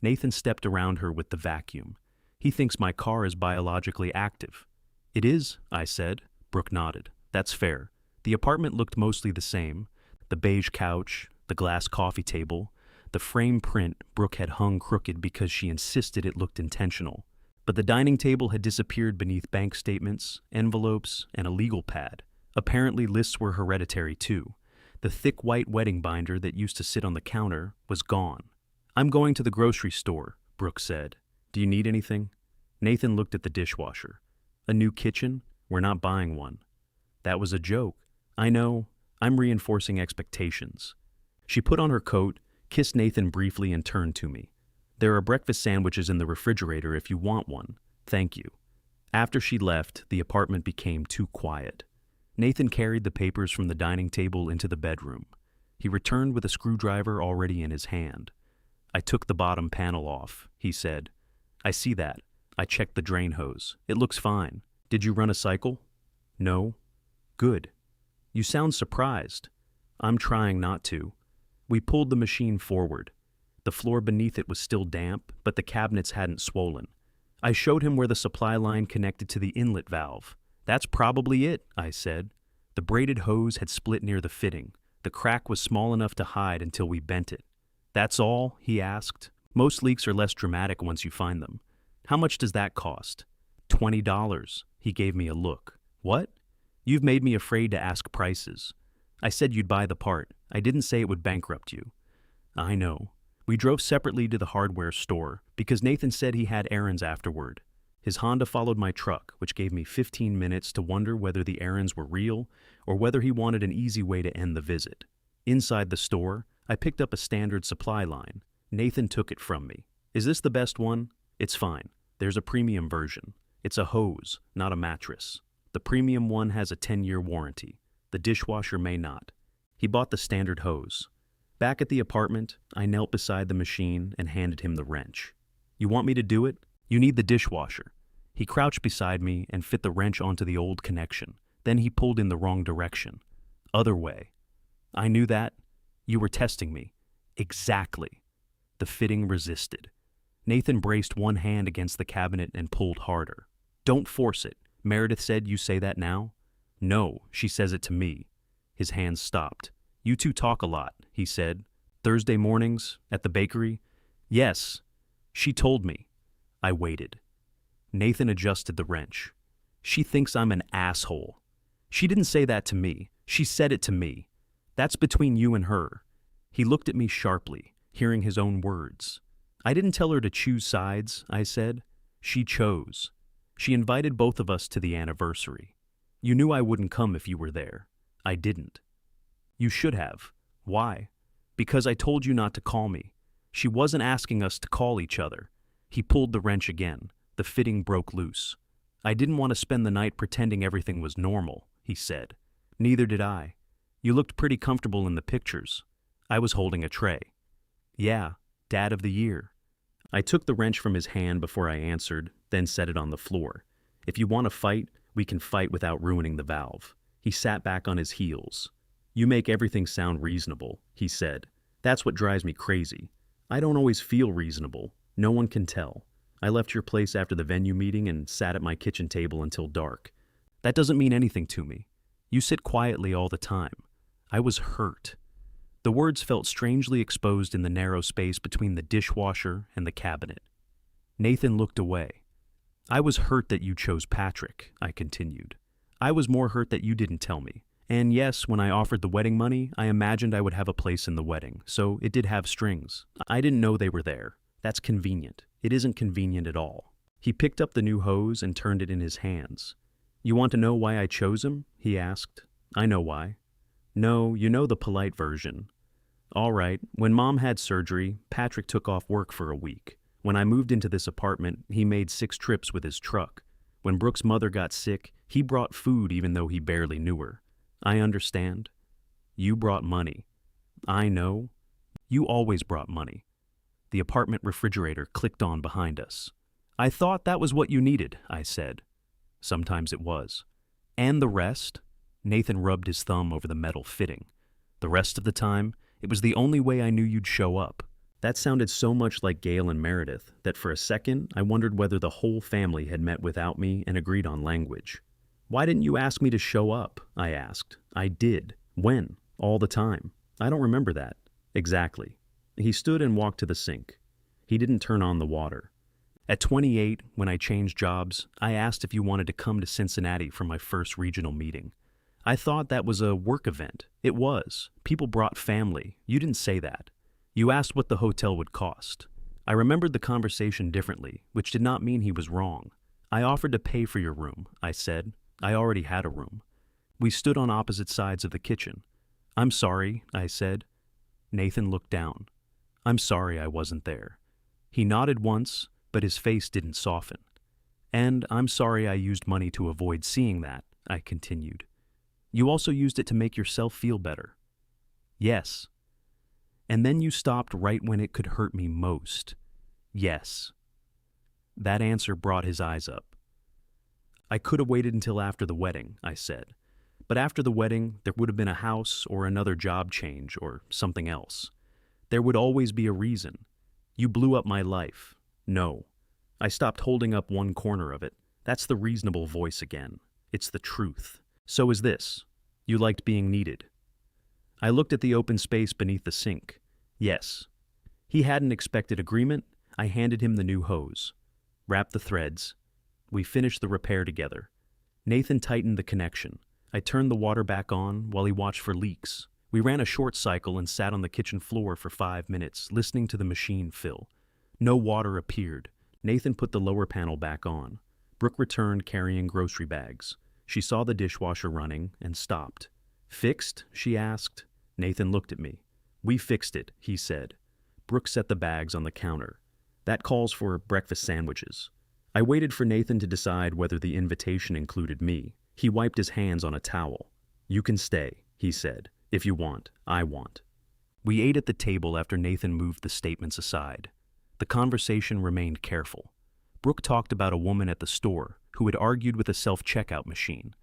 Nathan stepped around her with the vacuum. He thinks my car is biologically active. It is, I said. Brooke nodded. That's fair. The apartment looked mostly the same. The beige couch, the glass coffee table, the frame print Brooke had hung crooked because she insisted it looked intentional. But the dining table had disappeared beneath bank statements, envelopes, and a legal pad. Apparently lists were hereditary too. The thick white wedding binder that used to sit on the counter was gone. I'm going to the grocery store, Brooke said. Do you need anything? Nathan looked at the dishwasher. A new kitchen? We're not buying one. That was a joke. I know. I'm reinforcing expectations. She put on her coat, kissed Nathan briefly, and turned to me. There are breakfast sandwiches in the refrigerator if you want one. Thank you. After she left, the apartment became too quiet. Nathan carried the papers from the dining table into the bedroom. He returned with a screwdriver already in his hand. I took the bottom panel off, he said. I see that. I checked the drain hose. It looks fine. Did you run a cycle? No. Good. You sound surprised. I'm trying not to. We pulled the machine forward. The floor beneath it was still damp, but the cabinets hadn't swollen. I showed him where the supply line connected to the inlet valve. That's probably it, I said. The braided hose had split near the fitting. The crack was small enough to hide until we bent it. That's all? He asked. Most leaks are less dramatic once you find them. How much does that cost? $20. He gave me a look. What? You've made me afraid to ask prices. I said you'd buy the part. I didn't say it would bankrupt you. I know. We drove separately to the hardware store because Nathan said he had errands afterward. His Honda followed my truck, which gave me 15 minutes to wonder whether the errands were real or whether he wanted an easy way to end the visit. Inside the store, I picked up a standard supply line. Nathan took it from me. Is this the best one? It's fine. There's a premium version. It's a hose, not a mattress. The premium one has a 10-year warranty. The dishwasher may not. He bought the standard hose. Back at the apartment, I knelt beside the machine and handed him the wrench. You want me to do it? You need the dishwasher. He crouched beside me and fit the wrench onto the old connection. Then he pulled in the wrong direction. Other way. I knew that. You were testing me. Exactly. The fitting resisted. Nathan braced one hand against the cabinet and pulled harder. Don't force it. Meredith said you say that now? No, she says it to me. His hands stopped. You two talk a lot, he said. Thursday mornings, at the bakery? Yes. She told me. I waited. Nathan adjusted the wrench. She thinks I'm an asshole. She didn't say that to me. She said it to me. That's between you and her. He looked at me sharply, hearing his own words. I didn't tell her to choose sides, I said. She chose. She invited both of us to the anniversary. You knew I wouldn't come if you were there. I didn't. You should have. Why? Because I told you not to call me. She wasn't asking us to call each other. He pulled the wrench again. The fitting broke loose. I didn't want to spend the night pretending everything was normal, he said. Neither did I. You looked pretty comfortable in the pictures. I was holding a tray. Yeah, Dad of the Year. I took the wrench from his hand before I answered, then set it on the floor. If you want to fight, we can fight without ruining the valve. He sat back on his heels. You make everything sound reasonable, he said. That's what drives me crazy. I don't always feel reasonable. No one can tell. I left your place after the venue meeting and sat at my kitchen table until dark. That doesn't mean anything to me. You sit quietly all the time. I was hurt. The words felt strangely exposed in the narrow space between the dishwasher and the cabinet. Nathan looked away. I was hurt that you chose Patrick, I continued. I was more hurt that you didn't tell me. And yes, when I offered the wedding money, I imagined I would have a place in the wedding, so it did have strings. I didn't know they were there. That's convenient. It isn't convenient at all. He picked up the new hose and turned it in his hands. You want to know why I chose him? He asked. I know why. No, you know the polite version. All right, when Mom had surgery, Patrick took off work for a week. When I moved into this apartment, he made 6 trips with his truck. When Brooke's mother got sick, he brought food even though he barely knew her. I understand. You brought money. I know. You always brought money. The apartment refrigerator clicked on behind us. I thought that was what you needed, I said. Sometimes it was. And the rest? Nathan rubbed his thumb over the metal fitting. The rest of the time, it was the only way I knew you'd show up. That sounded so much like Gail and Meredith that for a second I wondered whether the whole family had met without me and agreed on language. Why didn't you ask me to show up? I asked. I did. When? All the time. I don't remember that. Exactly. He stood and walked to the sink. He didn't turn on the water. At 28, when I changed jobs, I asked if you wanted to come to Cincinnati for my first regional meeting. I thought that was a work event. It was. People brought family. You didn't say that. You asked what the hotel would cost. I remembered the conversation differently, which did not mean he was wrong. I offered to pay for your room, I said. I already had a room. We stood on opposite sides of the kitchen. I'm sorry, I said. Nathan looked down. I'm sorry I wasn't there. He nodded once, but his face didn't soften. And I'm sorry I used money to avoid seeing that, I continued. You also used it to make yourself feel better. Yes. And then you stopped right when it could hurt me most. Yes. That answer brought his eyes up. I could have waited until after the wedding, I said. But after the wedding, there would have been a house or another job change or something else. There would always be a reason. You blew up my life. No. I stopped holding up one corner of it. That's the reasonable voice again. It's the truth. So is this. You liked being needed. I looked at the open space beneath the sink. Yes. He hadn't expected agreement. I handed him the new hose. Wrapped the threads. We finished the repair together. Nathan tightened the connection. I turned the water back on while he watched for leaks. We ran a short cycle and sat on the kitchen floor for 5 minutes, listening to the machine fill. No water appeared. Nathan put the lower panel back on. Brooke returned carrying grocery bags. She saw the dishwasher running and stopped. Fixed? She asked. Nathan looked at me. We fixed it, he said. Brooke set the bags on the counter. That calls for breakfast sandwiches. I waited for Nathan to decide whether the invitation included me. He wiped his hands on a towel. You can stay, he said. If you want, I want. We ate at the table after Nathan moved the statements aside. The conversation remained careful. Brooke talked about a woman at the store who had argued with a self-checkout machine.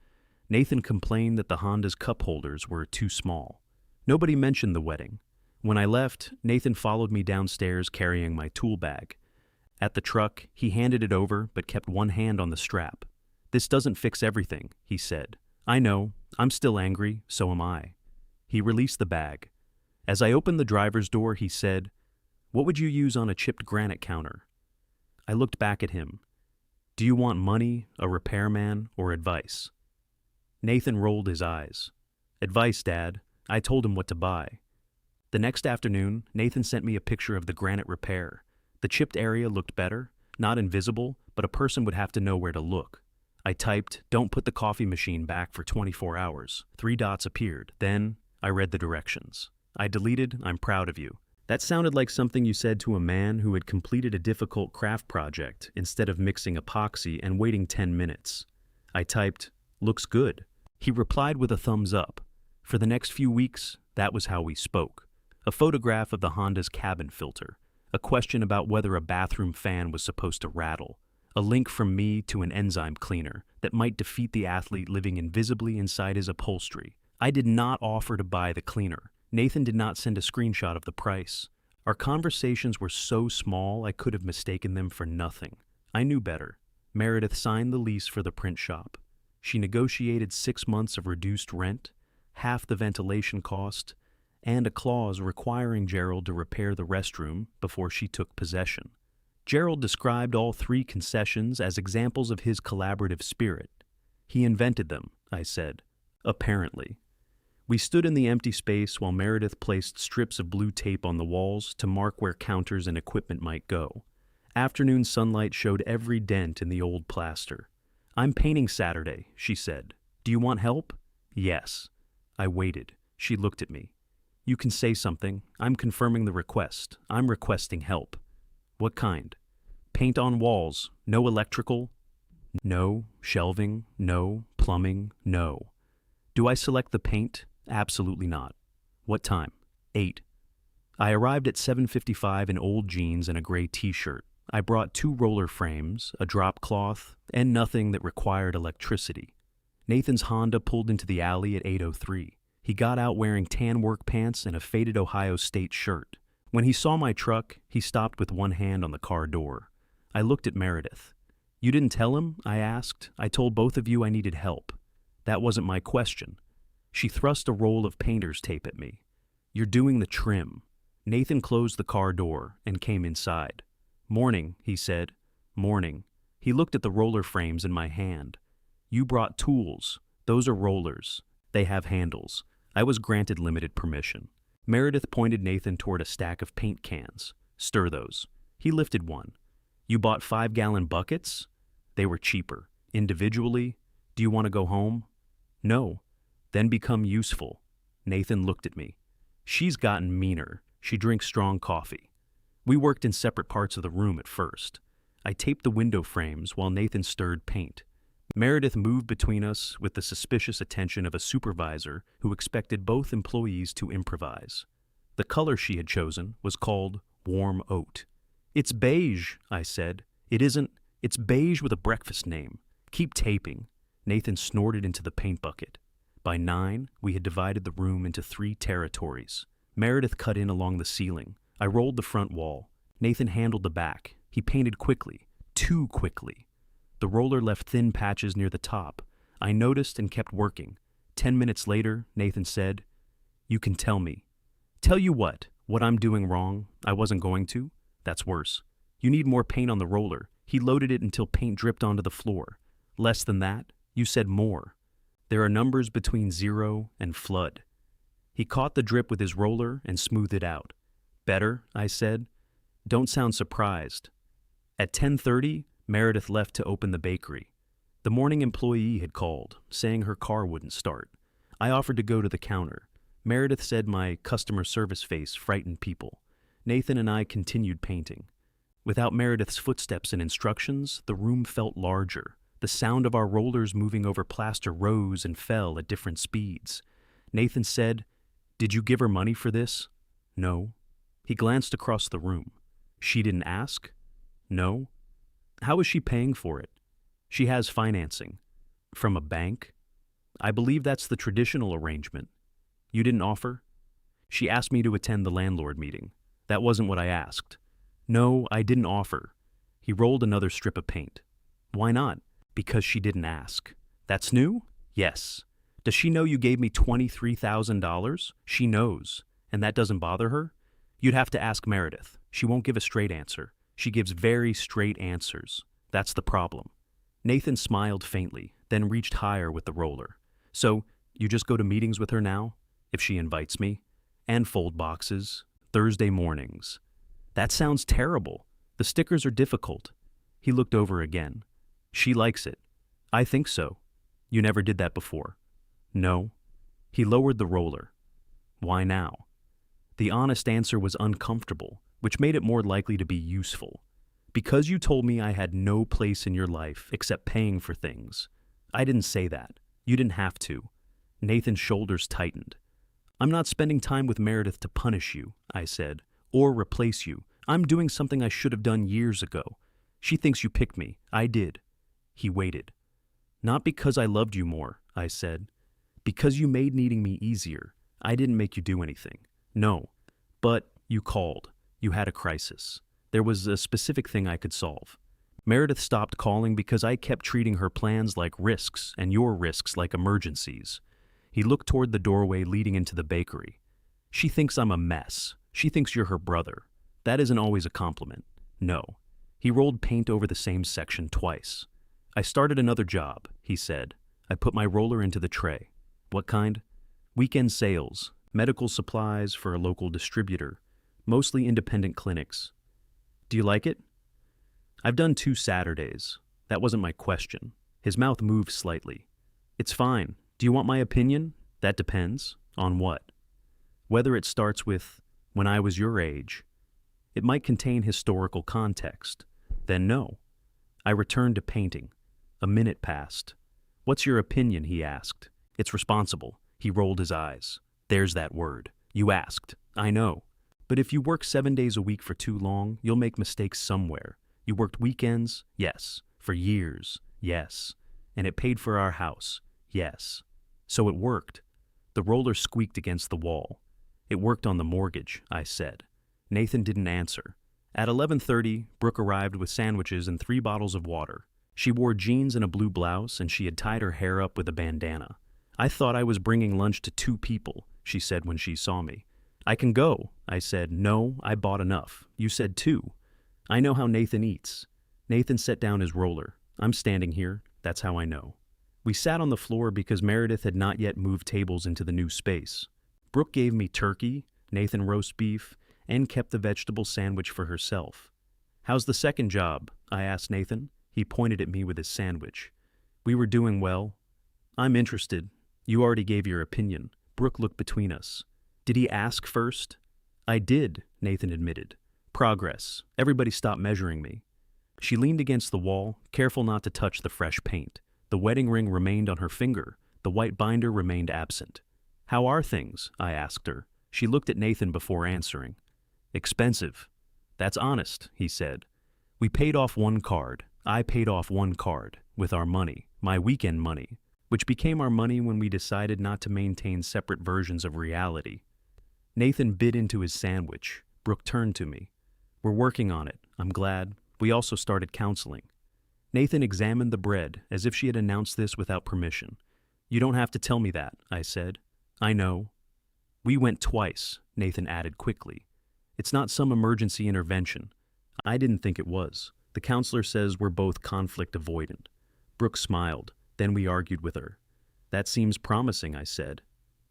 Nathan complained that the Honda's cup holders were too small. Nobody mentioned the wedding. When I left, Nathan followed me downstairs carrying my tool bag. At the truck, he handed it over but kept one hand on the strap. "This doesn't fix everything," he said. "I know. I'm still angry, so am I." He released the bag. As I opened the driver's door, he said, "What would you use on a chipped granite counter?" I looked back at him. "Do you want money, a repairman, or advice?" Nathan rolled his eyes. "Advice, Dad." I told him what to buy. The next afternoon, Nathan sent me a picture of the granite repair. The chipped area looked better, not invisible, but a person would have to know where to look. I typed, "Don't put the coffee machine back for 24 hours. 3 dots appeared. Then, I read the directions. I deleted, "I'm proud of you." That sounded like something you said to a man who had completed a difficult craft project instead of mixing epoxy and waiting 10 minutes. I typed, "Looks good." He replied with a thumbs up. For the next few weeks, that was how we spoke. A photograph of the Honda's cabin filter. A question about whether a bathroom fan was supposed to rattle. A link from me to an enzyme cleaner that might defeat the athlete living invisibly inside his upholstery. I did not offer to buy the cleaner. Nathan did not send a screenshot of the price. Our conversations were so small I could have mistaken them for nothing. I knew better. Meredith signed the lease for the print shop. She negotiated 6 months of reduced rent, half the ventilation cost, and a clause requiring Gerald to repair the restroom before she took possession. Gerald described all 3 concessions as examples of his collaborative spirit. He invented them, I said. Apparently. We stood in the empty space while Meredith placed strips of blue tape on the walls to mark where counters and equipment might go. Afternoon sunlight showed every dent in the old plaster. "I'm painting Saturday," she said. "Do you want help?" "Yes." I waited. She looked at me. "You can say something. I'm confirming the request. I'm requesting help." "What kind?" "Paint on walls. No electrical?" "No." "Shelving? No." "Plumbing? No." "Do I select the paint?" "Absolutely not." "What time?" 8. I arrived at 7:55 in old jeans and a gray t-shirt. I brought 2 roller frames, a drop cloth, and nothing that required electricity. Nathan's Honda pulled into the alley at 8:03. He got out wearing tan work pants and a faded Ohio State shirt. When he saw my truck, he stopped with one hand on the car door. I looked at Meredith. "You didn't tell him?" I asked. "I told both of you I needed help." "That wasn't my question." She thrust a roll of painter's tape at me. "You're doing the trim." Nathan closed the car door and came inside. "Morning," he said. "Morning." He looked at the roller frames in my hand. "You brought tools. Those are rollers. They have handles." I was granted limited permission. Meredith pointed Nathan toward a stack of paint cans. "Stir those." He lifted one. "You bought 5-gallon buckets?" "They were cheaper. Individually? Do you want to go home?" "No." "Then become useful." Nathan looked at me. "She's gotten meaner. She drinks strong coffee." We worked in separate parts of the room at first. I taped the window frames while Nathan stirred paint. Meredith moved between us with the suspicious attention of a supervisor who expected both employees to improvise. The color she had chosen was called warm oat. "It's beige," I said. "It isn't. It's beige with a breakfast name. Keep taping." Nathan snorted into the paint bucket. By 9, we had divided the room into 3 territories. Meredith cut in along the ceiling. I rolled the front wall. Nathan handled the back. He painted quickly. Too quickly. The roller left thin patches near the top. I noticed and kept working. 10 minutes later, Nathan said, "You can tell me." "Tell you what? What I'm doing wrong? I wasn't going to? That's worse. You need more paint on the roller." He loaded it until paint dripped onto the floor. "Less than that? You said more." "There are numbers between 0 and flood." He caught the drip with his roller and smoothed it out. "Better?" I said. "Don't sound surprised." At 10:30, Meredith left to open the bakery. The morning employee had called, saying her car wouldn't start. I offered to go to the counter. Meredith said my customer service face frightened people. Nathan and I continued painting. Without Meredith's footsteps and instructions, the room felt larger. The sound of our rollers moving over plaster rose and fell at different speeds. Nathan said, "Did you give her money for this?" "No." He glanced across the room. "She didn't ask?" "No." How is she paying for it? She has financing. From a bank? I believe that's the traditional arrangement. You didn't offer? She asked me to attend the landlord meeting. That wasn't what I asked. No, I didn't offer. He rolled another strip of paint. Why not? Because she didn't ask. That's new? Yes. Does she know you gave me $23,000? She knows. And that doesn't bother her? You'd have to ask Meredith. She won't give a straight answer. She gives very straight answers. That's the problem. Nathan smiled faintly, then reached higher with the roller. So, you just go to meetings with her now? If she invites me? And fold boxes? Thursday mornings. That sounds terrible. The stickers are difficult. He looked over again. She likes it. I think so. You never did that before. No. He lowered the roller. Why now? The honest answer was uncomfortable, which made it more likely to be useful. Because you told me I had no place in your life except paying for things. I didn't say that. You didn't have to. Nathan's shoulders tightened. I'm not spending time with Meredith to punish you, I said, or replace you. I'm doing something I should have done years ago. She thinks you picked me. I did. He waited. Not because I loved you more, I said. Because you made needing me easier. I didn't make you do anything. No. But you called. You had a crisis. There was a specific thing I could solve. Meredith stopped calling because I kept treating her plans like risks and your risks like emergencies. He looked toward the doorway leading into the bakery. She thinks I'm a mess. She thinks you're her brother. That isn't always a compliment. No. He rolled paint over the same section twice. I started another job, he said. I put my roller into the tray. What kind? Weekend sales, medical supplies for a local distributor, mostly independent clinics. Do you like it? I've done 2 Saturdays. That wasn't my question. His mouth moved slightly. It's fine. Do you want my opinion? That depends. On what? Whether it starts with, when I was your age. It might contain historical context. Then no. I returned to painting. A minute passed. What's your opinion, he asked. It's responsible. He rolled his eyes. There's that word. You asked. I know. But if you work 7 days a week for too long, you'll make mistakes somewhere. You worked weekends? Yes. For years? Yes. And it paid for our house? Yes. So it worked. The roller squeaked against the wall. It worked on the mortgage, I said. Nathan didn't answer. At 11:30, Brooke arrived with sandwiches and 3 bottles of water. She wore jeans and a blue blouse, and she had tied her hair up with a bandana. I thought I was bringing lunch to 2 people, she said when she saw me. I can go, I said. No, I bought enough. You said 2. I know how Nathan eats. Nathan set down his roller. I'm standing here. That's how I know. We sat on the floor because Meredith had not yet moved tables into the new space. Brooke gave me turkey, Nathan roast beef, and kept the vegetable sandwich for herself. How's the second job? I asked Nathan. He pointed at me with his sandwich. We were doing well. I'm interested. You already gave your opinion. Brooke looked between us. Did he ask first? I did, Nathan admitted. Progress. Everybody stopped measuring me. She leaned against the wall, careful not to touch the fresh paint. The wedding ring remained on her finger. The white binder remained absent. How are things? I asked her. She looked at Nathan before answering. Expensive. That's honest, he said. We paid off 1 card. I paid off 1 card with our money, my weekend money, which became our money when we decided not to maintain separate versions of reality. Nathan bit into his sandwich. Brooke turned to me. We're working on it. I'm glad. We also started counseling. Nathan examined the bread as if she had announced this without permission. You don't have to tell me that, I said. I know. We went twice, Nathan added quickly. It's not some emergency intervention. I didn't think it was. The counselor says we're both conflict avoidant. Brooke smiled. Then we argued with her. That seems promising, I said.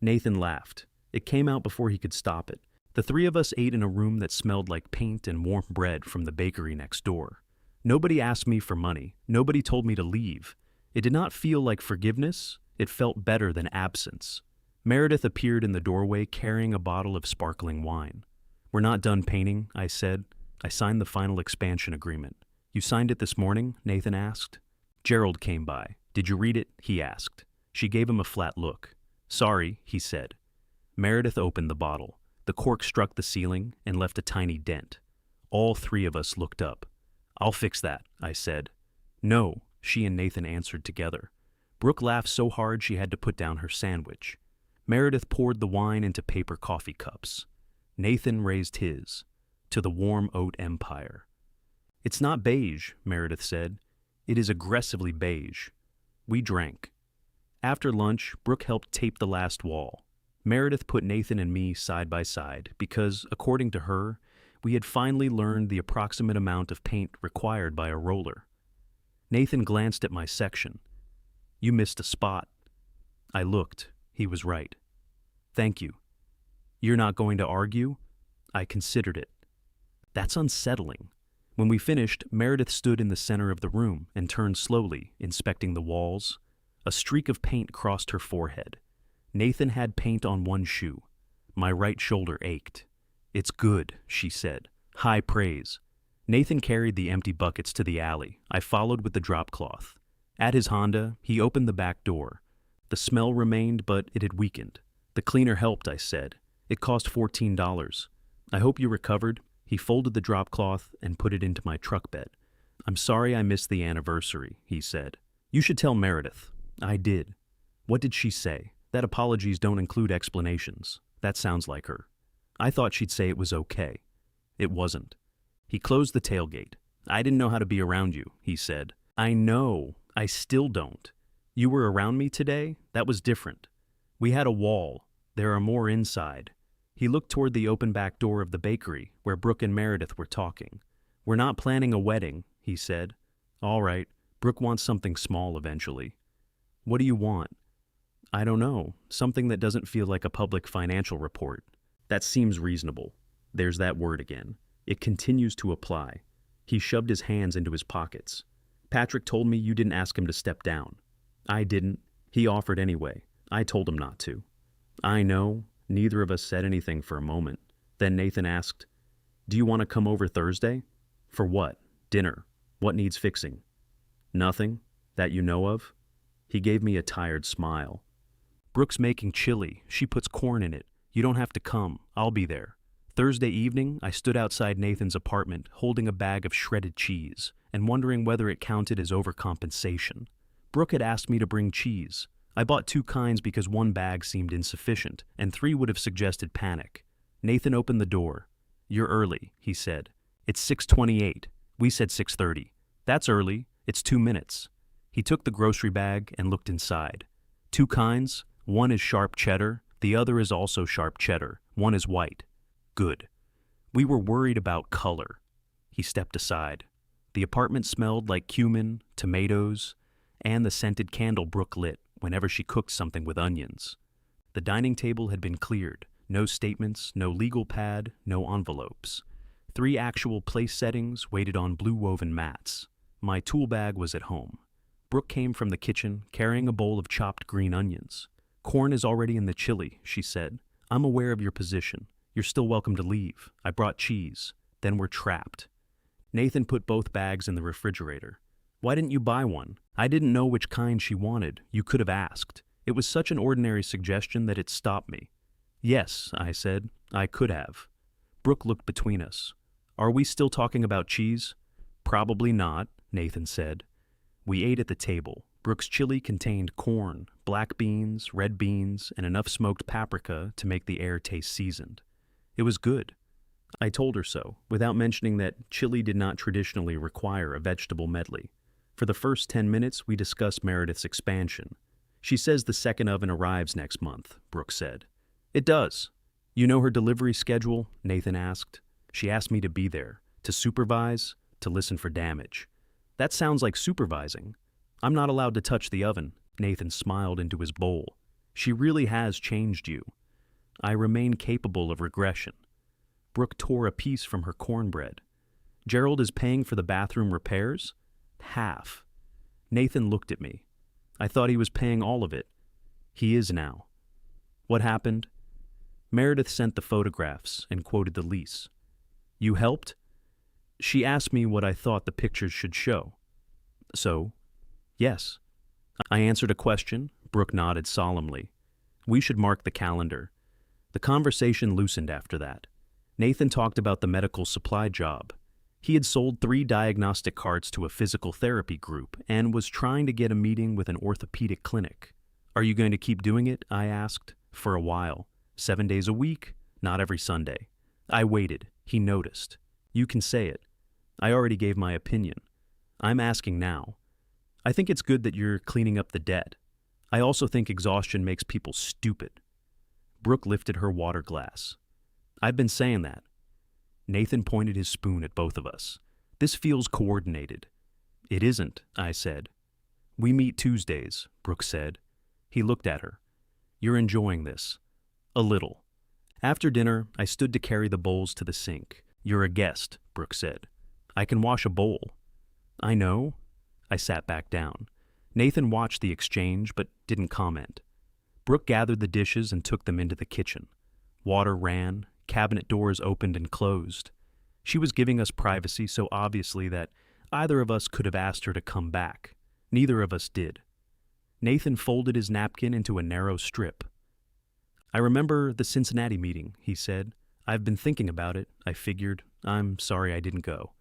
Nathan laughed. It came out before he could stop it. The 3 of us ate in a room that smelled like paint and warm bread from the bakery next door. Nobody asked me for money. Nobody told me to leave. It did not feel like forgiveness. It felt better than absence. Meredith appeared in the doorway carrying a bottle of sparkling wine. We're not done painting, I said. I signed the final expansion agreement. You signed it this morning? Nathan asked. Gerald came by. Did you read it? He asked. She gave him a flat look. Sorry, he said. Meredith opened the bottle. The cork struck the ceiling and left a tiny dent. All 3 of us looked up. I'll fix that, I said. No, she and Nathan answered together. Brooke laughed so hard she had to put down her sandwich. Meredith poured the wine into paper coffee cups. Nathan raised his, to the warm oat empire. It's not beige, Meredith said. It is aggressively beige. We drank. After lunch, Brooke helped tape the last wall. Meredith put Nathan and me side by side because, according to her, we had finally learned the approximate amount of paint required by a roller. Nathan glanced at my section. You missed a spot. I looked. He was right. Thank you. You're not going to argue? I considered it. That's unsettling. When we finished, Meredith stood in the center of the room and turned slowly, inspecting the walls. A streak of paint crossed her forehead. Nathan had paint on one shoe. My right shoulder ached. It's good, she said. High praise. Nathan carried the empty buckets to the alley. I followed with the drop cloth. At his Honda, he opened the back door. The smell remained, but it had weakened. The cleaner helped, I said. It cost $14. I hope you recovered. He folded the drop cloth and put it into my truck bed. I'm sorry I missed the anniversary, he said. You should tell Meredith. I did. What did she say? That apologies don't include explanations. That sounds like her. I thought she'd say it was okay. It wasn't. He closed the tailgate. I didn't know how to be around you, he said. I know. I still don't. You were around me today? That was different. We had a wall. There are more inside. He looked toward the open back door of the bakery, where Brooke and Meredith were talking. We're not planning a wedding, he said. All right. Brooke wants something small eventually. What do you want? I don't know. Something that doesn't feel like a public financial report. That seems reasonable. There's that word again. It continues to apply. He shoved his hands into his pockets. Patrick told me you didn't ask him to step down. I didn't. He offered anyway. I told him not to. I know. Neither of us said anything for a moment. Then Nathan asked, Do you want to come over Thursday? For what? Dinner. What needs fixing? Nothing. That you know of? He gave me a tired smile. Brooke's making chili. She puts corn in it. You don't have to come. I'll be there. Thursday evening, I stood outside Nathan's apartment holding a bag of shredded cheese and wondering whether it counted as overcompensation. Brooke had asked me to bring cheese. I bought 2 kinds because 1 bag seemed insufficient, and 3 would have suggested panic. Nathan opened the door. You're early, he said. It's 6:28. We said 6:30. That's early. It's 2 minutes. He took the grocery bag and looked inside. 2 kinds. One is sharp cheddar. The other is also sharp cheddar. One is white. Good. We were worried about color. He stepped aside. The apartment smelled like cumin, tomatoes, and the scented candle Brooke lit whenever she cooked something with onions. The dining table had been cleared. No statements, no legal pad, no envelopes. 3 actual place settings waited on blue woven mats. My tool bag was at home. Brooke came from the kitchen carrying a bowl of chopped green onions. Corn is already in the chili, she said. I'm aware of your position. You're still welcome to leave. I brought cheese. Then we're trapped. Nathan put both bags in the refrigerator. Why didn't you buy one? I didn't know which kind she wanted. You could have asked. It was such an ordinary suggestion that it stopped me. Yes, I said. I could have. Brooke looked between us. Are we still talking about cheese? Probably not, Nathan said. We ate at the table. Brooke's chili contained corn, black beans, red beans, and enough smoked paprika to make the air taste seasoned. It was good. I told her so, without mentioning that chili did not traditionally require a vegetable medley. For the first 10 minutes, we discussed Meredith's expansion. She says the second oven arrives next month, Brooke said. It does. You know her delivery schedule? Nathan asked. She asked me to be there, to supervise, to listen for damage. That sounds like supervising. I'm not allowed to touch the oven. Nathan smiled into his bowl. She really has changed you. I remain capable of regression. Brooke tore a piece from her cornbread. Gerald is paying for the bathroom repairs? Half. Nathan looked at me. I thought he was paying all of it. He is now. What happened? Meredith sent the photographs and quoted the lease. You helped? She asked me what I thought the pictures should show. So, yes. I answered a question. Brooke nodded solemnly. We should mark the calendar. The conversation loosened after that. Nathan talked about the medical supply job. He had sold 3 diagnostic carts to a physical therapy group and was trying to get a meeting with an orthopedic clinic. Are you going to keep doing it? I asked. For a while. 7 days a week, not every Sunday. I waited. He noticed. You can say it. I already gave my opinion. I'm asking now. I think it's good that you're cleaning up the debt. I also think exhaustion makes people stupid. Brooke lifted her water glass. I've been saying that. Nathan pointed his spoon at both of us. This feels coordinated. It isn't, I said. We meet Tuesdays, Brooke said. He looked at her. You're enjoying this. A little. After dinner, I stood to carry the bowls to the sink. You're a guest, Brooke said. I can wash a bowl. I know. I sat back down. Nathan watched the exchange, but didn't comment. Brooke gathered the dishes and took them into the kitchen. Water ran. Cabinet doors opened and closed. She was giving us privacy so obviously that either of us could have asked her to come back. Neither of us did. Nathan folded his napkin into a narrow strip. I remember the Cincinnati meeting, he said. I've been thinking about it, I figured. I'm sorry I didn't go.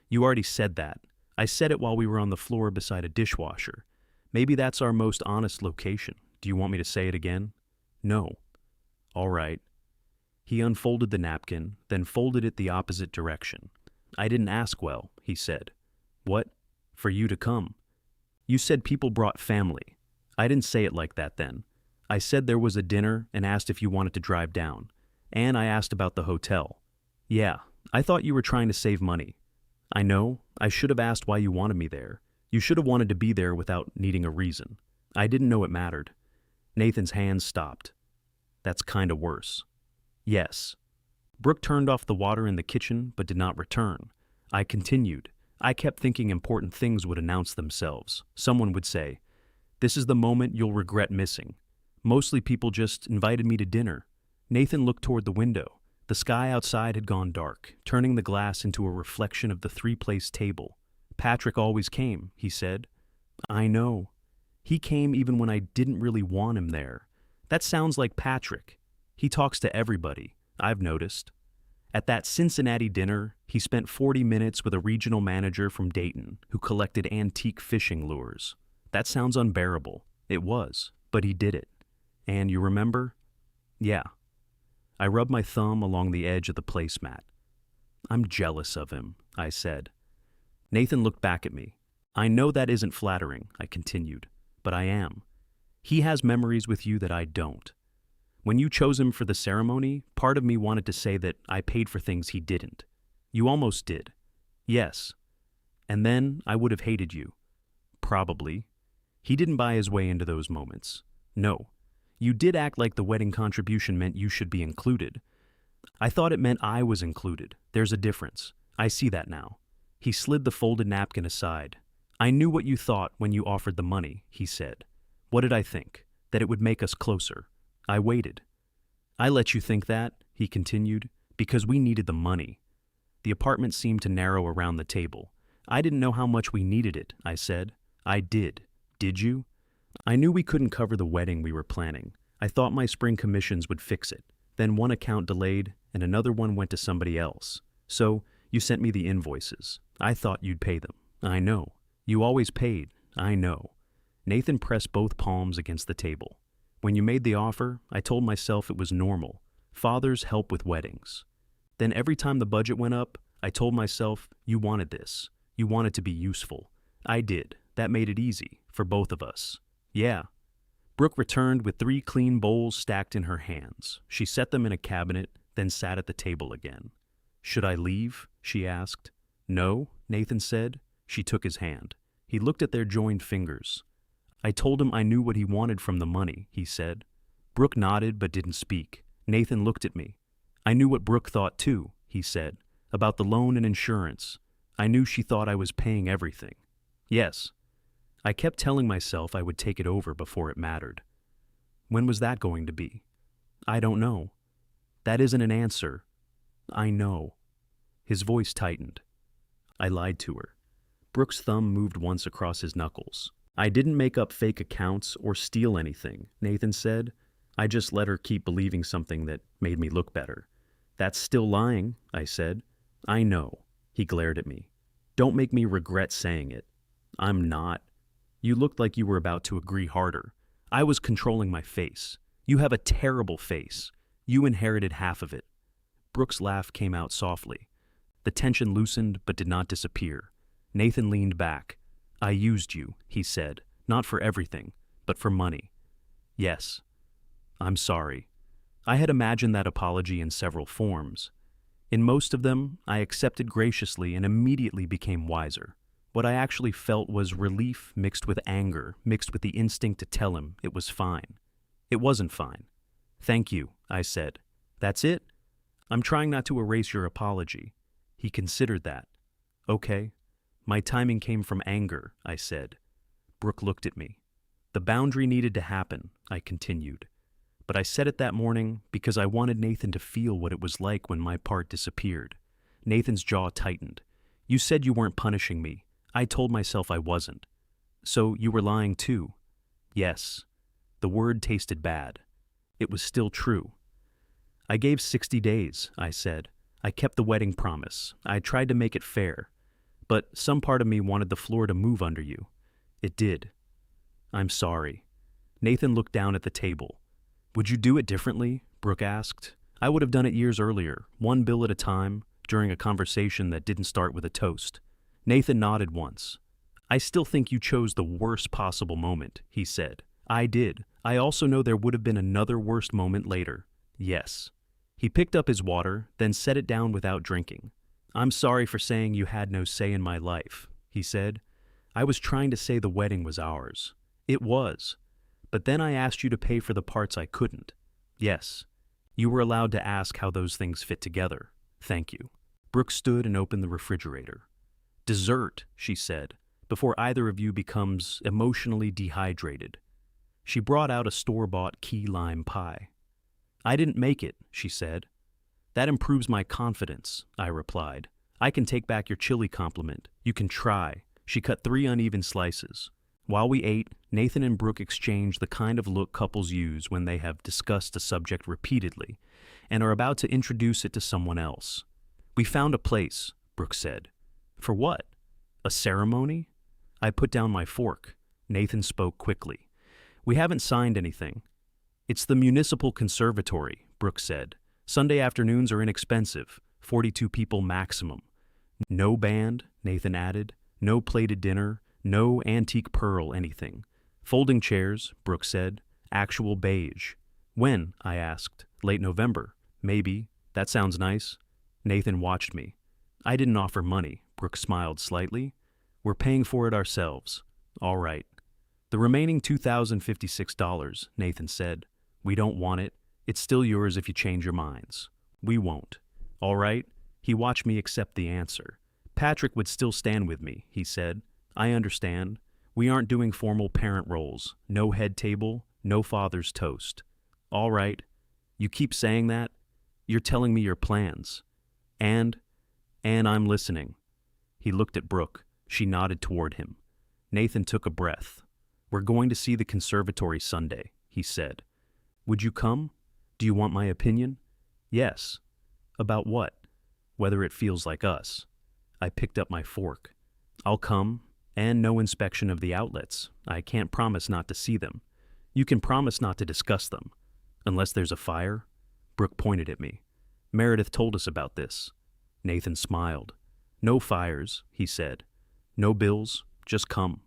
You already said that. I said it while we were on the floor beside a dishwasher. Maybe that's our most honest location. Do you want me to say it again? No. All right. He unfolded the napkin, then folded it the opposite direction. I didn't ask well, he said. What? For you to come. You said people brought family. I didn't say it like that then. I said there was a dinner and asked if you wanted to drive down. And I asked about the hotel. Yeah, I thought you were trying to save money. I know. I should have asked why you wanted me there. You should have wanted to be there without needing a reason. I didn't know it mattered. Nathan's hands stopped. That's kind of worse. Yes. Brooke turned off the water in the kitchen but did not return. I continued. I kept thinking important things would announce themselves. Someone would say, "This is the moment you'll regret missing." Mostly people just invited me to dinner. Nathan looked toward the window. The sky outside had gone dark, turning the glass into a reflection of the 3-place table. Patrick always came, he said. I know. He came even when I didn't really want him there. That sounds like Patrick. He talks to everybody, I've noticed. At that Cincinnati dinner, he spent 40 minutes with a regional manager from Dayton who collected antique fishing lures. That sounds unbearable. It was, but he did it. And you remember? Yeah. I rubbed my thumb along the edge of the placemat. I'm jealous of him, I said. Nathan looked back at me. I know that isn't flattering, I continued, but I am. He has memories with you that I don't. When you chose him for the ceremony, part of me wanted to say that I paid for things he didn't. You almost did. Yes. And then I would have hated you. Probably. He didn't buy his way into those moments. No. You did act like the wedding contribution meant you should be included. I thought it meant I was included. There's a difference. I see that now. He slid the folded napkin aside. I knew what you thought when you offered the money, he said. What did I think? That it would make us closer. I waited. I let you think that, he continued, because we needed the money. The apartment seemed to narrow around the table. I didn't know how much we needed it, I said. I did. Did you? I knew we couldn't cover the wedding we were planning. I thought my spring commissions would fix it. Then one account delayed, and another one went to somebody else. So, you sent me the invoices. I thought you'd pay them. I know. You always paid. I know. Nathan pressed both palms against the table. When you made the offer, I told myself it was normal. Fathers help with weddings. Then every time the budget went up, I told myself, you wanted this. You wanted to be useful. I did. That made it easy, for both of us. Yeah. Brooke returned with 3 clean bowls stacked in her hands. She set them in a cabinet, then sat at the table again. Should I leave? She asked. No, Nathan said. She took his hand. He looked at their joined fingers. I told him I knew what he wanted from the money, he said. Brooke nodded but didn't speak. Nathan looked at me. I knew what Brooke thought too, he said, about the loan and insurance. I knew she thought I was paying everything. Yes. I kept telling myself I would take it over before it mattered. When was that going to be? I don't know. That isn't an answer. I know. His voice tightened. I lied to her. Brooke's thumb moved once across his knuckles. I didn't make up fake accounts or steal anything, Nathan said. I just let her keep believing something that made me look better. That's still lying, I said. I know. He glared at me. Don't make me regret saying it. I'm not. You looked like you were about to agree harder. I was controlling my face. You have a terrible face. You inherited half of it. Brooke's laugh came out softly. The tension loosened but did not disappear. Nathan leaned back. I used you, he said, not for everything, but for money. Yes. I'm sorry. I had imagined that apology in several forms. In most of them, I accepted graciously and immediately became wiser. What I actually felt was relief mixed with anger, mixed with the instinct to tell him it was fine. It wasn't fine. Thank you, I said. That's it? I'm trying not to erase your apology. He considered that. Okay. My timing came from anger, I said. Brooke looked at me. The boundary needed to happen, I continued. But I said it that morning because I wanted Nathan to feel what it was like when my part disappeared. Nathan's jaw tightened. You said you weren't punishing me. I told myself I wasn't. So you were lying too? Yes. The word tasted bad. It was still true. I gave 60 days, I said. I kept the wedding promise. I tried to make it fair. But some part of me wanted the floor to move under you. It did. I'm sorry. Nathan looked down at the table. Would you do it differently? Brooke asked. I would have done it years earlier, one bill at a time, during a conversation that didn't start with a toast. Nathan nodded once. I still think you chose the worst possible moment, he said. I did. I also know there would have been another worst moment later. Yes. He picked up his water, then set it down without drinking. I'm sorry for saying you had no say in my life, he said. I was trying to say the wedding was ours. It was. But then I asked you to pay for the parts I couldn't. Yes. You were allowed to ask how those things fit together. Thank you. Brooke stood and opened the refrigerator. Dessert, she said, before either of you becomes emotionally dehydrated. She brought out a store-bought key lime pie. I didn't make it, she said. That improves my confidence, I replied. I can take back your chili compliment. You can try. She cut 3 uneven slices. While we ate, Nathan and Brooke exchanged the kind of look couples use when they have discussed a subject repeatedly and are about to introduce it to someone else. We found a place, Brooke said. For what? A ceremony? I put down my fork. Nathan spoke quickly. We haven't signed anything. It's the municipal conservatory, Brooke said. Sunday afternoons are inexpensive, 42 people maximum. No band, Nathan added. No plated dinner. No antique pearl anything. Folding chairs, Brooke said. Actual beige. When? I asked. Late November. Maybe. That sounds nice. Nathan watched me. I didn't offer money. Brooke smiled slightly. We're paying for it ourselves. All right. The remaining $2,056, Nathan said. We don't want it. It's still yours if you change your minds. We won't. All right? He watched me accept the answer. Patrick would still stand with me, he said. I understand. We aren't doing formal parent roles. No head table, no father's toast. All right. You keep saying that. You're telling me your plans. And I'm listening. He looked at Brooke. She nodded toward him. Nathan took a breath. We're going to see the conservatory Sunday, he said. Would you come? Do you want my opinion? Yes. About what? Whether it feels like us. I picked up my fork. I'll come, and no inspection of the outlets. I can't promise not to see them. You can promise not to discuss them. Unless there's a fire? Brooke pointed at me. Meredith told us about this. Nathan smiled. No fires, he said. No bills, just come.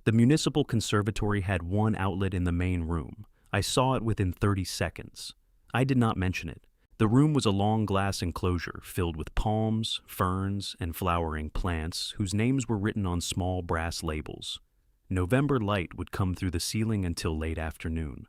The municipal conservatory had one outlet in the main room. I saw it within 30 seconds. I did not mention it. The room was a long glass enclosure filled with palms, ferns, and flowering plants whose names were written on small brass labels. November light would come through the ceiling until late afternoon.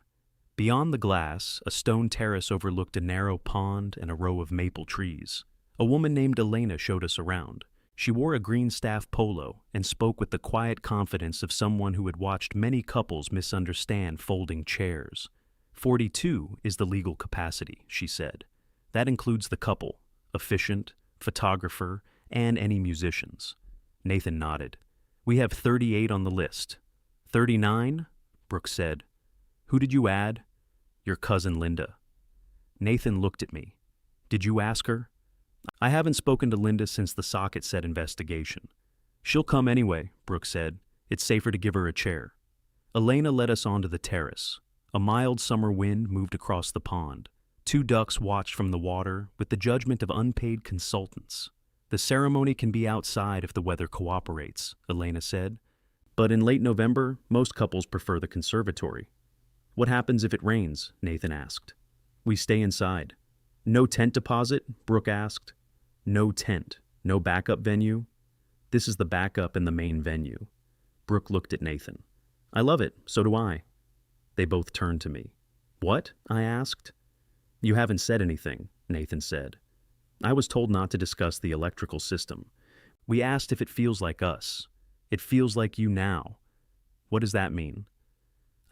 Beyond the glass, a stone terrace overlooked a narrow pond and a row of maple trees. A woman named Elena showed us around. She wore a green staff polo and spoke with the quiet confidence of someone who had watched many couples misunderstand folding chairs. 42 is the legal capacity, she said. That includes the couple, officiant, photographer, and any musicians. Nathan nodded. We have 38 on the list. 39? Brooke said. Who did you add? Your cousin Linda. Nathan looked at me. Did you ask her? I haven't spoken to Linda since the socket set investigation. She'll come anyway, Brooke said. It's safer to give her a chair. Elena led us onto the terrace. A mild summer wind moved across the pond. 2 ducks watched from the water with the judgment of unpaid consultants. The ceremony can be outside if the weather cooperates, Elena said. But in late November, most couples prefer the conservatory. What happens if it rains? Nathan asked. We stay inside. No tent deposit? Brooke asked. No tent. No backup venue? This is the backup and the main venue. Brooke looked at Nathan. I love it. So do I. They both turned to me. What? I asked. You haven't said anything, Nathan said. I was told not to discuss the electrical system. We asked if it feels like us. It feels like you now. What does that mean?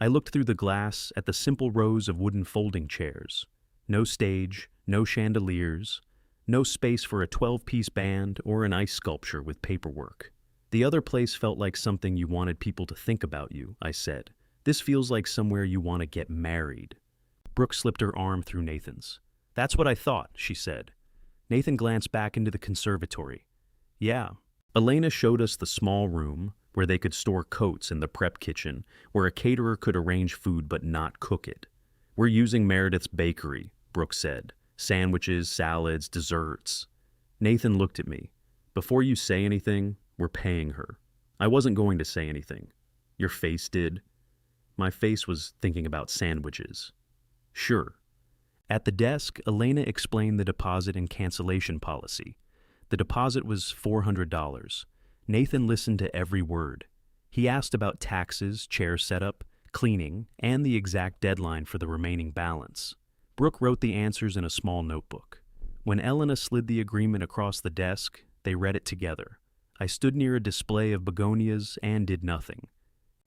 I looked through the glass at the simple rows of wooden folding chairs. No stage, no chandeliers, no space for a 12-piece band or an ice sculpture with paperwork. The other place felt like something you wanted people to think about you, I said. This feels like somewhere you want to get married. Brooke slipped her arm through Nathan's. That's what I thought, she said. Nathan glanced back into the conservatory. Yeah. Elena showed us the small room where they could store coats and the prep kitchen where a caterer could arrange food but not cook it. We're using Meredith's bakery, Brooke said. Sandwiches, salads, desserts. Nathan looked at me. Before you say anything, we're paying her. I wasn't going to say anything. Your face did. My face was thinking about sandwiches. Sure. At the desk, Elena explained the deposit and cancellation policy. The deposit was $400. Nathan listened to every word. He asked about taxes, chair setup, cleaning, and the exact deadline for the remaining balance. Brooke wrote the answers in a small notebook. When Elena slid the agreement across the desk, they read it together. I stood near a display of begonias and did nothing.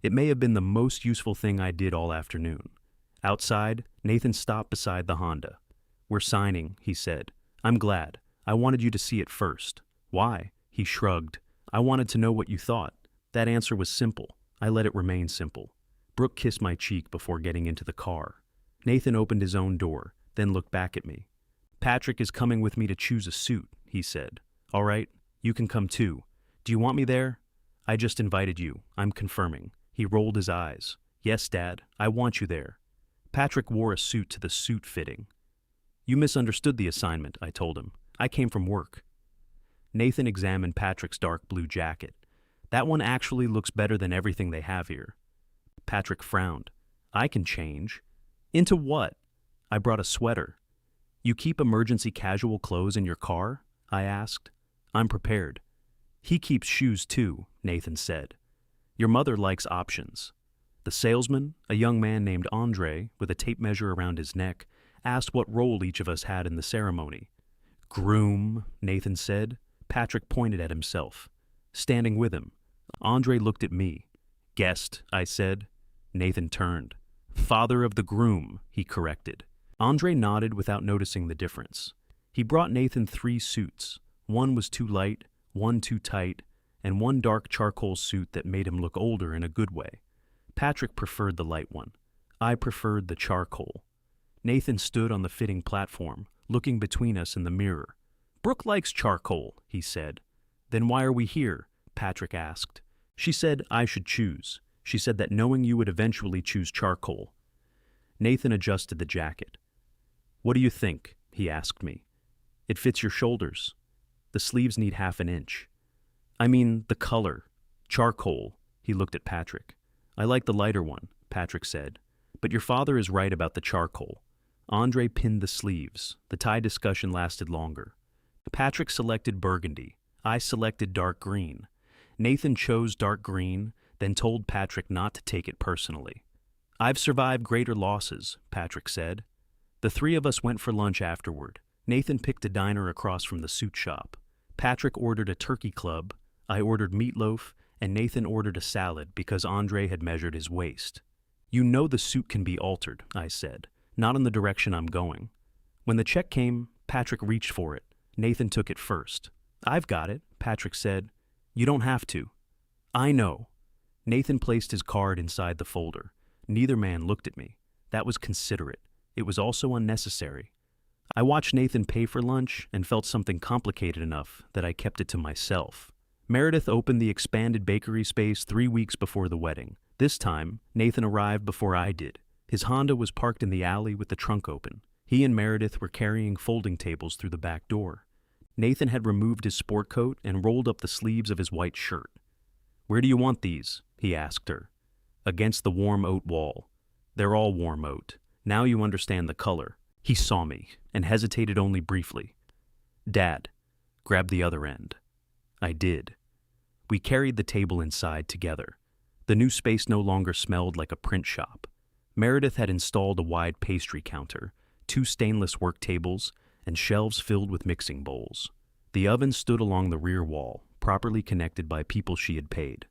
It may have been the most useful thing I did all afternoon. Outside, Nathan stopped beside the Honda. We're signing, he said. I'm glad. I wanted you to see it first. Why? He shrugged. I wanted to know what you thought. That answer was simple. I let it remain simple. Brooke kissed my cheek before getting into the car. Nathan opened his own door, then looked back at me. Patrick is coming with me to choose a suit, he said. All right, you can come too. Do you want me there? I just invited you. I'm confirming. He rolled his eyes. Yes, Dad, I want you there. Patrick wore a suit to the suit fitting. You misunderstood the assignment, I told him. I came from work. Nathan examined Patrick's dark blue jacket. That one actually looks better than everything they have here. Patrick frowned. I can change. Into what? I brought a sweater. You keep emergency casual clothes in your car? I asked. I'm prepared. He keeps shoes too, Nathan said. Your mother likes options. The salesman, a young man named Andre with a tape measure around his neck, asked what role each of us had in the ceremony. Groom, Nathan said. Patrick pointed at himself. Standing with him. Andre looked at me. Guest, I said. Nathan turned. Father of the groom, he corrected. Andre nodded without noticing the difference. He brought Nathan 3 suits. One was too light, one too tight, and one dark charcoal suit that made him look older in a good way. Patrick preferred the light one. I preferred the charcoal. Nathan stood on the fitting platform, looking between us in the mirror. Brooke likes charcoal, he said. Then why are we here? Patrick asked. She said I should choose. She said that knowing you would eventually choose charcoal. Nathan adjusted the jacket. What do you think? He asked me. It fits your shoulders. The sleeves need half an inch. I mean, the color. Charcoal. He looked at Patrick. I like the lighter one, Patrick said. But your father is right about the charcoal. Andre pinned the sleeves. The tie discussion lasted longer. Patrick selected burgundy. I selected dark green. Nathan chose dark green, then told Patrick not to take it personally. I've survived greater losses, Patrick said. The 3 of us went for lunch afterward. Nathan picked a diner across from the suit shop. Patrick ordered a turkey club, I ordered meatloaf, and Nathan ordered a salad because Andre had measured his waist. You know the suit can be altered, I said, not in the direction I'm going. When the check came, Patrick reached for it. Nathan took it first. I've got it, Patrick said. You don't have to. I know. Nathan placed his card inside the folder. Neither man looked at me. That was considerate. It was also unnecessary. I watched Nathan pay for lunch and felt something complicated enough that I kept it to myself. Meredith opened the expanded bakery space 3 weeks before the wedding. This time, Nathan arrived before I did. His Honda was parked in the alley with the trunk open. He and Meredith were carrying folding tables through the back door. Nathan had removed his sport coat and rolled up the sleeves of his white shirt. "Where do you want these?" he asked her. "Against the warm oat wall. They're all warm oat. Now you understand the color." He saw me and hesitated only briefly. "Dad, grab the other end." I did. We carried the table inside together. The new space no longer smelled like a print shop. Meredith had installed a wide pastry counter, 2 stainless work tables, and shelves filled with mixing bowls. The oven stood along the rear wall, properly connected by people she had paid.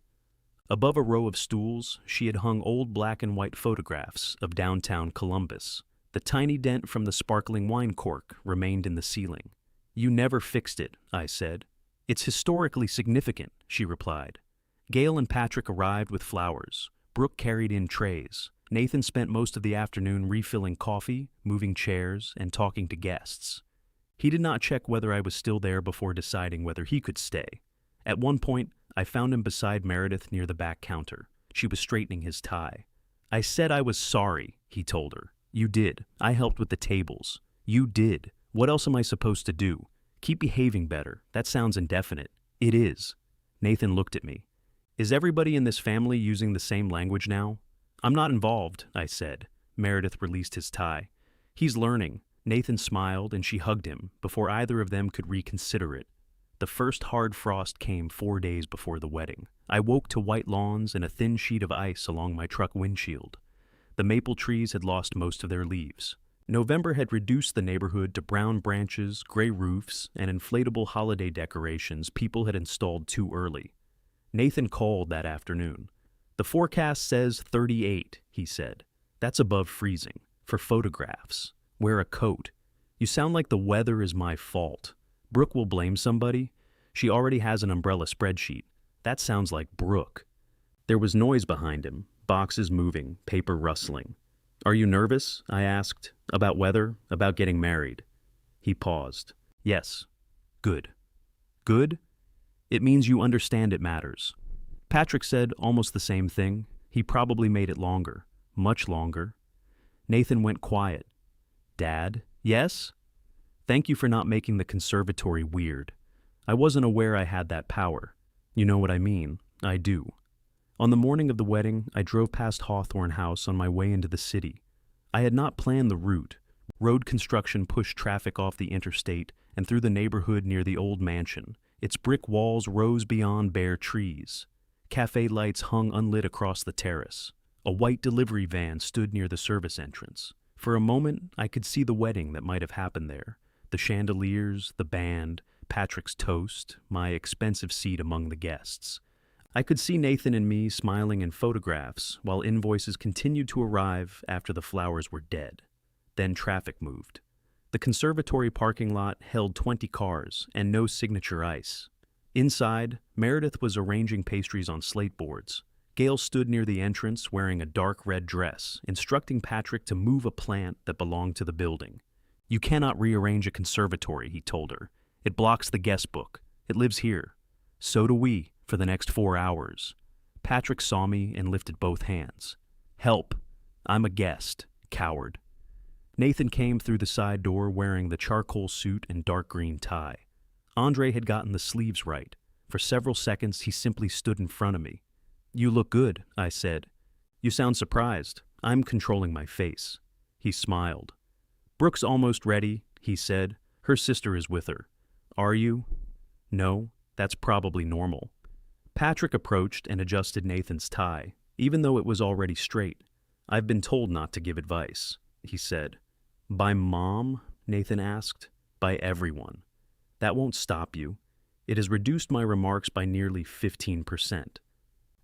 Above a row of stools, she had hung old black and white photographs of downtown Columbus. The tiny dent from the sparkling wine cork remained in the ceiling. "You never fixed it," I said. "It's historically significant," she replied. Gail and Patrick arrived with flowers. Brooke carried in trays. Nathan spent most of the afternoon refilling coffee, moving chairs, and talking to guests. He did not check whether I was still there before deciding whether he could stay. At one point, I found him beside Meredith near the back counter. She was straightening his tie. "I said I was sorry," he told her. "You did. I helped with the tables." "You did. What else am I supposed to do? Keep behaving better. That sounds indefinite." "It is." Nathan looked at me. "Is everybody in this family using the same language now?" "I'm not involved," I said. Meredith released his tie. "He's learning." Nathan smiled and she hugged him before either of them could reconsider it. The first hard frost came 4 days before the wedding. I woke to white lawns and a thin sheet of ice along my truck windshield. The maple trees had lost most of their leaves. November had reduced the neighborhood to brown branches, gray roofs, and inflatable holiday decorations people had installed too early. Nathan called that afternoon. "The forecast says 38, he said. "That's above freezing. For photographs. Wear a coat. You sound like the weather is my fault. Brooke will blame somebody. She already has an umbrella spreadsheet. That sounds like Brooke." There was noise behind him, boxes moving, paper rustling. "Are you nervous?" I asked. "About weather? About getting married?" He paused. "Yes." "Good." "Good? It means you understand it matters." Patrick said almost the same thing. He probably made it longer. Much longer. Nathan went quiet. "Dad? Yes?" "Thank you for not making the conservatory weird. I wasn't aware I had that power. You know what I mean. I do." On the morning of the wedding, I drove past Hawthorne House on my way into the city. I had not planned the route. Road construction pushed traffic off the interstate and through the neighborhood near the old mansion. Its brick walls rose beyond bare trees. Cafe lights hung unlit across the terrace. A white delivery van stood near the service entrance. For a moment, I could see the wedding that might have happened there. The chandeliers, the band, Patrick's toast, my expensive seat among the guests. I could see Nathan and me smiling in photographs while invoices continued to arrive after the flowers were dead. Then traffic moved. The conservatory parking lot held 20 cars and no signature ice. Inside, Meredith was arranging pastries on slate boards. Gail stood near the entrance wearing a dark red dress, instructing Patrick to move a plant that belonged to the building. "You cannot rearrange a conservatory," he told her. "It blocks the guest book. It lives here. So do we, for the next 4 hours." Patrick saw me and lifted both hands. "Help. I'm a guest. Coward." Nathan came through the side door wearing the charcoal suit and dark green tie. Andre had gotten the sleeves right. For several seconds, he simply stood in front of me. "You look good," I said. "You sound surprised." I'm controlling my face. He smiled. "Brooke's almost ready," he said. "Her sister is with her." "Are you?" "No, that's probably normal." Patrick approached and adjusted Nathan's tie, even though it was already straight. "I've been told not to give advice," he said. "By Mom?" Nathan asked. "By everyone. That won't stop you. It has reduced my remarks by nearly 15%.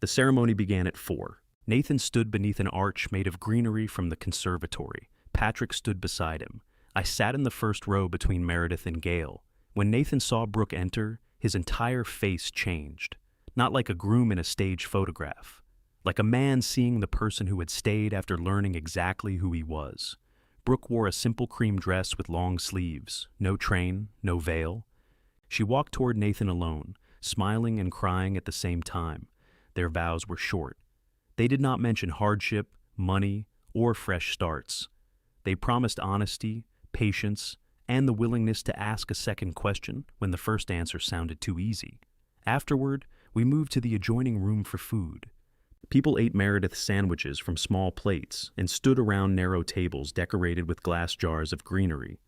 The ceremony began at 4. Nathan stood beneath an arch made of greenery from the conservatory. Patrick stood beside him. I sat in the first row between Meredith and Gail. When Nathan saw Brooke enter, his entire face changed. Not like a groom in a stage photograph. Like a man seeing the person who had stayed after learning exactly who he was. Brooke wore a simple cream dress with long sleeves, no train, no veil. She walked toward Nathan alone, smiling and crying at the same time. Their vows were short. They did not mention hardship, money, or fresh starts. They promised honesty, patience, and the willingness to ask a second question when the first answer sounded too easy. Afterward, we moved to the adjoining room for food. People ate Meredith sandwiches from small plates and stood around narrow tables decorated with glass jars of greenery.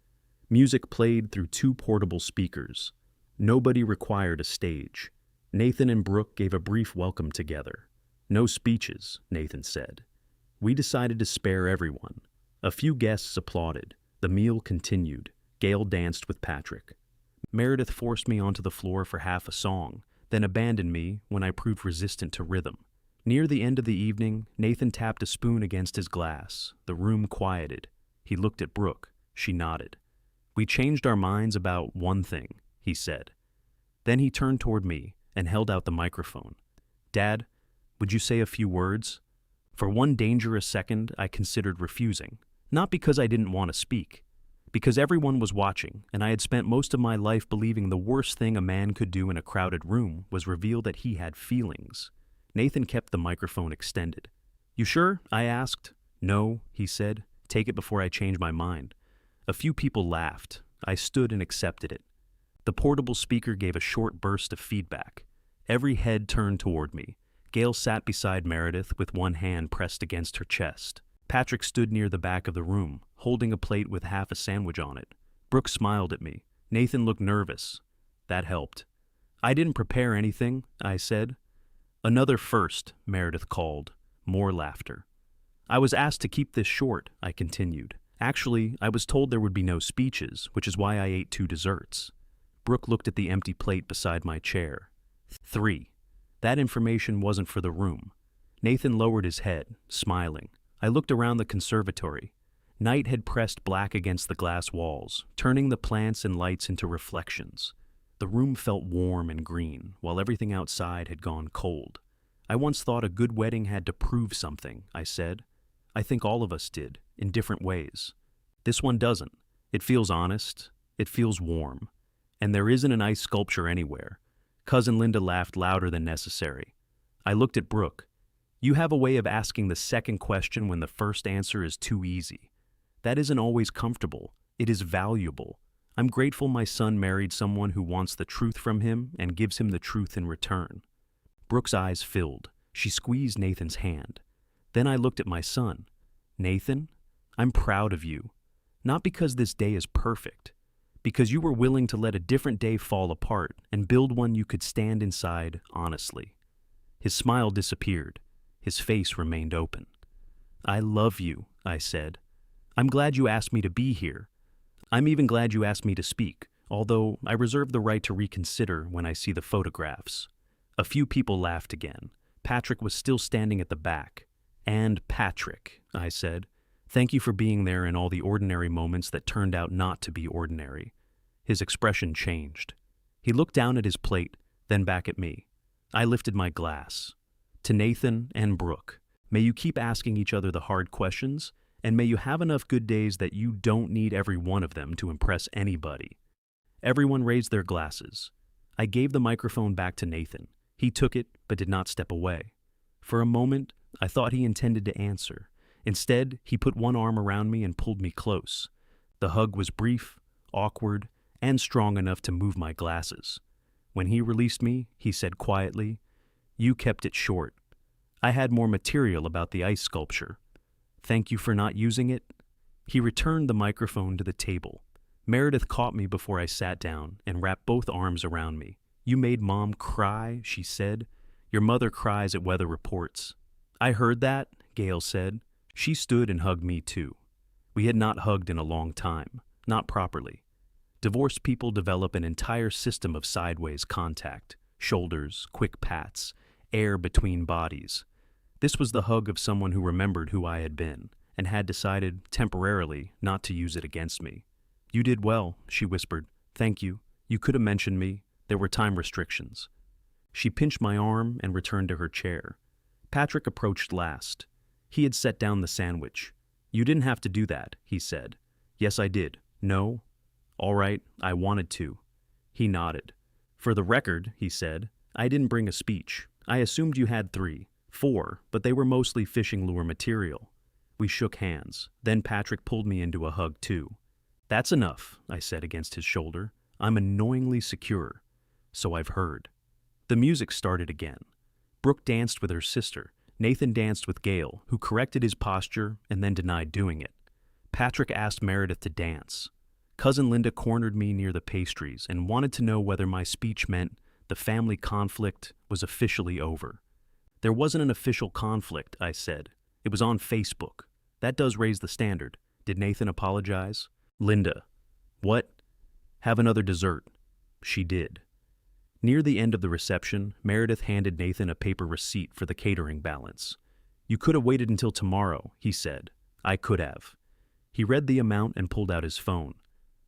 Music played through two portable speakers. Nobody required a stage. Nathan and Brooke gave a brief welcome together. No speeches, Nathan said. We decided to spare everyone. A few guests applauded. The meal continued. Gail danced with Patrick. Meredith forced me onto the floor for half a song, then abandoned me when I proved resistant to rhythm. Near the end of the evening, Nathan tapped a spoon against his glass. The room quieted. He looked at Brooke. She nodded. We changed our minds about one thing, he said. Then he turned toward me and held out the microphone. Dad, would you say a few words? For one dangerous second, I considered refusing. Not because I didn't want to speak. Because everyone was watching, and I had spent most of my life believing the worst thing a man could do in a crowded room was reveal that he had feelings. Nathan kept the microphone extended. You sure? I asked. No, he said. Take it before I change my mind. A few people laughed. I stood and accepted it. The portable speaker gave a short burst of feedback. Every head turned toward me. Gail sat beside Meredith with one hand pressed against her chest. Patrick stood near the back of the room, holding a plate with half a sandwich on it. Brooke smiled at me. Nathan looked nervous. That helped. I didn't prepare anything, I said. Another first, Meredith called. More laughter. I was asked to keep this short, I continued. Actually, I was told there would be no speeches, which is why I ate 2 desserts. Brooke looked at the empty plate beside my chair. 3. That information wasn't for the room. Nathan lowered his head, smiling. I looked around the conservatory. Night had pressed black against the glass walls, turning the plants and lights into reflections. The room felt warm and green, while everything outside had gone cold. I once thought a good wedding had to prove something, I said. I think all of us did, in different ways. This one doesn't. It feels honest. It feels warm. And there isn't an ice sculpture anywhere. Cousin Linda laughed louder than necessary. I looked at Brooke. You have a way of asking the second question when the first answer is too easy. That isn't always comfortable. It is valuable. I'm grateful my son married someone who wants the truth from him and gives him the truth in return. Brooke's eyes filled. She squeezed Nathan's hand. Then I looked at my son. Nathan, I'm proud of you. Not because this day is perfect. Because you were willing to let a different day fall apart and build one you could stand inside honestly. His smile disappeared. His face remained open. I love you, I said. I'm glad you asked me to be here. I'm even glad you asked me to speak, although I reserve the right to reconsider when I see the photographs. A few people laughed again. Patrick was still standing at the back. And Patrick, I said, thank you for being there in all the ordinary moments that turned out not to be ordinary. His expression changed. He looked down at his plate, then back at me. I lifted my glass. To Nathan and Brooke, may you keep asking each other the hard questions, and may you have enough good days that you don't need every one of them to impress anybody. Everyone raised their glasses. I gave the microphone back to Nathan. He took it, but did not step away. For a moment, I thought he intended to answer. Instead, he put one arm around me and pulled me close. The hug was brief, awkward, and strong enough to move my glasses. When he released me, he said quietly, You kept it short. I had more material about the ice sculpture. Thank you for not using it. He returned the microphone to the table. Meredith caught me before I sat down and wrapped both arms around me. You made Mom cry, she said. Your mother cries at weather reports. I heard that, Gail said. She stood and hugged me too. We had not hugged in a long time, not properly. Divorced people develop an entire system of sideways contact, shoulders, quick pats, air between bodies. This was the hug of someone who remembered who I had been and had decided, temporarily, not to use it against me. You did well, she whispered. Thank you. You could have mentioned me. There were time restrictions. She pinched my arm and returned to her chair. Patrick approached last. He had set down the sandwich. You didn't have to do that, he said. Yes, I did. No? All right, I wanted to. He nodded. For the record, he said, I didn't bring a speech. I assumed you had 3, 4, but they were mostly fishing lure material. We shook hands. Then Patrick pulled me into a hug too. That's enough, I said against his shoulder. I'm annoyingly secure. So I've heard. The music started again. Brooke danced with her sister. Nathan danced with Gail, who corrected his posture and then denied doing it. Patrick asked Meredith to dance. Cousin Linda cornered me near the pastries and wanted to know whether my speech meant the family conflict was officially over. There wasn't an official conflict, I said. It was on Facebook. That does raise the standard. Did Nathan apologize? Linda. What? Have another dessert. She did. Near the end of the reception, Meredith handed Nathan a paper receipt for the catering balance. You could have waited until tomorrow, he said. I could have. He read the amount and pulled out his phone.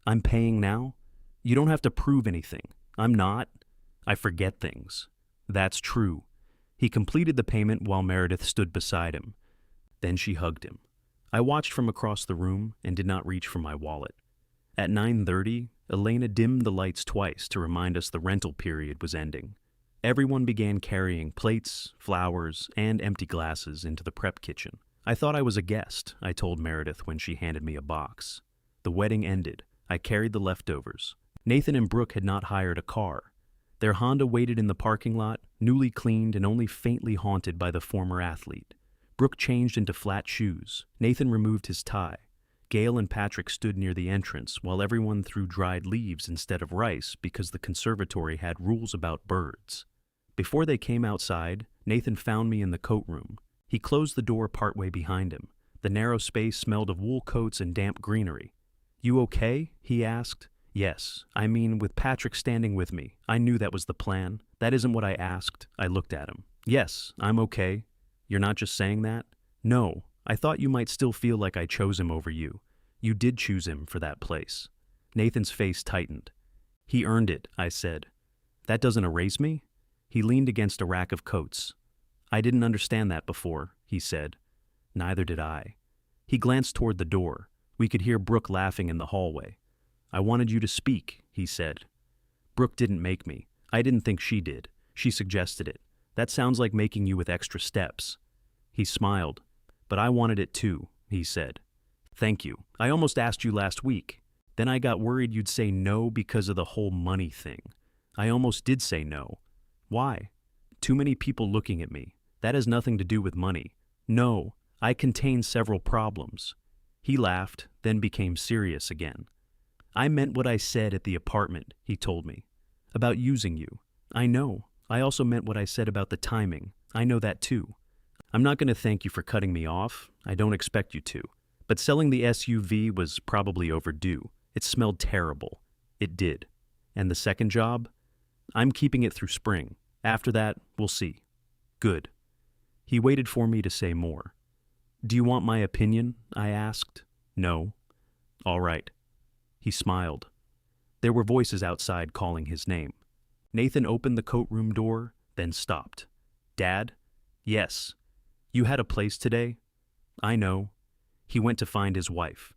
I'm paying now? You don't have to prove anything. I'm not. I forget things. That's true. He completed the payment while Meredith stood beside him. Then she hugged him. I watched from across the room and did not reach for my wallet. At 9:30, Elena dimmed the lights twice to remind us the rental period was ending. Everyone began carrying plates, flowers, and empty glasses into the prep kitchen. I thought I was a guest, I told Meredith when she handed me a box. The wedding ended. I carried the leftovers. Nathan and Brooke had not hired a car. Their Honda waited in the parking lot, newly cleaned and only faintly haunted by the former athlete. Brooke changed into flat shoes. Nathan removed his tie. Gail and Patrick stood near the entrance while everyone threw dried leaves instead of rice because the conservatory had rules about birds. Before they came outside, Nathan found me in the coat room. He closed the door partway behind him. The narrow space smelled of wool coats and damp greenery. You okay? He asked. Yes, I mean, with Patrick standing with me. I knew that was the plan. That isn't what I asked. I looked at him. Yes, I'm okay. You're not just saying that? No, I thought you might still feel like I chose him over you. You did choose him for that place. Nathan's face tightened. He earned it, I said. That doesn't erase me? He leaned against a rack of coats. I didn't understand that before, he said. Neither did I. He glanced toward the door. We could hear Brooke laughing in the hallway. I wanted you to speak, he said. Brooke didn't make me. I didn't think she did. She suggested it. That sounds like making you with extra steps. He smiled. But I wanted it too, he said. Thank you. I almost asked you last week. Then I got worried you'd say no because of the whole money thing. I almost did say no. Why? Too many people looking at me. That has nothing to do with money. No, I contain several problems. He laughed, then became serious again. I meant what I said at the apartment, he told me. About using you. I know. I also meant what I said about the timing. I know that too. I'm not going to thank you for cutting me off. I don't expect you to. But selling the SUV was probably overdue. It smelled terrible. It did. And the second job? I'm keeping it through spring. After that, we'll see. Good. He waited for me to say more. Do you want my opinion? I asked. No. All right. He smiled. There were voices outside calling his name. Nathan opened the coat room door, then stopped. Dad? Yes. You had a place today? I know. He went to find his wife.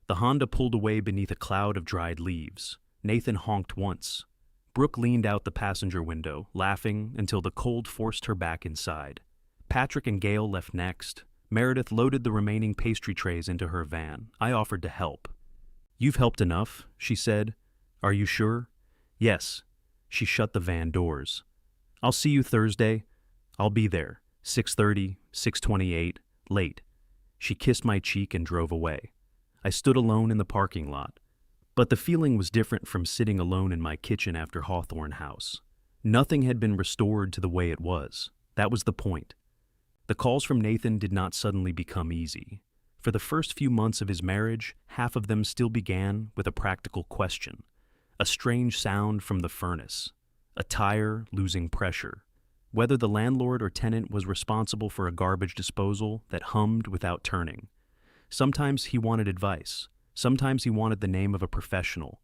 The Honda pulled away beneath a cloud of dried leaves. Nathan honked once. Brooke leaned out the passenger window, laughing until the cold forced her back inside. Patrick and Gail left next. Meredith loaded the remaining pastry trays into her van. I offered to help. You've helped enough, she said. Are you sure? Yes. She shut the van doors. I'll see you Thursday. I'll be there. 6:30, 6:28, late. She kissed my cheek and drove away. I stood alone in the parking lot. But the feeling was different from sitting alone in my kitchen after Hawthorne House. Nothing had been restored to the way it was. That was the point. The calls from Nathan did not suddenly become easy. For the first few months of his marriage, half of them still began with a practical question. A strange sound from the furnace. A tire losing pressure. Whether the landlord or tenant was responsible for a garbage disposal that hummed without turning. Sometimes he wanted advice. Sometimes he wanted the name of a professional.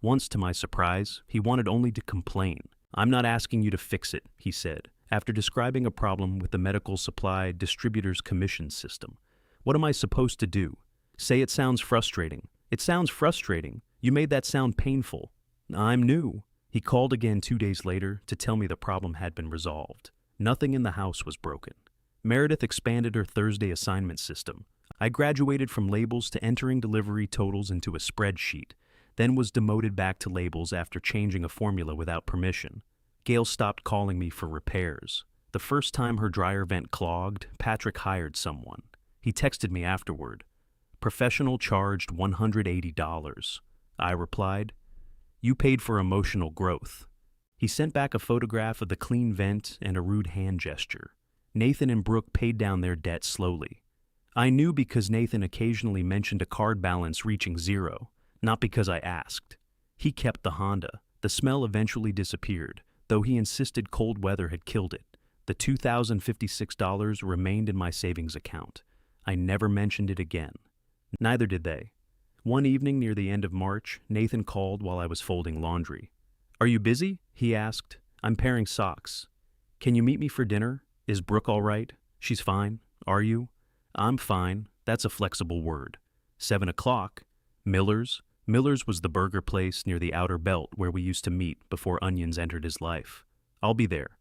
Once, to my surprise, he wanted only to complain. I'm not asking you to fix it, he said, after describing a problem with the medical supply distributor's commission system. What am I supposed to do? Say it sounds frustrating. It sounds frustrating. You made that sound painful. I'm new. He called again 2 days later to tell me the problem had been resolved. Nothing in the house was broken. Meredith expanded her Thursday assignment system. I graduated from labels to entering delivery totals into a spreadsheet, then was demoted back to labels after changing a formula without permission. Gail stopped calling me for repairs. The first time her dryer vent clogged, Patrick hired someone. He texted me afterward. Professional charged $180. I replied, "You paid for emotional growth." He sent back a photograph of the clean vent and a rude hand gesture. Nathan and Brooke paid down their debt slowly. I knew because Nathan occasionally mentioned a card balance reaching zero, not because I asked. He kept the Honda. The smell eventually disappeared, though he insisted cold weather had killed it. The $2,056 remained in my savings account. I never mentioned it again. Neither did they. One evening near the end of March, Nathan called while I was folding laundry. "Are you busy?" he asked. "I'm pairing socks." "Can you meet me for dinner? Is Brooke all right? She's fine. Are you?" "I'm fine." That's a flexible word. 7 o'clock. Miller's. Miller's was the burger place near the outer belt where we used to meet before Onions entered his life. "I'll be there."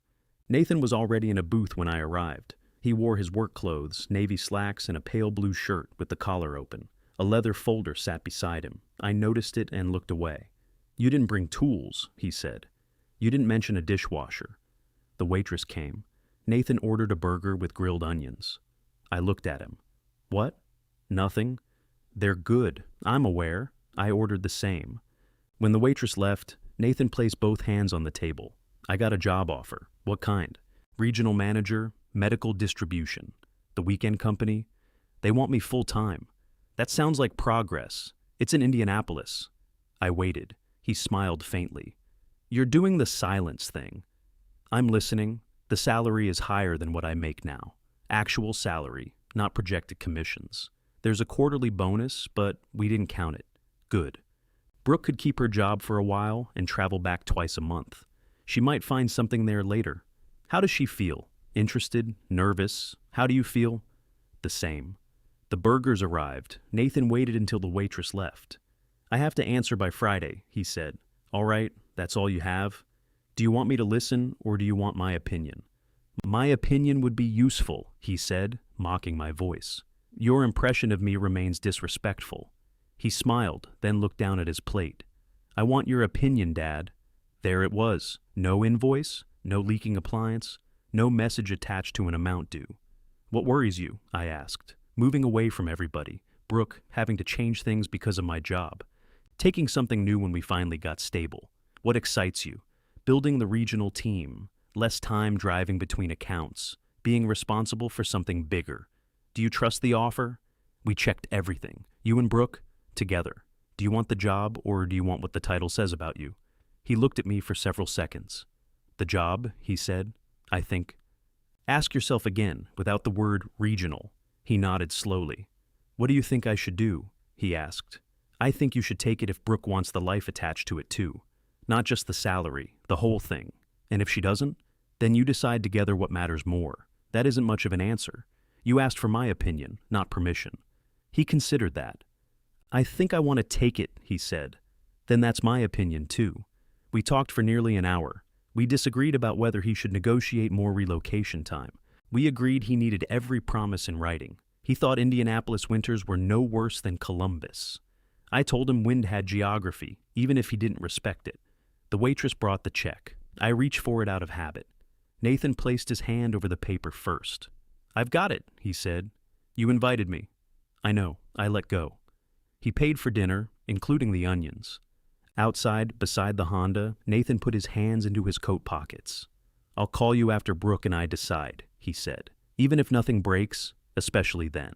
Nathan was already in a booth when I arrived. He wore his work clothes, navy slacks, and a pale blue shirt with the collar open. A leather folder sat beside him. I noticed it and looked away. "You didn't bring tools," he said. "You didn't mention a dishwasher." The waitress came. Nathan ordered a burger with grilled onions. I looked at him. "What?" "Nothing." "They're good. I'm aware." I ordered the same. When the waitress left, Nathan placed both hands on the table. "I got a job offer." "What kind?" "Regional manager, medical distribution." "The weekend company?" "They want me full-time." "That sounds like progress. It's in Indianapolis." I waited. He smiled faintly. "You're doing the silence thing." "I'm listening. The salary is higher than what I make now. Actual salary, not projected commissions. There's a quarterly bonus, but we didn't count it." "Good." Brooke could keep her job for a while and travel back twice a month. She might find something there later. "How does she feel? Interested? Nervous? How do you feel?" "The same." The burgers arrived. Nathan waited until the waitress left. "I have to answer by Friday," he said. "All right, that's all you have? Do you want me to listen, or do you want my opinion?" "My opinion would be useful," he said, mocking my voice. "Your impression of me remains disrespectful." He smiled, then looked down at his plate. "I want your opinion, Dad." There it was. No invoice, no leaking appliance, no message attached to an amount due. "What worries you?" I asked. Moving away from everybody, Brooke having to change things because of my job, taking something new when we finally got stable. "What excites you?" "Building the regional team, less time driving between accounts, being responsible for something bigger." "Do you trust the offer?" "We checked everything. You and Brooke, together. Do you want the job, or do you want what the title says about you?" He looked at me for several seconds. "The job," he said, "I think." "Ask yourself again, without the word regional." He nodded slowly. "What do you think I should do?" he asked. "I think you should take it if Brooke wants the life attached to it too. Not just the salary, the whole thing. And if she doesn't, then you decide together what matters more. That isn't much of an answer. You asked for my opinion, not permission." He considered that. "I think I want to take it," he said. "Then that's my opinion too." We talked for nearly an hour. We disagreed about whether he should negotiate more relocation time. We agreed he needed every promise in writing. He thought Indianapolis winters were no worse than Columbus. I told him wind had geography, even if he didn't respect it. The waitress brought the check. I reached for it out of habit. Nathan placed his hand over the paper first. "I've got it," he said. "You invited me." "I know. I let go." He paid for dinner, including the onions. Outside, beside the Honda, Nathan put his hands into his coat pockets. "I'll call you after Brooke and I decide," he said. "Even if nothing breaks, especially then."